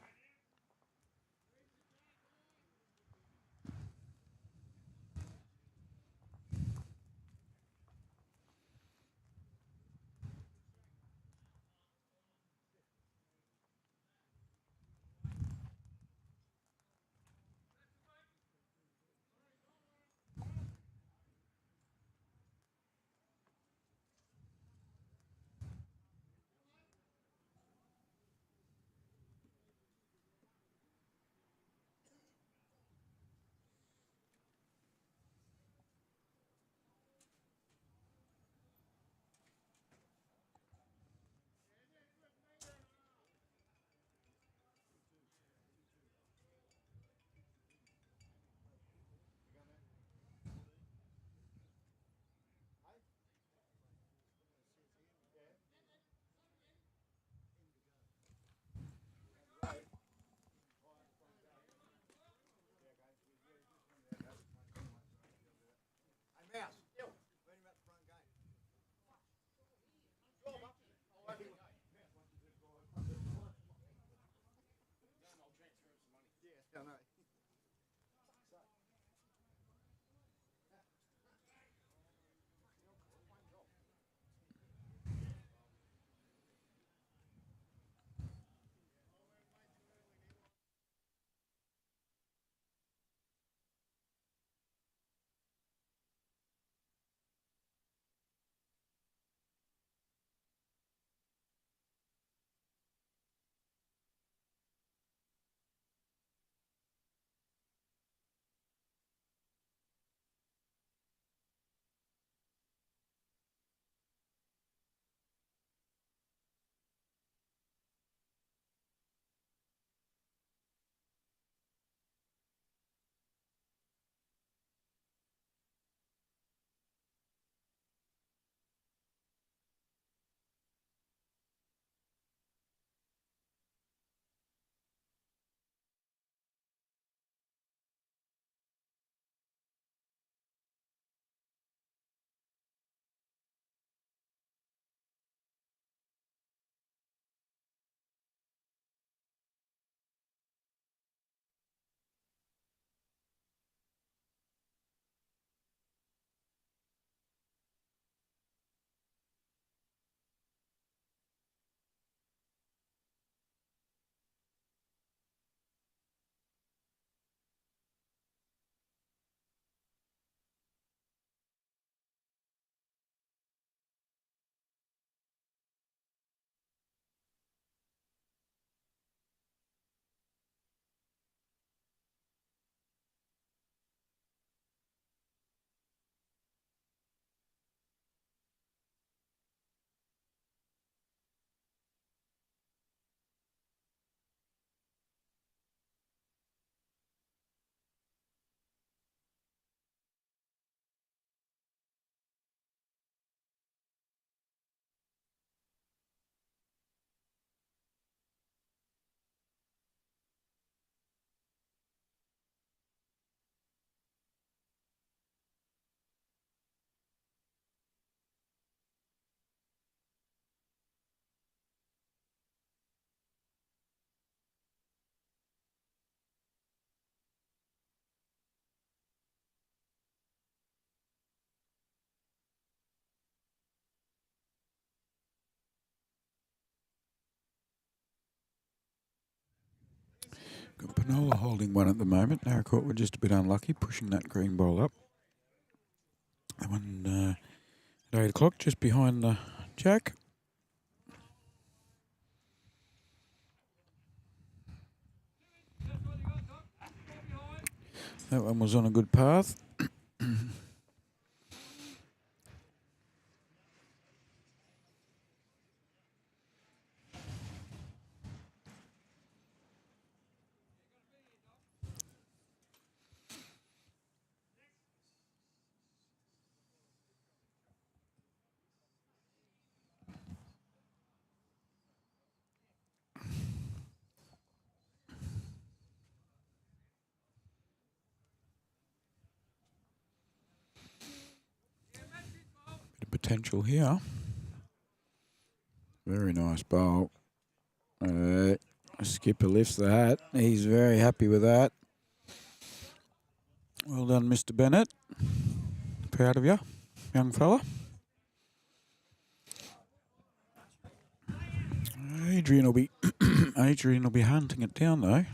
Got Panola holding one at the moment. Naracoorte were just a bit unlucky, pushing that green ball up. That one at 8 o'clock, just behind the Jack. That one was on a good path. Bit of potential here. Very nice bowl. Skipper lifts the hat. He's very happy with that. Well done, Mr. Bennett. Proud of you, young fella. Adrian will be hunting it down though.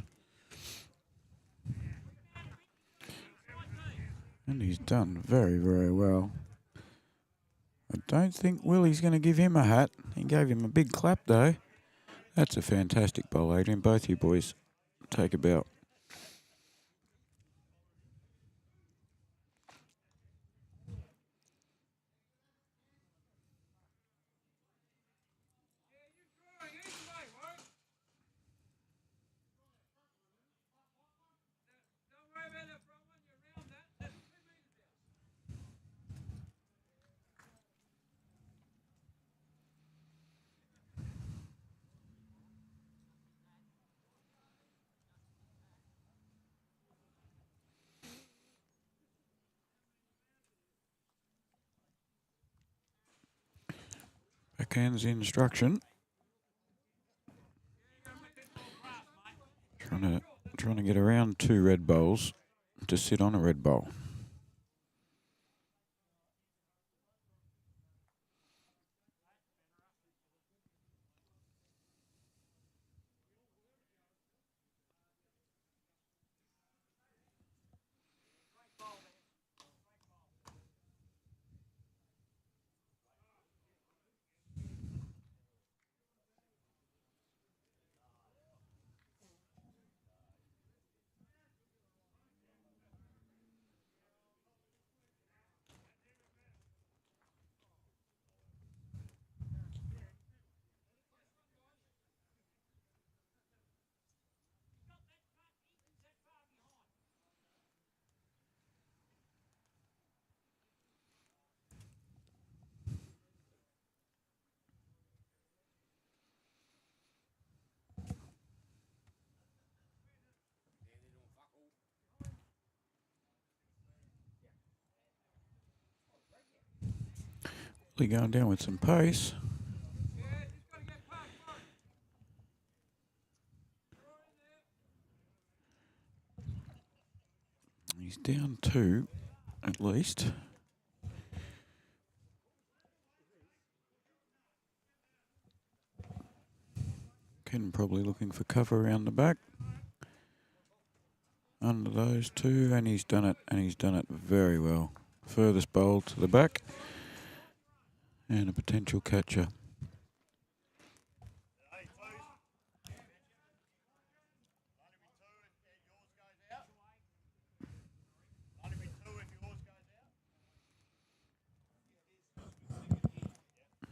And he's done very, very well. I don't think Willie's going to give him a hat. He gave him a big clap though. That's a fantastic bowl, Adrian. Both you boys take a bow. Backhand's the instruction. Trying to get around 2 red bowls to sit on a red bowl. Really going down with some pace. He's down 2 at least. Ken probably looking for cover around the back. Under those 2, and he's done it very well. Furthest bowl to the back, and a potential catcher.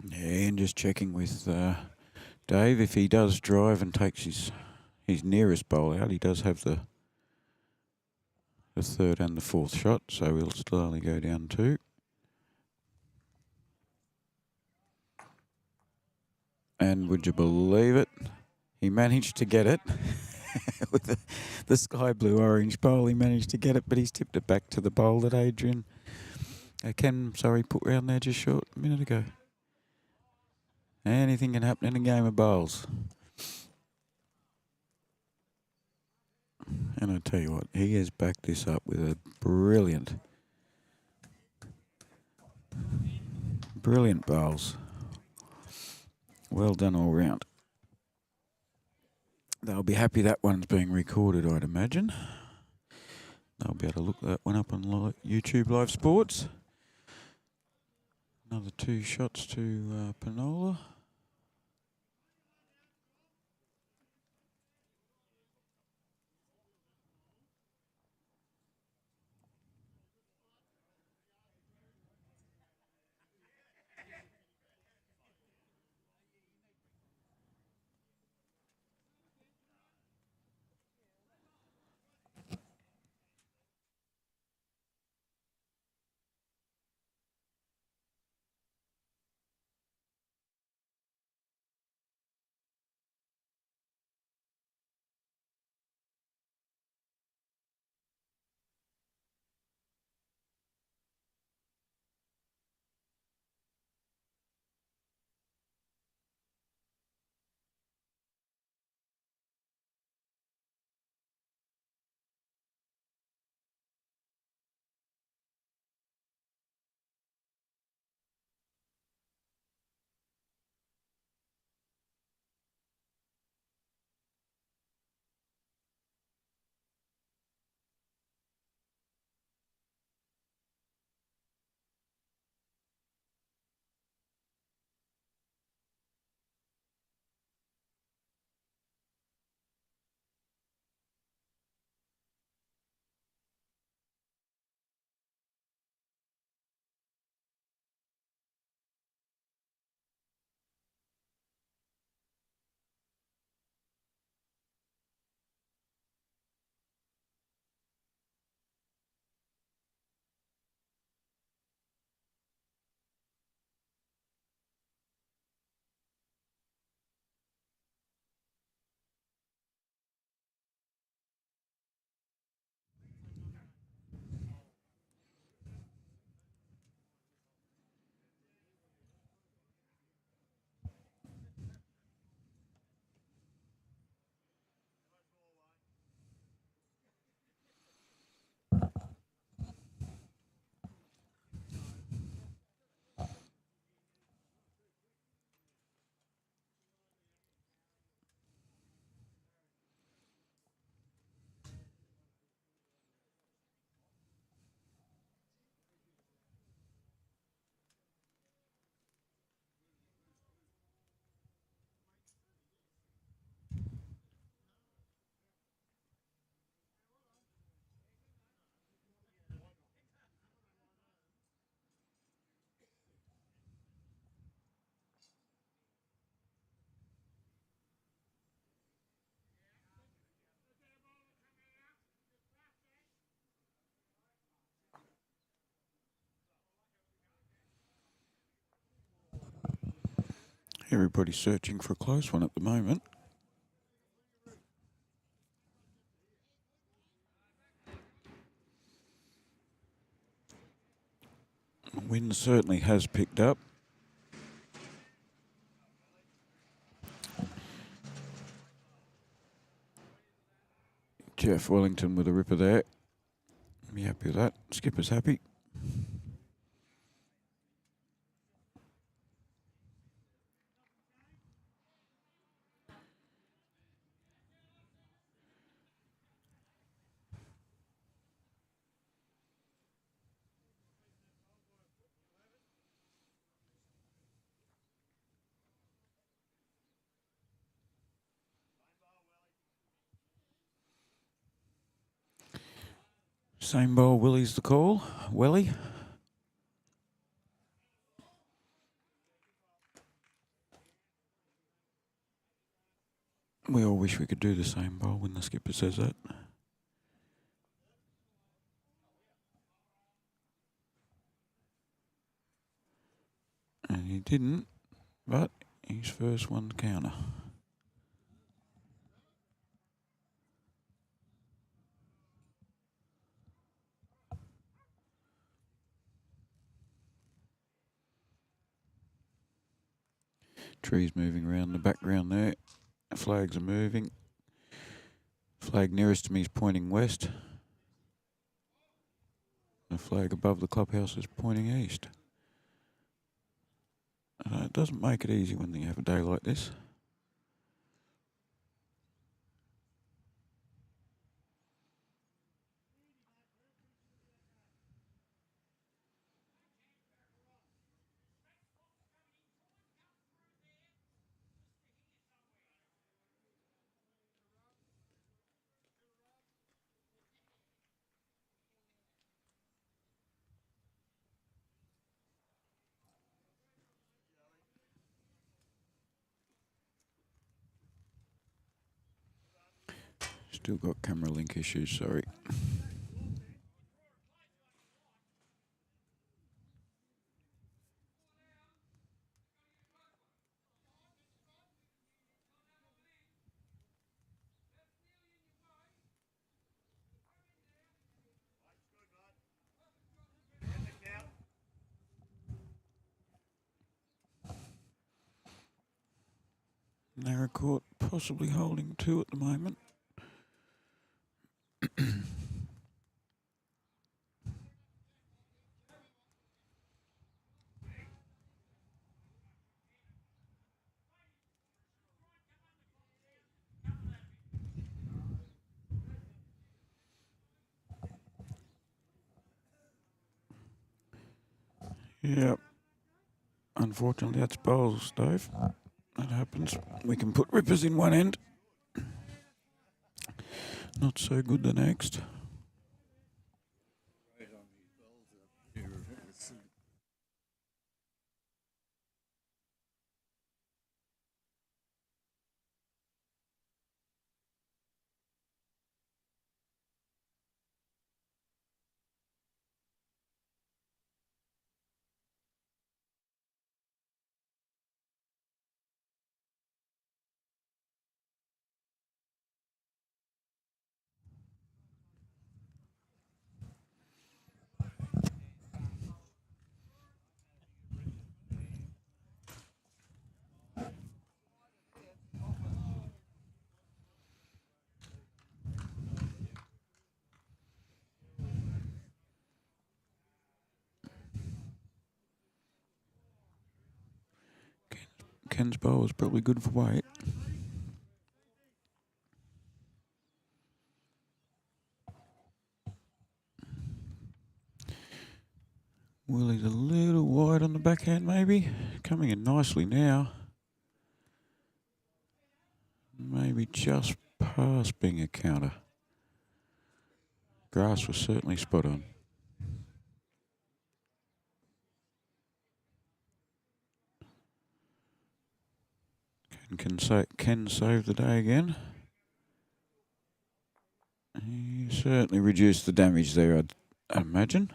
Yeah, and just checking with Dave if he does drive and takes his nearest bowl out. He does have the 3rd and the 4th shot, so we'll slowly go down 2. And would you believe it? He managed to get it with the sky blue orange bowl. He managed to get it, but he's tipped it back to the bowl that Adrian put round there just short a minute ago. Anything can happen in a game of bowls. And I tell you what, he has backed this up with a brilliant bowls. Well done all round. They'll be happy that one's being recorded, I'd imagine. They'll be able to look that one up on YouTube Live Sports. Another 2 shots to Panola. Everybody's searching for a close one at the moment. The wind certainly has picked up. Jeff Wellington with a ripper there. Be happy with that. Skipper's happy. Same bowl, Willie's the call. Welly. We all wish we could do the same bowl when the skipper says that. And he didn't, but his first one counter. Trees moving around in the background there. Flags are moving. Flag nearest to me is pointing west. The flag above the clubhouse is pointing east. It doesn't make it easy when you have a day like this. Still got camera link issues, sorry. Naracoorte possibly holding 2 at the moment. Yep. Unfortunately, that's bowls, Dave. That happens. We can put rippers in one end. Not so good the next. Ken's bowl is probably good for weight. Willie's a little wide on the backhand maybe. Coming in nicely now. Maybe just past being a counter. Grass was certainly spot on. Can save the day again. He certainly reduced the damage there, I'd imagine.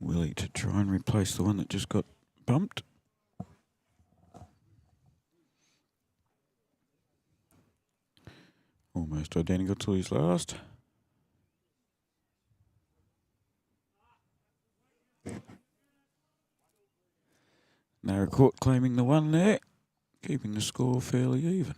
Willie to try and replace the one that just got bumped. Almost identical to his last. Naracoorte claiming the one there, keeping the score fairly even.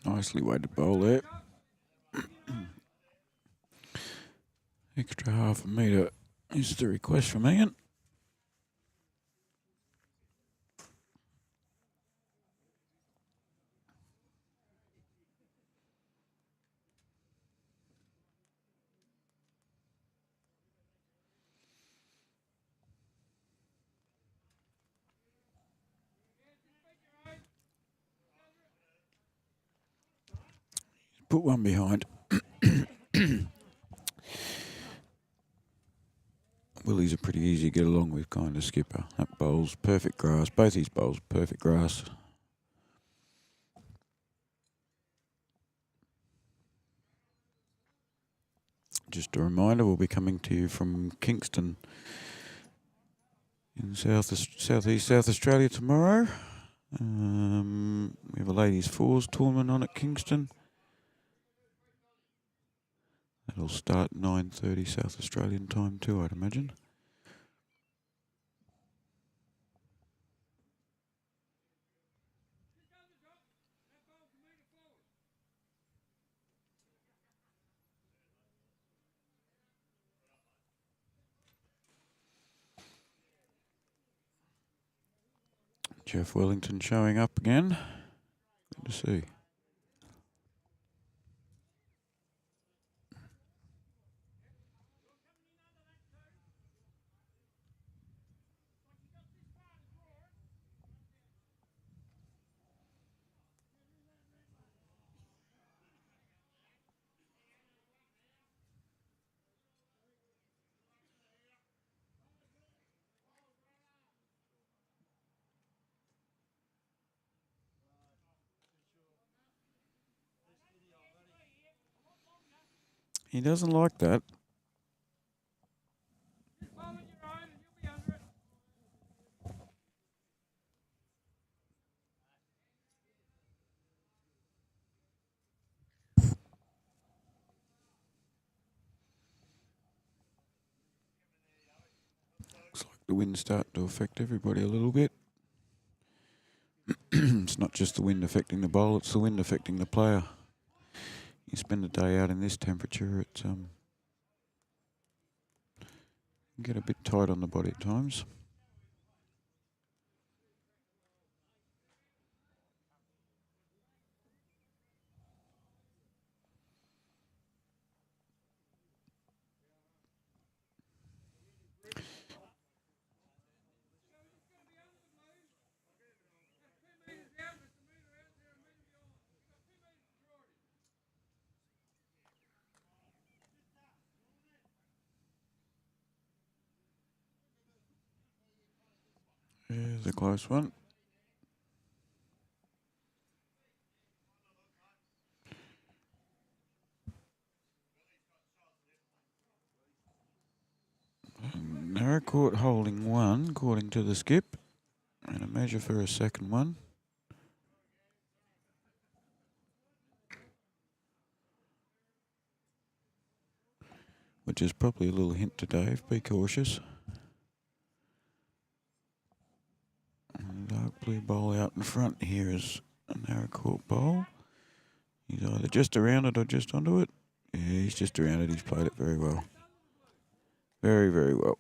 Nicely weighted bowl there. Extra half a metre is the request from Ian. Put one behind. Willie's a pretty easy to get along with kind of skipper. That bowl's perfect grass. Both his bowls perfect grass. Just a reminder, we'll be coming to you from Kingston in southeast South Australia tomorrow. We have a ladies 4's tournament on at Kingston. That'll start 9:30 South Australian time too, I'd imagine. Jeff Wellington showing up again. Good to see. He doesn't like that. Looks like the wind's starting to affect everybody a little bit. It's not just the wind affecting the bowl, it's the wind affecting the player. You spend a day out in this temperature, it can get a bit tight on the body at times. Here's a close one. Naracoorte holding one, according to the skip, and a measure for a second one. Which is probably a little hint to Dave, be cautious. And dark blue bowl out in front here is a Naracoorte bowl. He's either just around it or just onto it. Yeah, he's just around it. He's played it very well. Very, very well.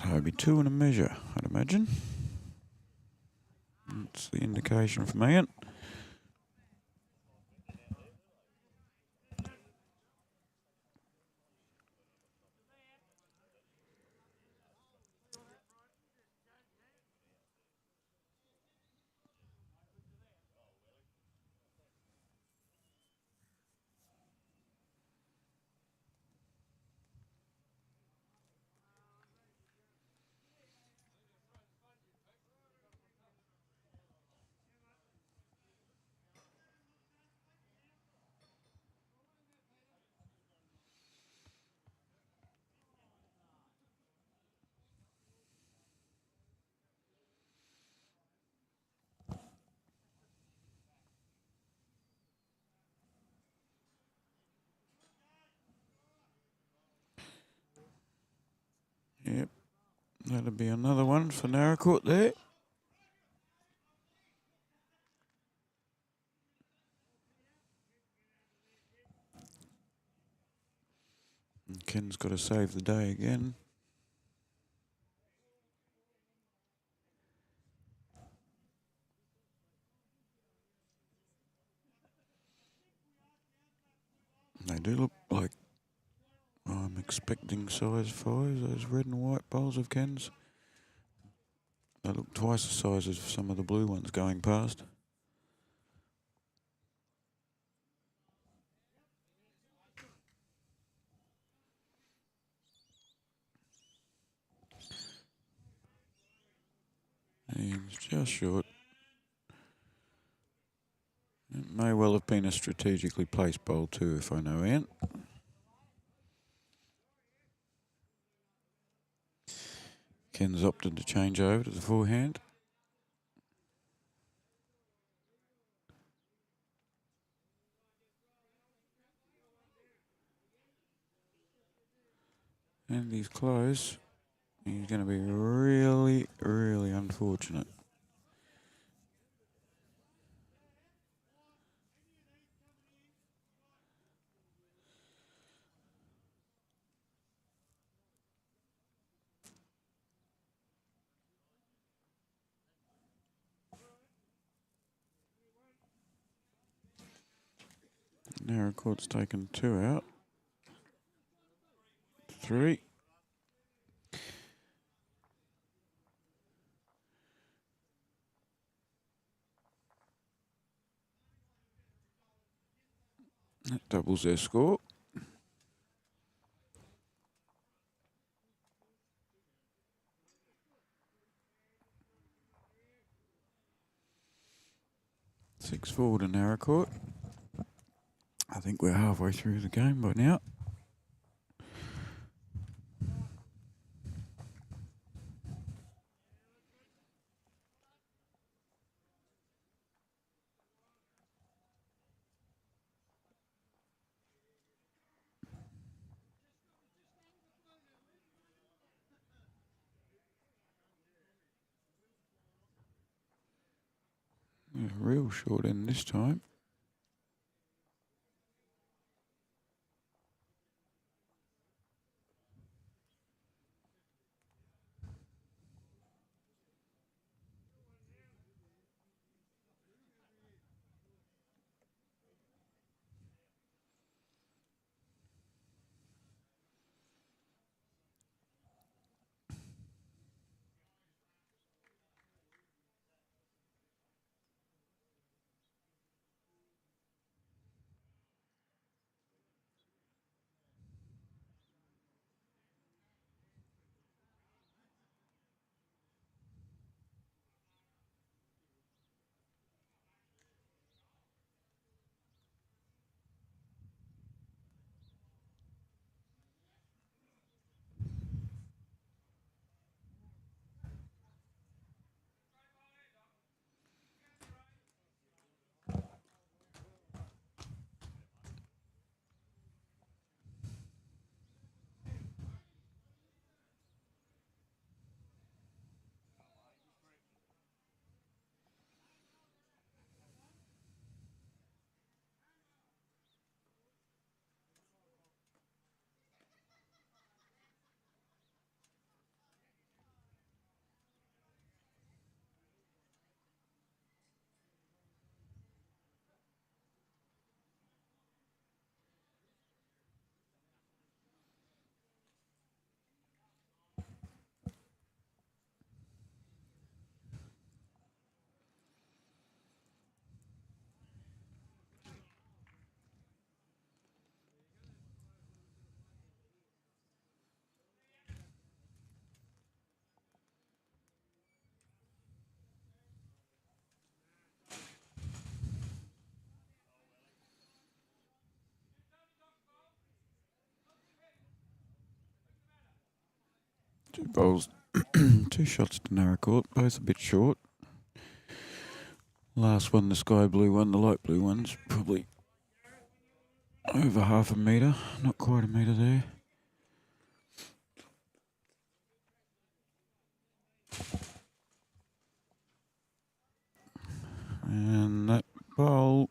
So it'll be two and a measure, I'd imagine. That's the indication from Ian. Yep, that'll be another one for Naracoorte there. And Ken's got to save the day again. They do look like I'm expecting size 5s, those red and white bowls of Ken's. They look twice the size of some of the blue ones going past. And it's just short. It may well have been a strategically placed bowl too, if I know Ant. Ken's opted to change over to the forehand. And he's close. He's going to be really, really unfortunate. Naracoorte's taken 2 out. 3. That doubles their score. Six forward to Naracoorte. I think we're halfway through the game by now. A real short end this time. Two bowls, two shots to Naracoorte, both a bit short. Last one, the sky blue one, the light blue one's probably over half a metre, not quite a metre there. And that bowl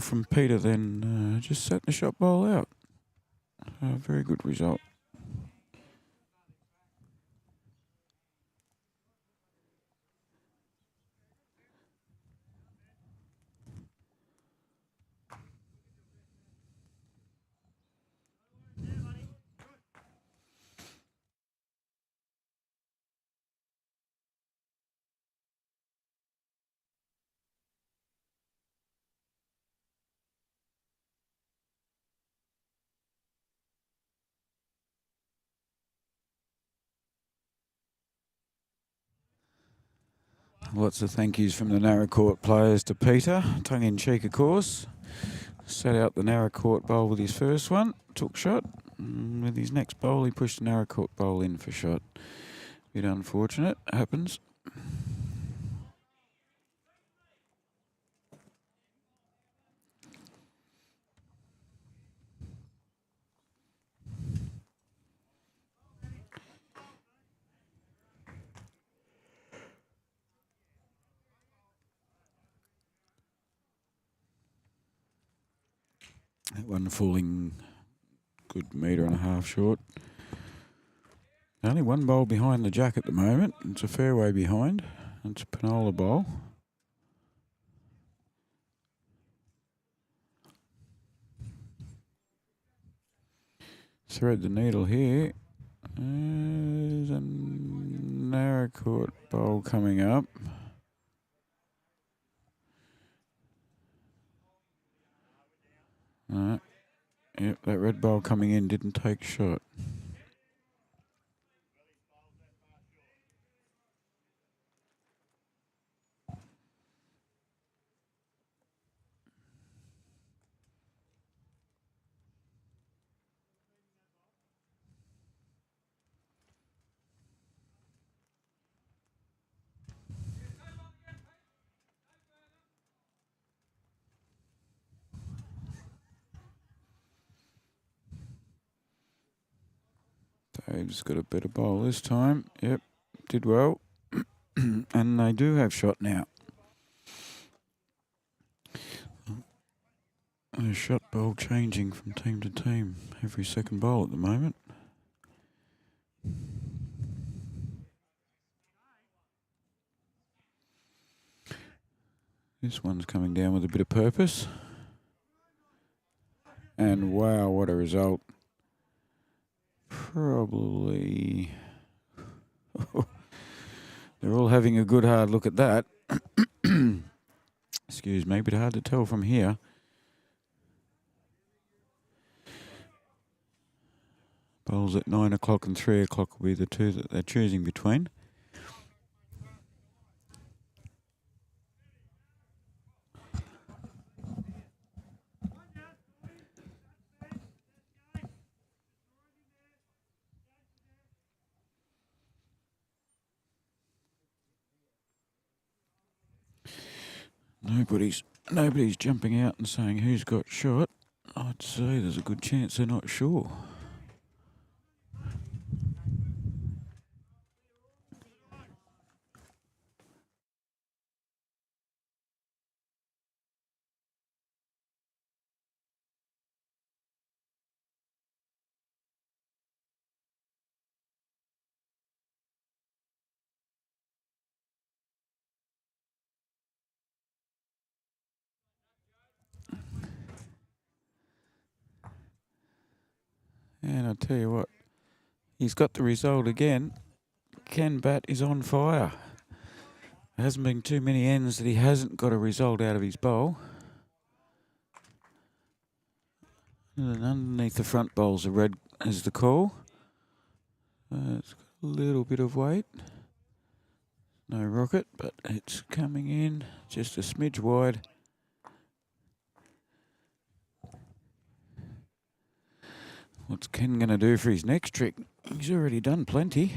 from Peter then just set the shot bowl out. A very good result. Lots of thank yous from the Naracoorte players to Peter, tongue in cheek of course. Set out the Naracoorte bowl with his first one, took shot. With his next bowl he pushed the Naracoorte bowl in for shot. Bit unfortunate, happens. That one falling good metre and a half short. Only one bowl behind the jack at the moment. It's a fairway behind. It's a Panola bowl. Thread the needle here. There's a Naracoorte bowl coming up. Yep, that red bowl coming in didn't take shot. Dave's got a better bowl this time. Yep, did well. And they do have shot now. A shot bowl changing from team to team every second bowl at the moment. This one's coming down with a bit of purpose. And wow, what a result. Probably... They're all having a good hard look at that. Excuse me, but hard to tell from here. Bowls at 9 o'clock and 3 o'clock will be the two that they're choosing between. Nobody's jumping out and saying who's got shot. I'd say there's a good chance they're not sure. And I tell you what, he's got the result again. Ken Bat is on fire. There hasn't been too many ends that he hasn't got a result out of his bowl. And underneath the front bowls, the red is the call. It's got a little bit of weight. No rocket, but it's coming in just a smidge wide. What's Ken going to do for his next trick? He's already done plenty.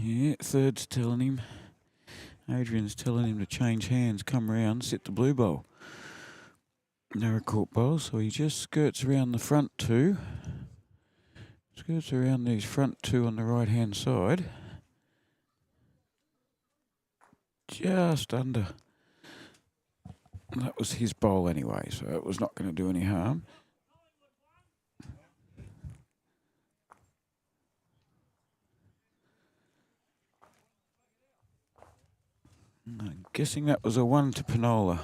Yeah, third's telling him. Adrian's telling him to change hands, come round, sit the blue bowl. Naracoorte Bowl, so he just skirts around the front two. Skirts around these front two on the right hand side. Just under. That was his bowl anyway, so it was not going to do any harm. I'm guessing that was a 1 to Panola.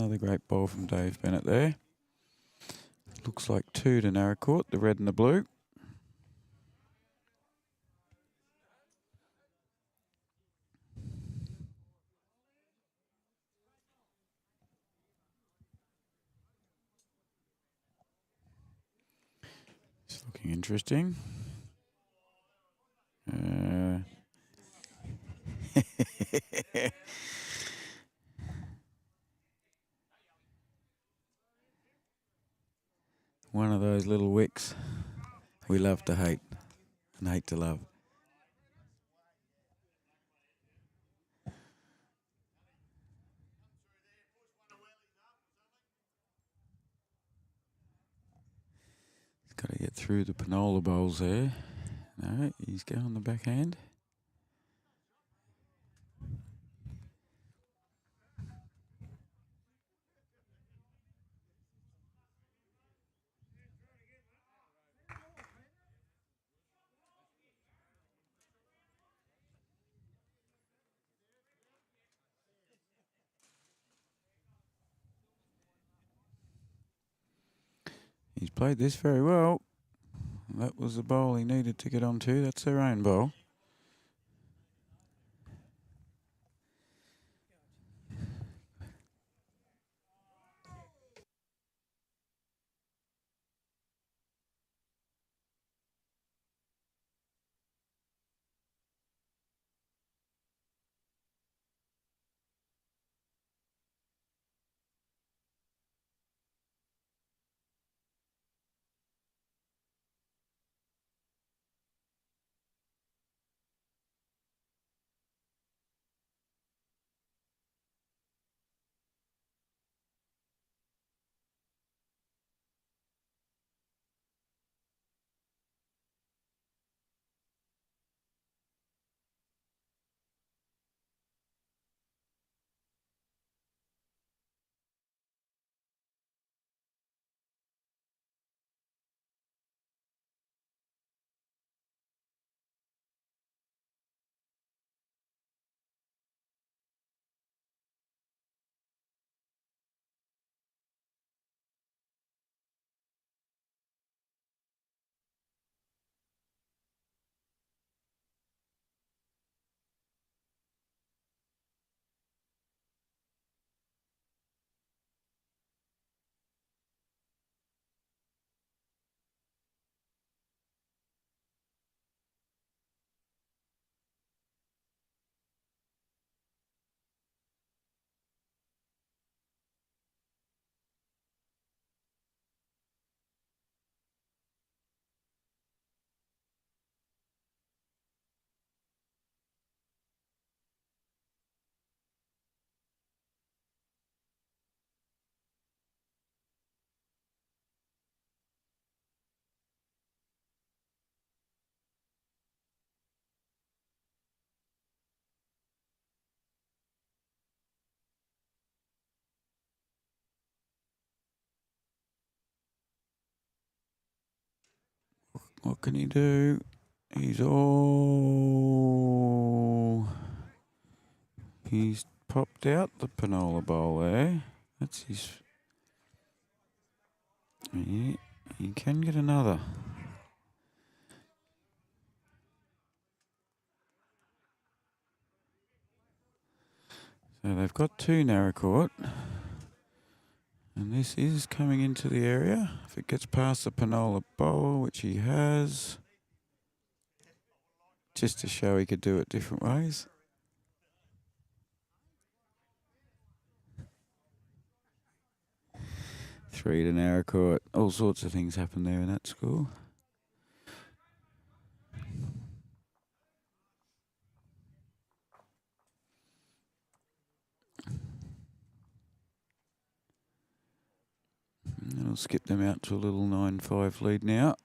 Another great ball from Dave Bennett there. Looks like 2 to Naracoorte, the red and the blue. It's looking interesting. One of those little wicks we love to hate and hate to love. He's got to get through the Panola bowls there. No, he's going the backhand. He's played this very well. That was the bowl he needed to get onto. That's their own bowl. What can he do? He's popped out the Panola bowl there. That's his. Yeah, he can get another. So they've got 2 Naracoorte. And this is coming into the area. If it gets past the Panola bowl, which he has, just to show he could do it different ways. Three to Naracoorte. All sorts of things happen there in that school. And I'll skip them out to a little 9-5 lead now.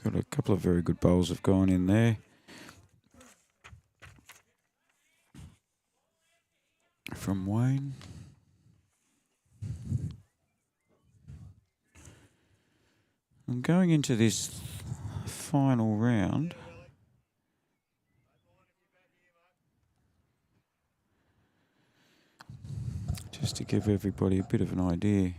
Got a couple of very good bowls have gone in there. From Wayne. And going into this final round, just to give everybody a bit of an idea.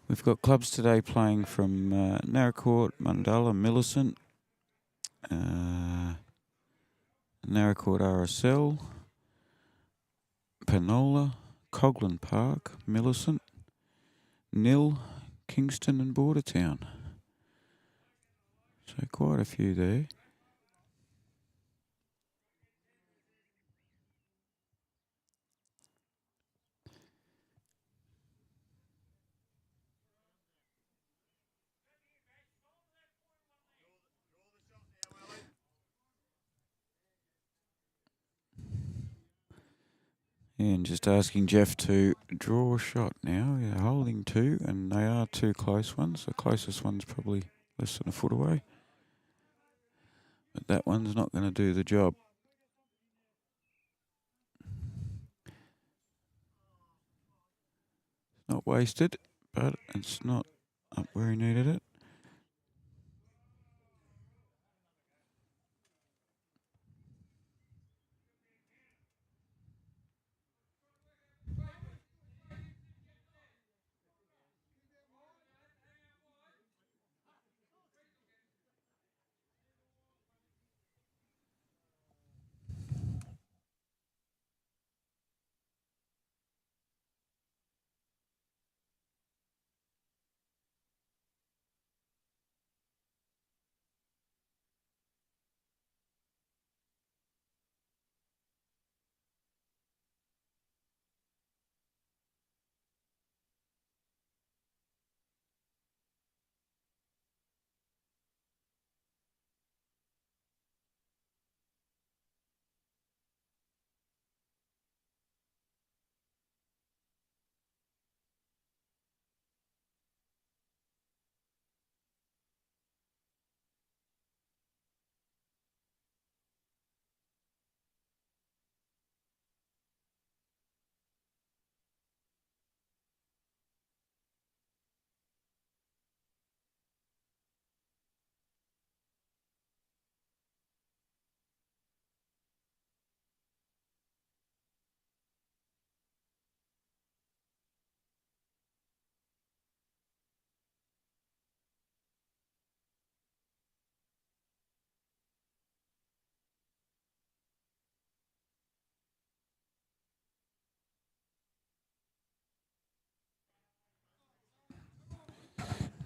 We've got clubs today playing from Naracoorte, Mundalla, Millicent, Naracoorte RSL, Penola, Coglan Park, Millicent, Nil, Kingston and Bordertown. So quite a few there. And just asking Jeff to draw a shot now. Yeah, holding two, and they are two close ones. The closest one's probably less than a foot away. But that one's not going to do the job. Not wasted, but it's not up where he needed it.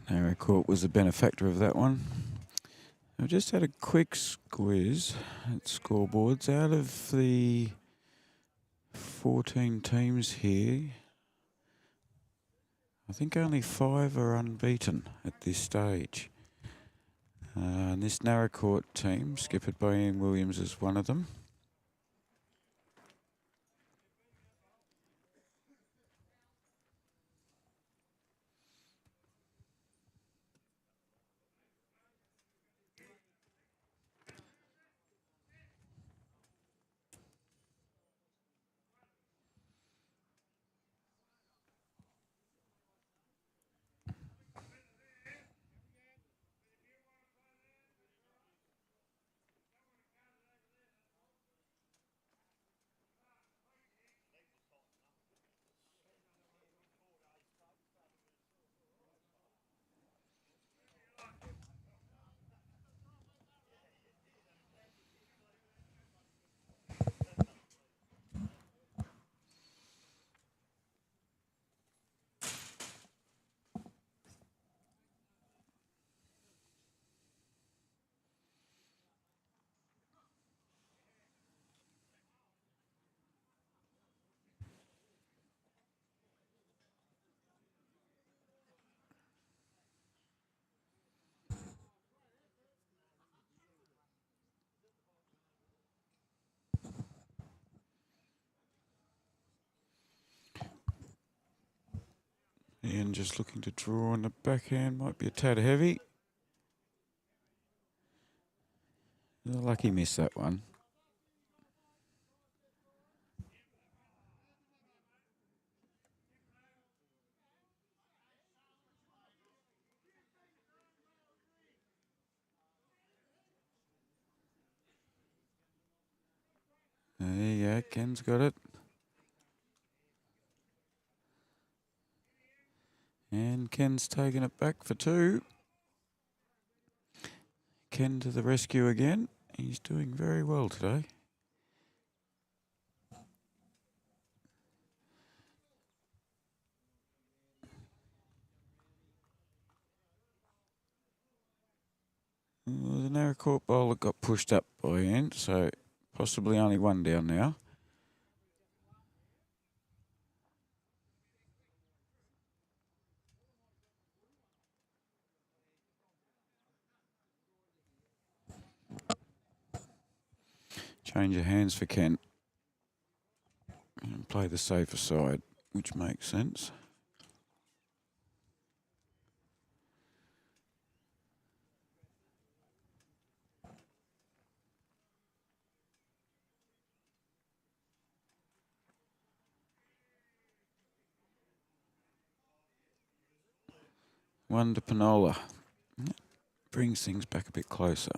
Naracoorte was the benefactor of that one. I've just had a quick squiz at scoreboards. Out of the 14 teams here, I think only 5 are unbeaten at this stage. And this Naracoorte team, skippered by Ian Williams, is one of them. Ian just looking to draw on the backhand. Might be a tad heavy. A lucky miss, that one. There you go, Ken's got it. And Ken's taking it back for two. Ken to the rescue again. He's doing very well today. Well, the Naracoorte bowler got pushed up by Ian, so possibly only one down now. Change of hands for Ken. And play the safer side, which makes sense. One to Panola. Brings things back a bit closer.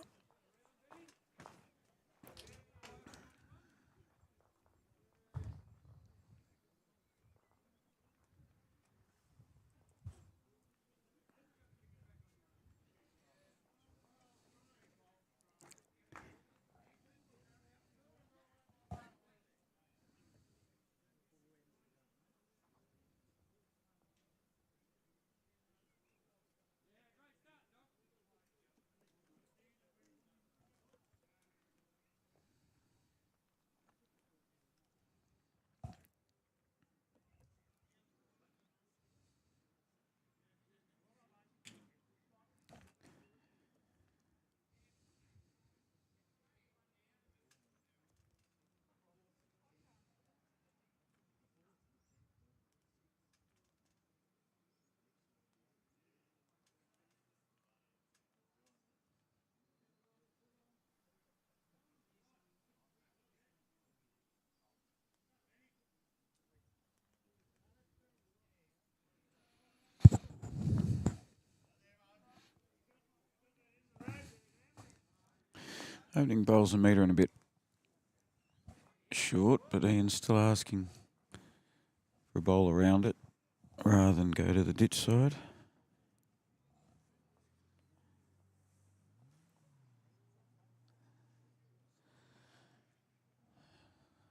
Opening bowls a metre and a bit short, but Ian's still asking for a bowl around it rather than go to the ditch side.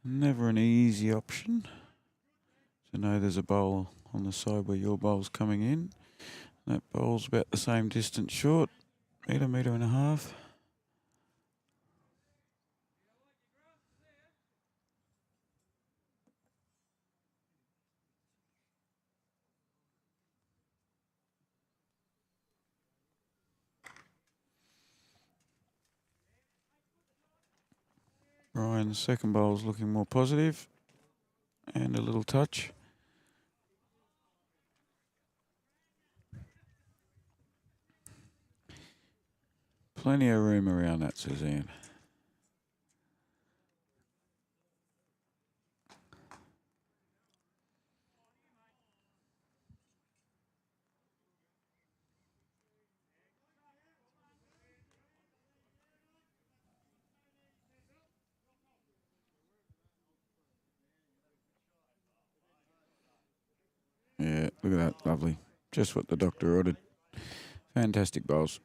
Never an easy option to know there's a bowl on the side where your bowl's coming in. That bowl's about the same distance short, metre and a half. Ryan's second bowl's looking more positive and a little touch. Plenty of room around that, says Ian. Yeah, look at that, lovely. Just what the doctor ordered. Fantastic bowls.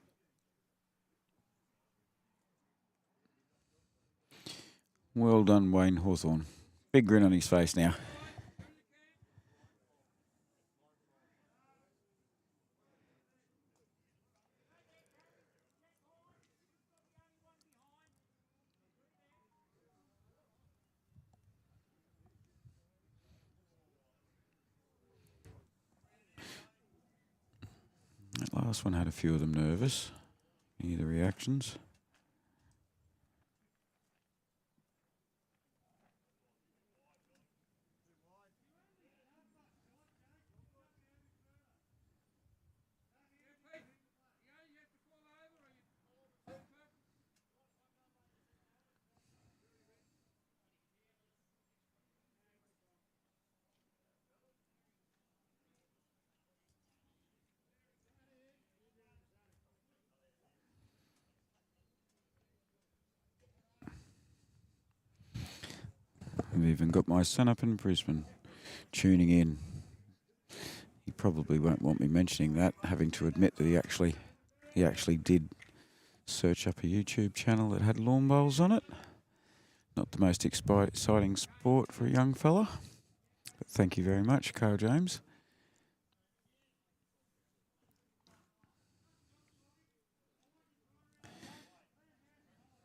Well done, Wayne Hawthorne. Big grin on his face now. That last one had a few of them nervous. Hear the reactions. I've even got my son up in Brisbane tuning in. He probably won't want me mentioning that, having to admit that he actually did search up a YouTube channel that had lawn bowls on it. Not the most exciting sport for a young fella. But thank you very much, Carl James.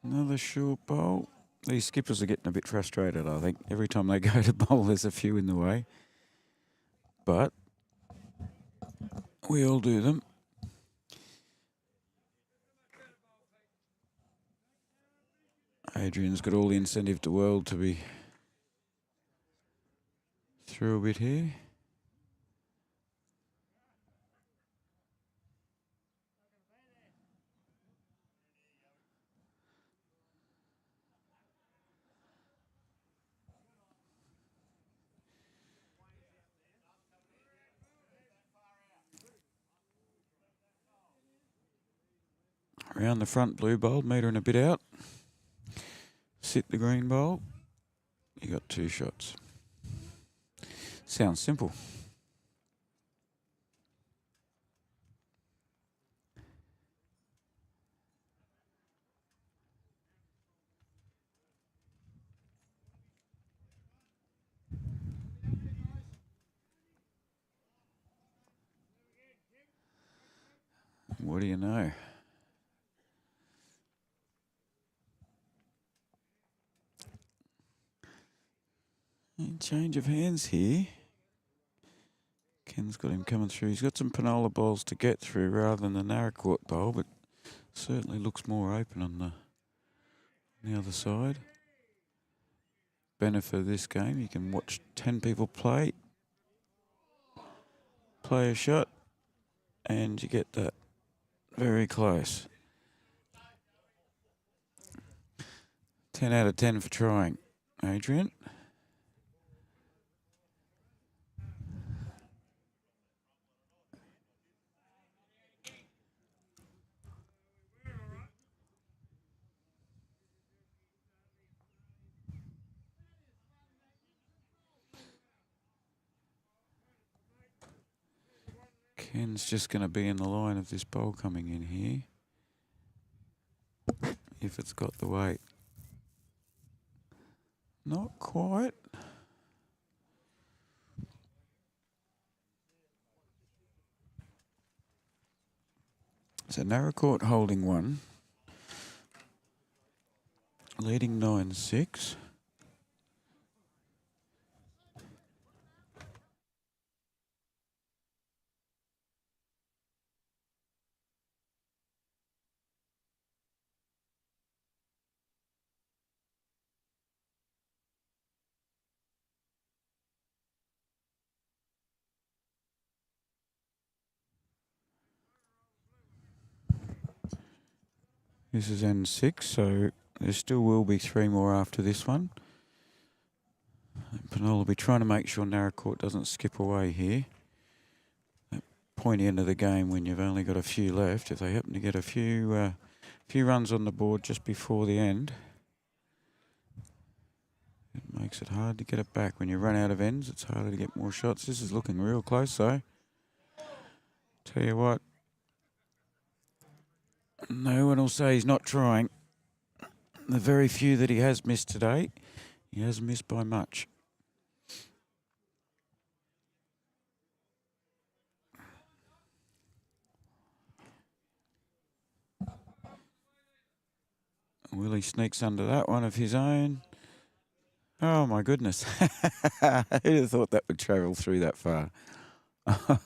Another short bowl. These skippers are getting a bit frustrated, I think. Every time they go to bowl, there's a few in the way. But we all do them. Adrian's got all the incentive in the world to be through a bit here. Around the front blue bowl, metre and a bit out. Sit the green bowl. You got 2 shots. Sounds simple. What do you know? Change of hands here. Ken's got him coming through. He's got some Panola bowls to get through rather than the Naracoorte bowl, but certainly looks more open on the other side. Benefit of this game, you can watch 10 people play a shot, and you get that very close. 10 out of 10 for trying, Adrian. Ken's just going to be in the line of this bowl coming in here, if it's got the weight. Not quite. So Naracoorte holding 1, leading 9-6. This is N6, so there still will be 3 more after this one. Panola will be trying to make sure Naracoorte doesn't skip away here. That pointy end of the game when you've only got a few left, if they happen to get a few runs on the board just before the end, it makes it hard to get it back. When you run out of ends, it's harder to get more shots. This is looking real close though. Tell you what, no one will say he's not trying. The very few that he has missed today, he hasn't missed by much. Willie sneaks under that one of his own. Oh my goodness. Who'd have thought that would travel through that far? I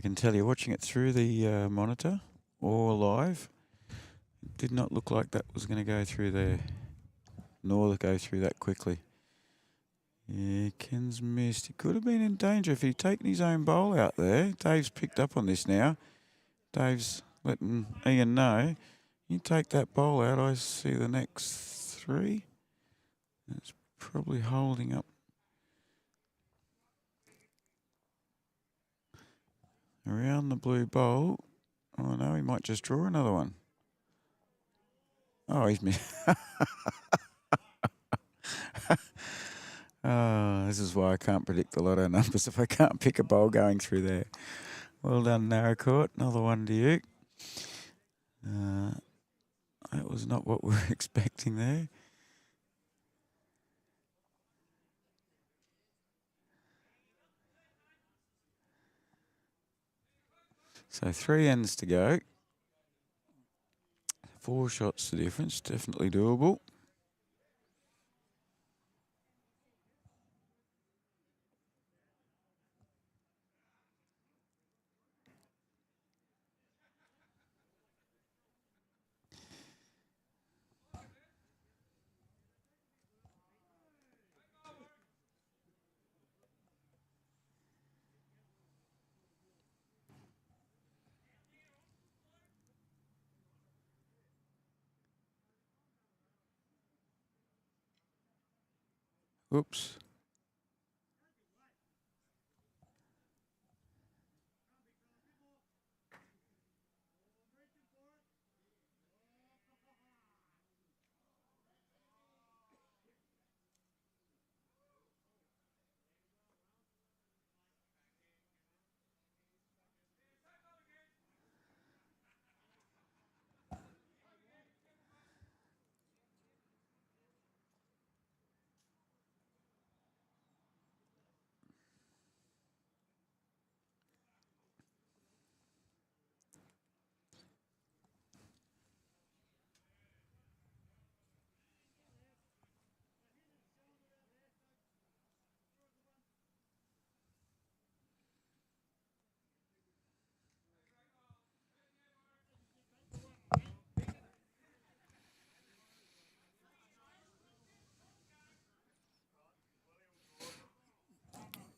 can tell you, watching it through the monitor or live, it did not look like that was going to go through there, nor go through that quickly. Yeah, Ken's missed. He could have been in danger if he'd taken his own bowl out there. Dave's picked up on this now. Dave's letting Ian know. You take that bowl out, I see the next 3. It's probably holding up. Around the blue bowl. Oh no, he might just draw another one. Oh, he's missed. Oh, this is why I can't predict the lotto numbers if I can't pick a bowl going through there. Well done, Naracoorte. Another one to you. That was not what we were expecting there. So 3 ends to go. 4 shots the difference, definitely doable. Oops.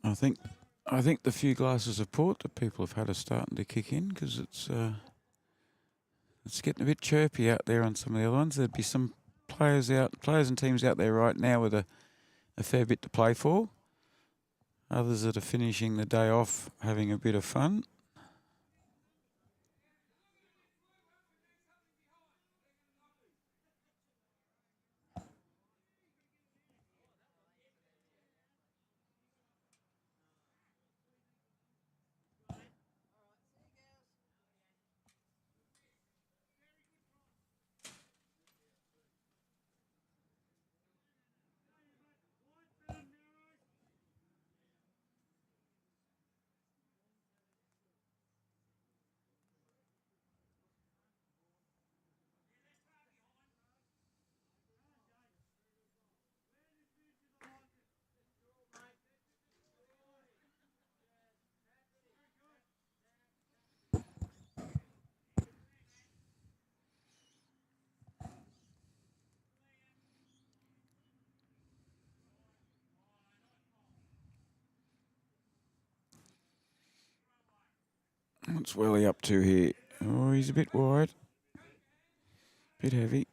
I think the few glasses of port that people have had are starting to kick in because it's getting a bit chirpy out there on some of the other ones. There'd be some players and teams out there right now with a fair bit to play for. Others that are finishing the day off having a bit of fun. What's Welly up to here? Oh, he's a bit wide. Bit heavy.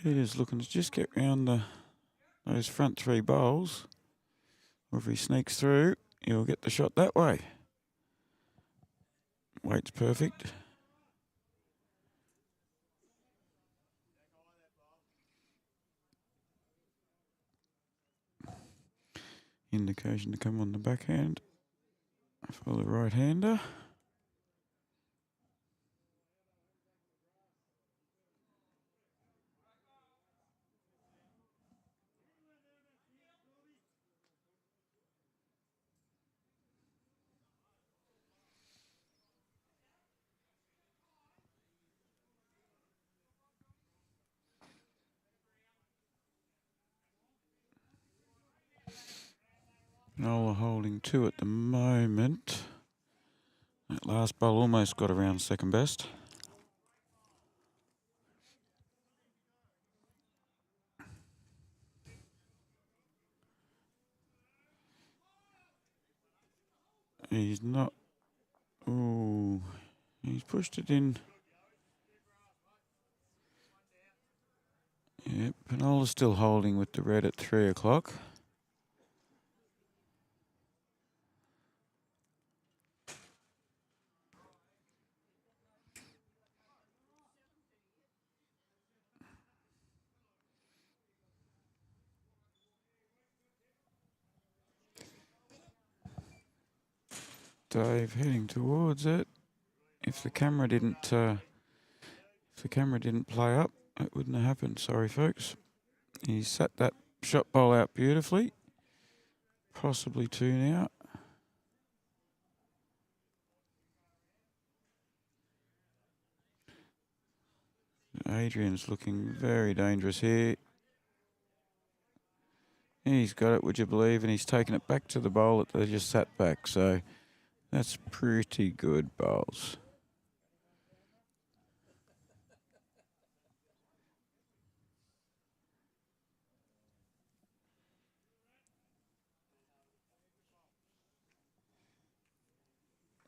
Peter's looking to just get round those front 3 bowls. Or if he sneaks through, he'll get the shot that way. Weight's perfect. Indication to come on the backhand for the right-hander. Nola holding 2 at the moment. That last bowl almost got around second best. He's not. Ooh, he's pushed it in. Yep, Pinola's still holding with the red at 3 o'clock. Dave heading towards it. If the camera didn't play up, it wouldn't have happened. Sorry, folks. He sat that shot bowl out beautifully. Possibly two now. Adrian's looking very dangerous here. He's got it, would you believe? And he's taken it back to the bowl that they just sat back. So that's pretty good bowls.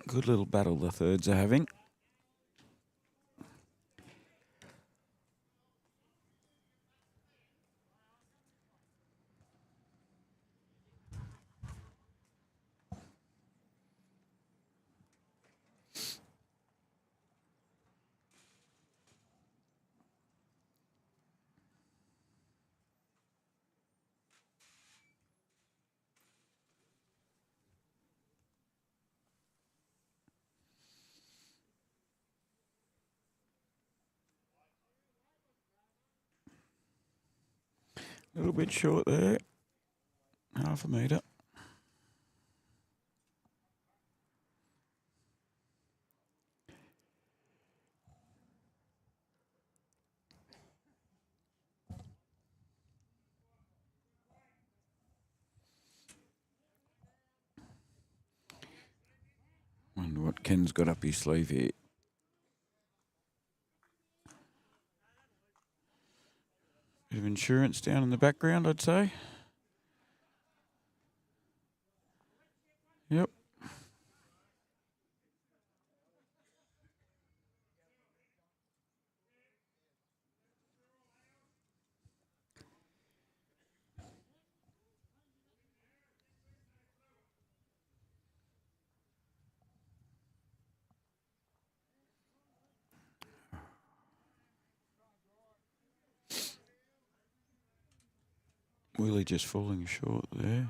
Good little battle the thirds are having. A little bit short there. Half a metre. Wonder what Ken's got up his sleeve here. Bit of insurance down in the background, I'd say. Yep. Willie just falling short there.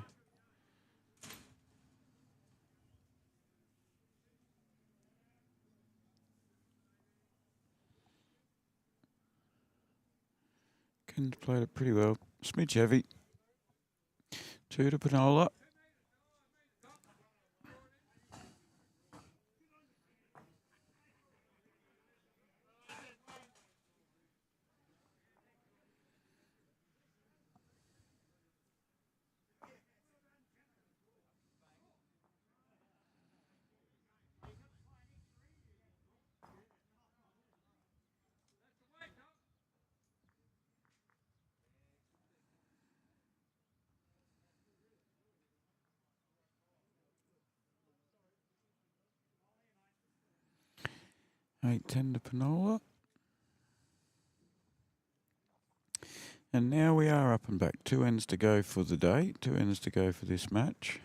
Ken's played it pretty well. Smidge heavy. Two to Panola. Eight, 10 to Panola. And now we are up and back. 2 ends to go for the day. 2 ends to go for this match.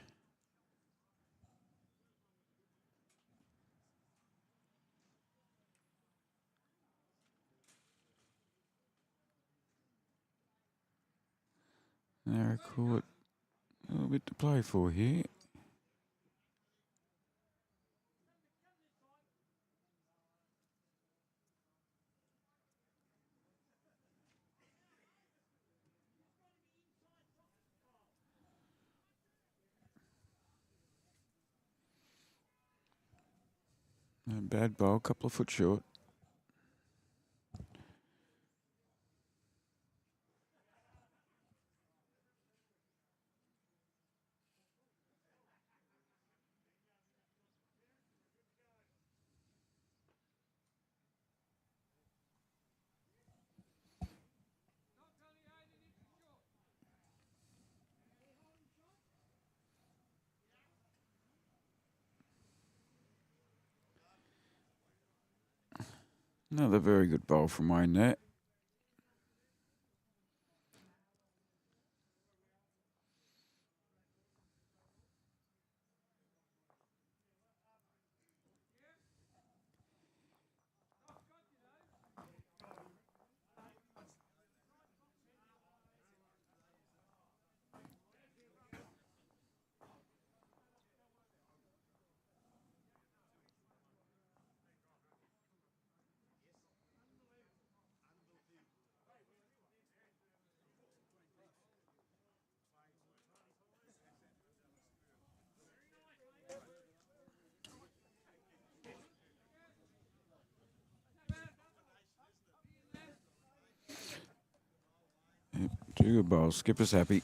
Naracoorte, a little bit to play for here. No bad bowl, couple of foot short. Another very good bowl from Wayne there. Pretty good bowl. Skipper's happy.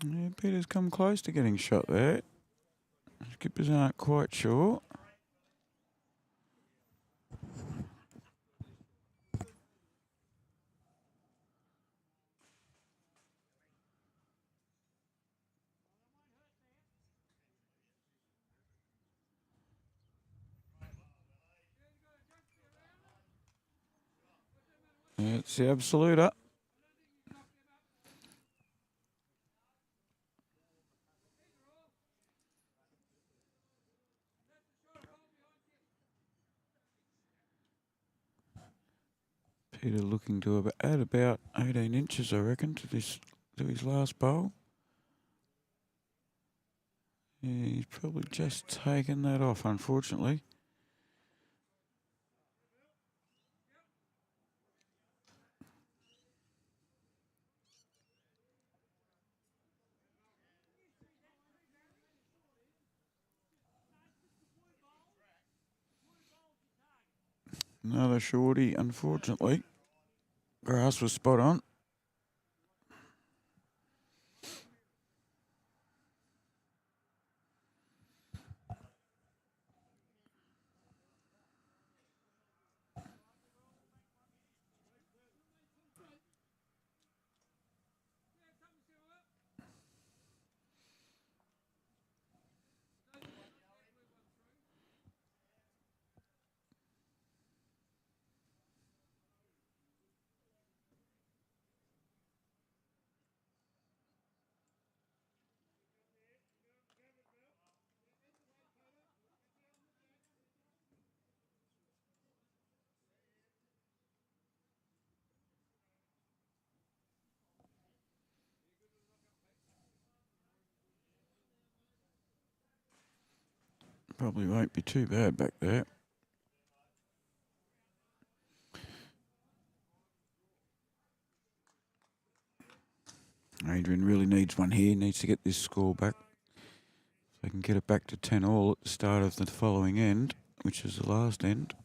Yeah, Peter's come close to getting shot there. Skippers aren't quite sure. Yeah, it's the Absoluta. Peter looking to add about 18 inches, I reckon, to his last bowl. Yeah, he's probably just taken that off, unfortunately. Another shorty, unfortunately. Grass was spot on. Probably won't be too bad back there. Adrian really needs one here. Needs to get this score back. So they can get it back to 10-all at the start of the following end, which is the last end.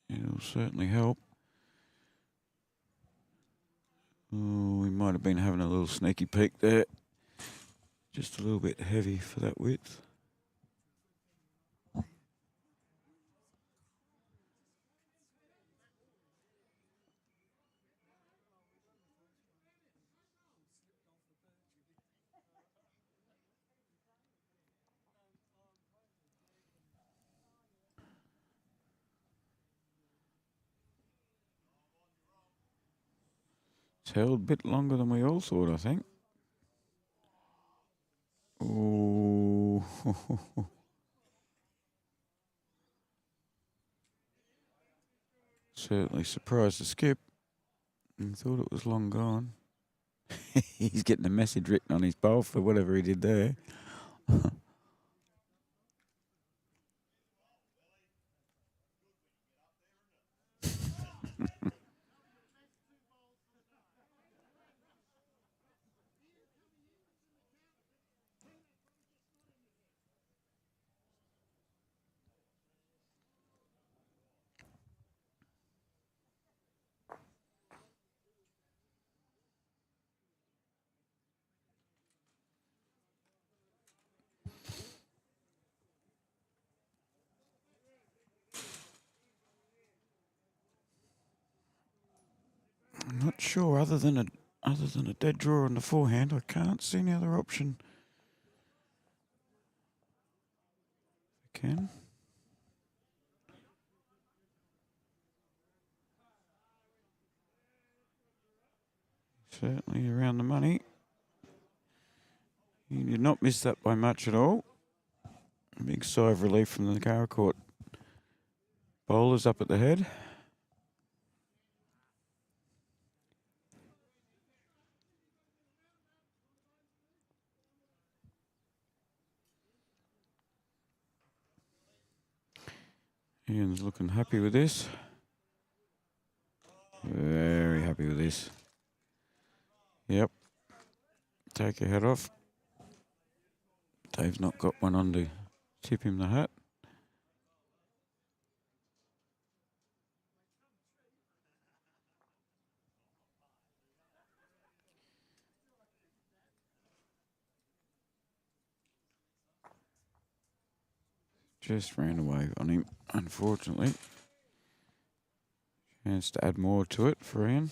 It'll certainly help. Oh, we might have been having a little sneaky peek there. Just a little bit heavy for that width. It's held a bit longer than we all thought, I think. Oh. Certainly surprised the skip. He thought it was long gone. He's getting a message written on his bowl for whatever he did there. I'm not sure. Other than a dead draw on the forehand, I can't see any other option. I can. Certainly around the money. He did not miss that by much at all. A big sigh of relief from the Naracoorte bowlers up at the head. Ian's looking happy with this. Very happy with this. Yep. Take your hat off. Dave's not got one on to tip him the hat. Just ran away on him, unfortunately. Chance to add more to it for Ian.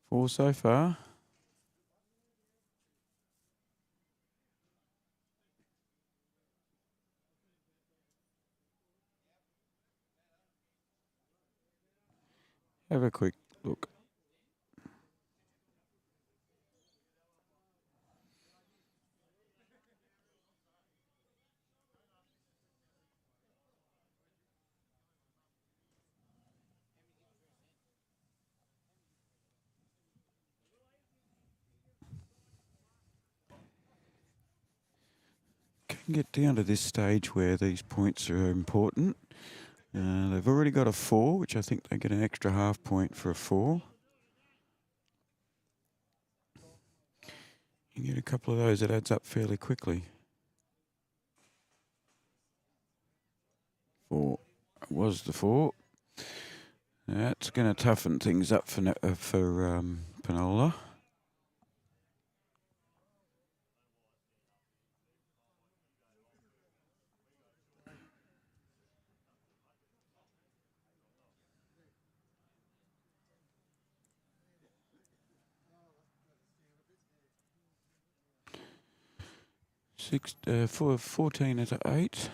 Four so far. Have a quick look. Can get down to this stage where these points are important. They've already got a 4, which I think they get an extra half point for a 4. You get a couple of those, it adds up fairly quickly. 4 was the 4. That's going to toughen things up for Penola. Six, 14 at 8.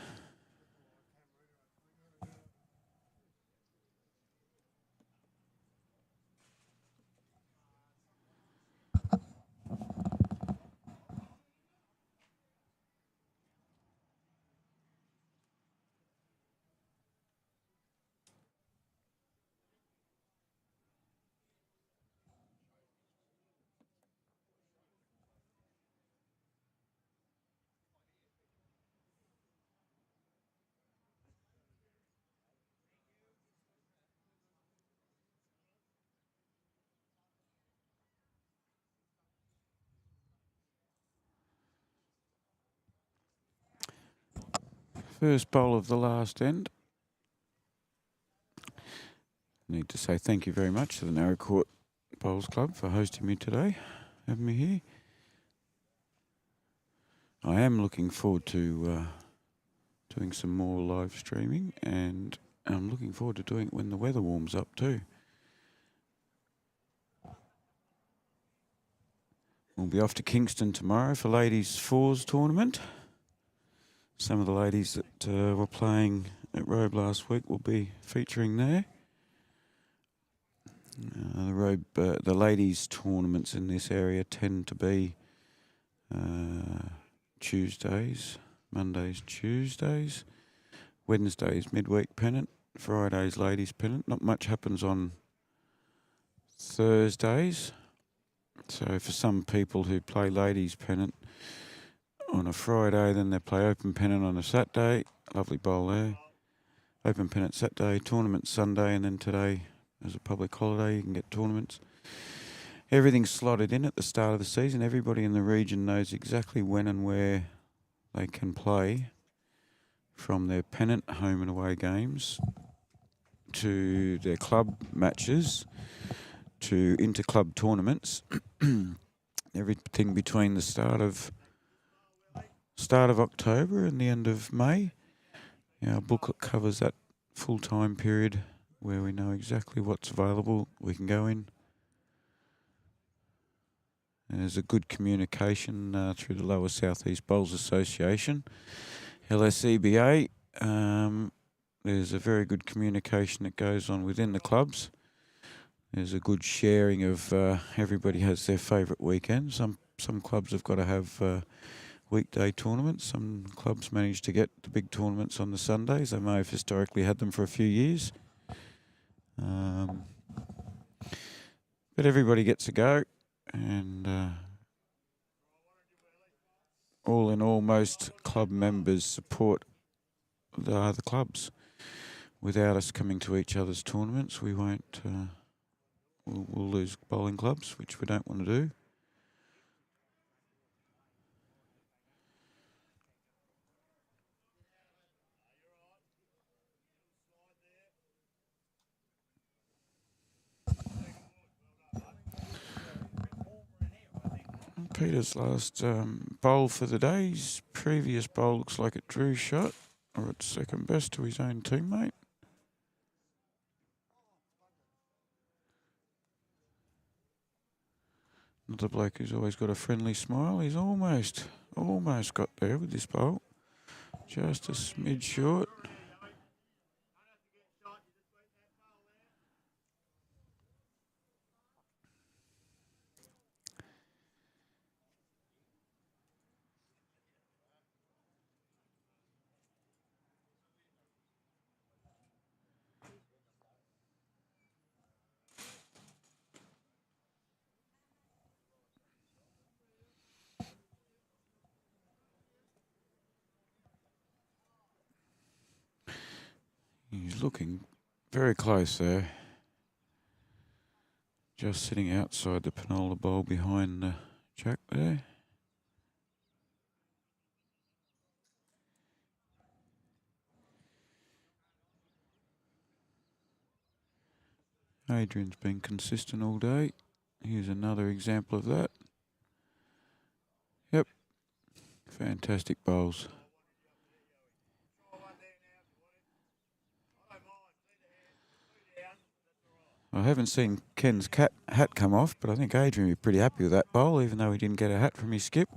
First bowl of the last end. Need to say thank you very much to the Naracoorte Bowls Club for hosting me today, having me here. I am looking forward to doing some more live streaming, and I'm looking forward to doing it when the weather warms up too. We'll be off to Kingston tomorrow for ladies 4's tournament. Some of the ladies that were playing at Robe last week will be featuring there. The ladies tournaments in this area tend to be Tuesdays, Mondays, Tuesdays, Wednesdays midweek pennant, Fridays ladies pennant. Not much happens on Thursdays. So for some people who play ladies pennant on a Friday, then they play open pennant on a Saturday. Lovely bowl there. Open pennant Saturday, tournament Sunday, and then today as a public holiday you can get tournaments. Everything's slotted in at the start of the season. Everybody in the region knows exactly when and where they can play, from their pennant home and away games to their club matches to inter-club tournaments. Everything between the start of October and the end of May. Our booklet covers that full time period where we know exactly what's available. We can go in. And there's a good communication through the Lower South East Bowls Association, LSEBA. There's a very good communication that goes on within the clubs. There's a good sharing of everybody has their favourite weekend. Some clubs have got to have weekday tournaments. Some clubs manage to get the big tournaments on the Sundays. They may have historically had them for a few years. But everybody gets a go. And all in all, most club members support the other clubs. Without us coming to each other's tournaments, we won't. We'll lose bowling clubs, which we don't want to do. Peter's last bowl for the day. His previous bowl looks like it drew shot, or it's second best to his own teammate. Another bloke who's always got a friendly smile. He's almost got there with this bowl. Just a smidge short. He's looking very close there. Just sitting outside the Penola bowl behind the jack there. Adrian's been consistent all day. Here's another example of that. Yep. Fantastic bowls. I haven't seen Ken's hat come off, but I think Adrian would be pretty happy with that bowl, even though he didn't get a hat from his skip.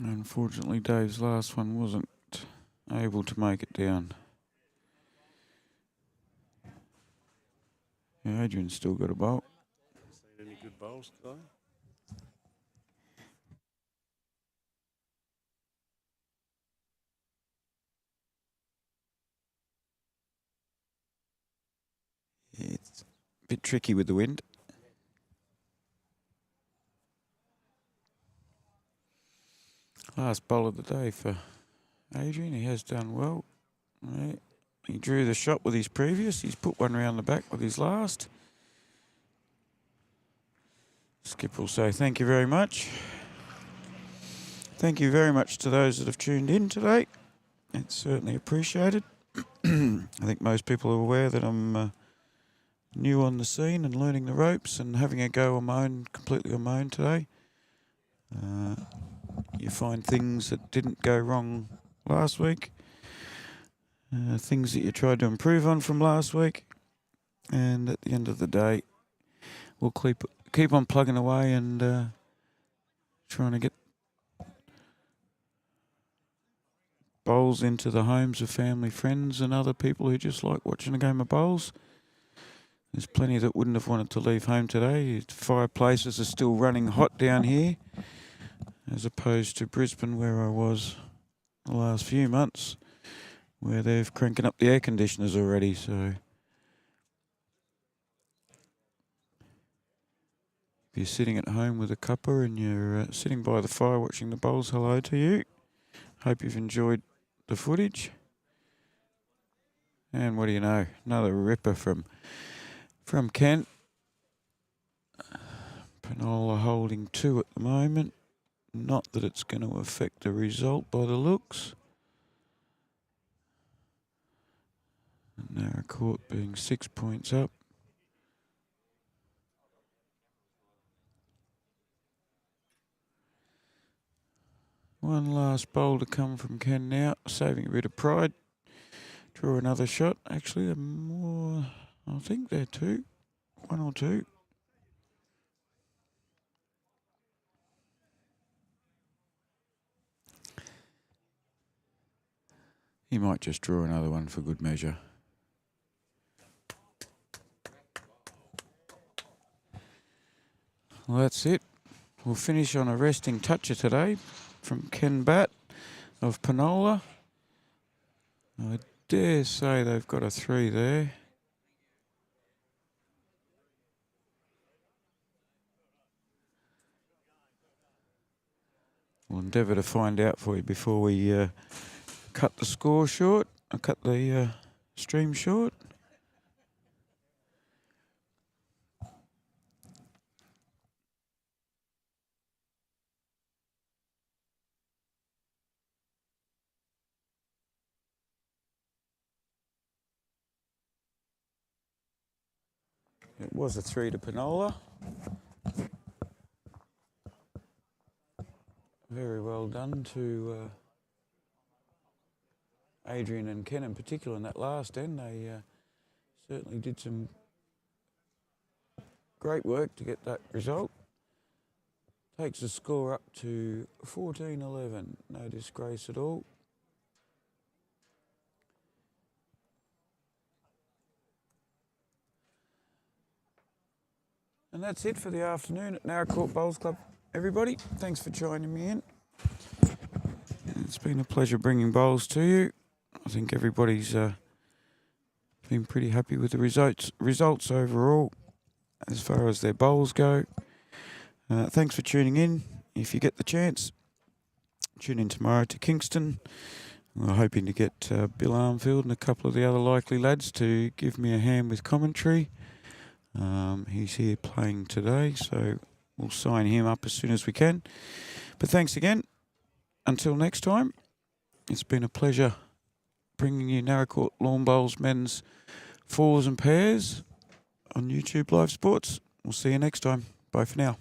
Unfortunately, Dave's last one wasn't able to make it down. Yeah, Adrian's still got a bowl. Seen any good bowls today? Yeah, it's a bit tricky with the wind. Last bowl of the day for Adrian. He has done well. Yeah. He drew the shot with his previous. He's put one round the back with his last. Skip will say thank you very much. Thank you very much to those that have tuned in today. It's certainly appreciated. I think most people are aware that I'm new on the scene and learning the ropes and having a go on my own, completely on my own today. You find things that didn't go wrong last week, things that you tried to improve on from last week, and at the end of the day, we'll keep on plugging away and trying to get bowls into the homes of family, friends, and other people who just like watching a game of bowls. There's plenty that wouldn't have wanted to leave home today. Fireplaces are still running hot down here, as opposed to Brisbane, where I was the last few months, where they're cranking up the air conditioners already. So if you're sitting at home with a cuppa and you're sitting by the fire watching the bowls, hello to you. Hope you've enjoyed the footage. And what do you know? Another ripper from Kent. Penola holding 2 at the moment. Not that it's going to affect the result by the looks. Naracoorte being 6 points up. One last bowl to come from Ken now, saving a bit of pride. Draw another shot. Actually, they're more, I think they're 2. 1 or 2. He might just draw another one for good measure. Well, that's it. We'll finish on a resting toucher today from Ken Batt of Penola. I dare say they've got a 3 there. We'll endeavour to find out for you before we cut the score short. I cut the stream short. It was a 3 to Penola. Very well done to Adrian and Ken in particular in that last end. They certainly did some great work to get that result. Takes the score up to 14-11. No disgrace at all. And that's it for the afternoon at Naracoorte Bowls Club. Everybody, thanks for joining me in. It's been a pleasure bringing bowls to you. I think everybody's been pretty happy with the results overall as far as their bowls go. Thanks for tuning in. If you get the chance, tune in tomorrow to Kingston. We're hoping to get Bill Armfield and a couple of the other likely lads to give me a hand with commentary. He's here playing today, so we'll sign him up as soon as we can. But thanks again. Until next time, it's been a pleasure bringing you Naracoorte Lawn Bowls men's 4s and pairs on YouTube Live Sports. We'll see you next time. Bye for now.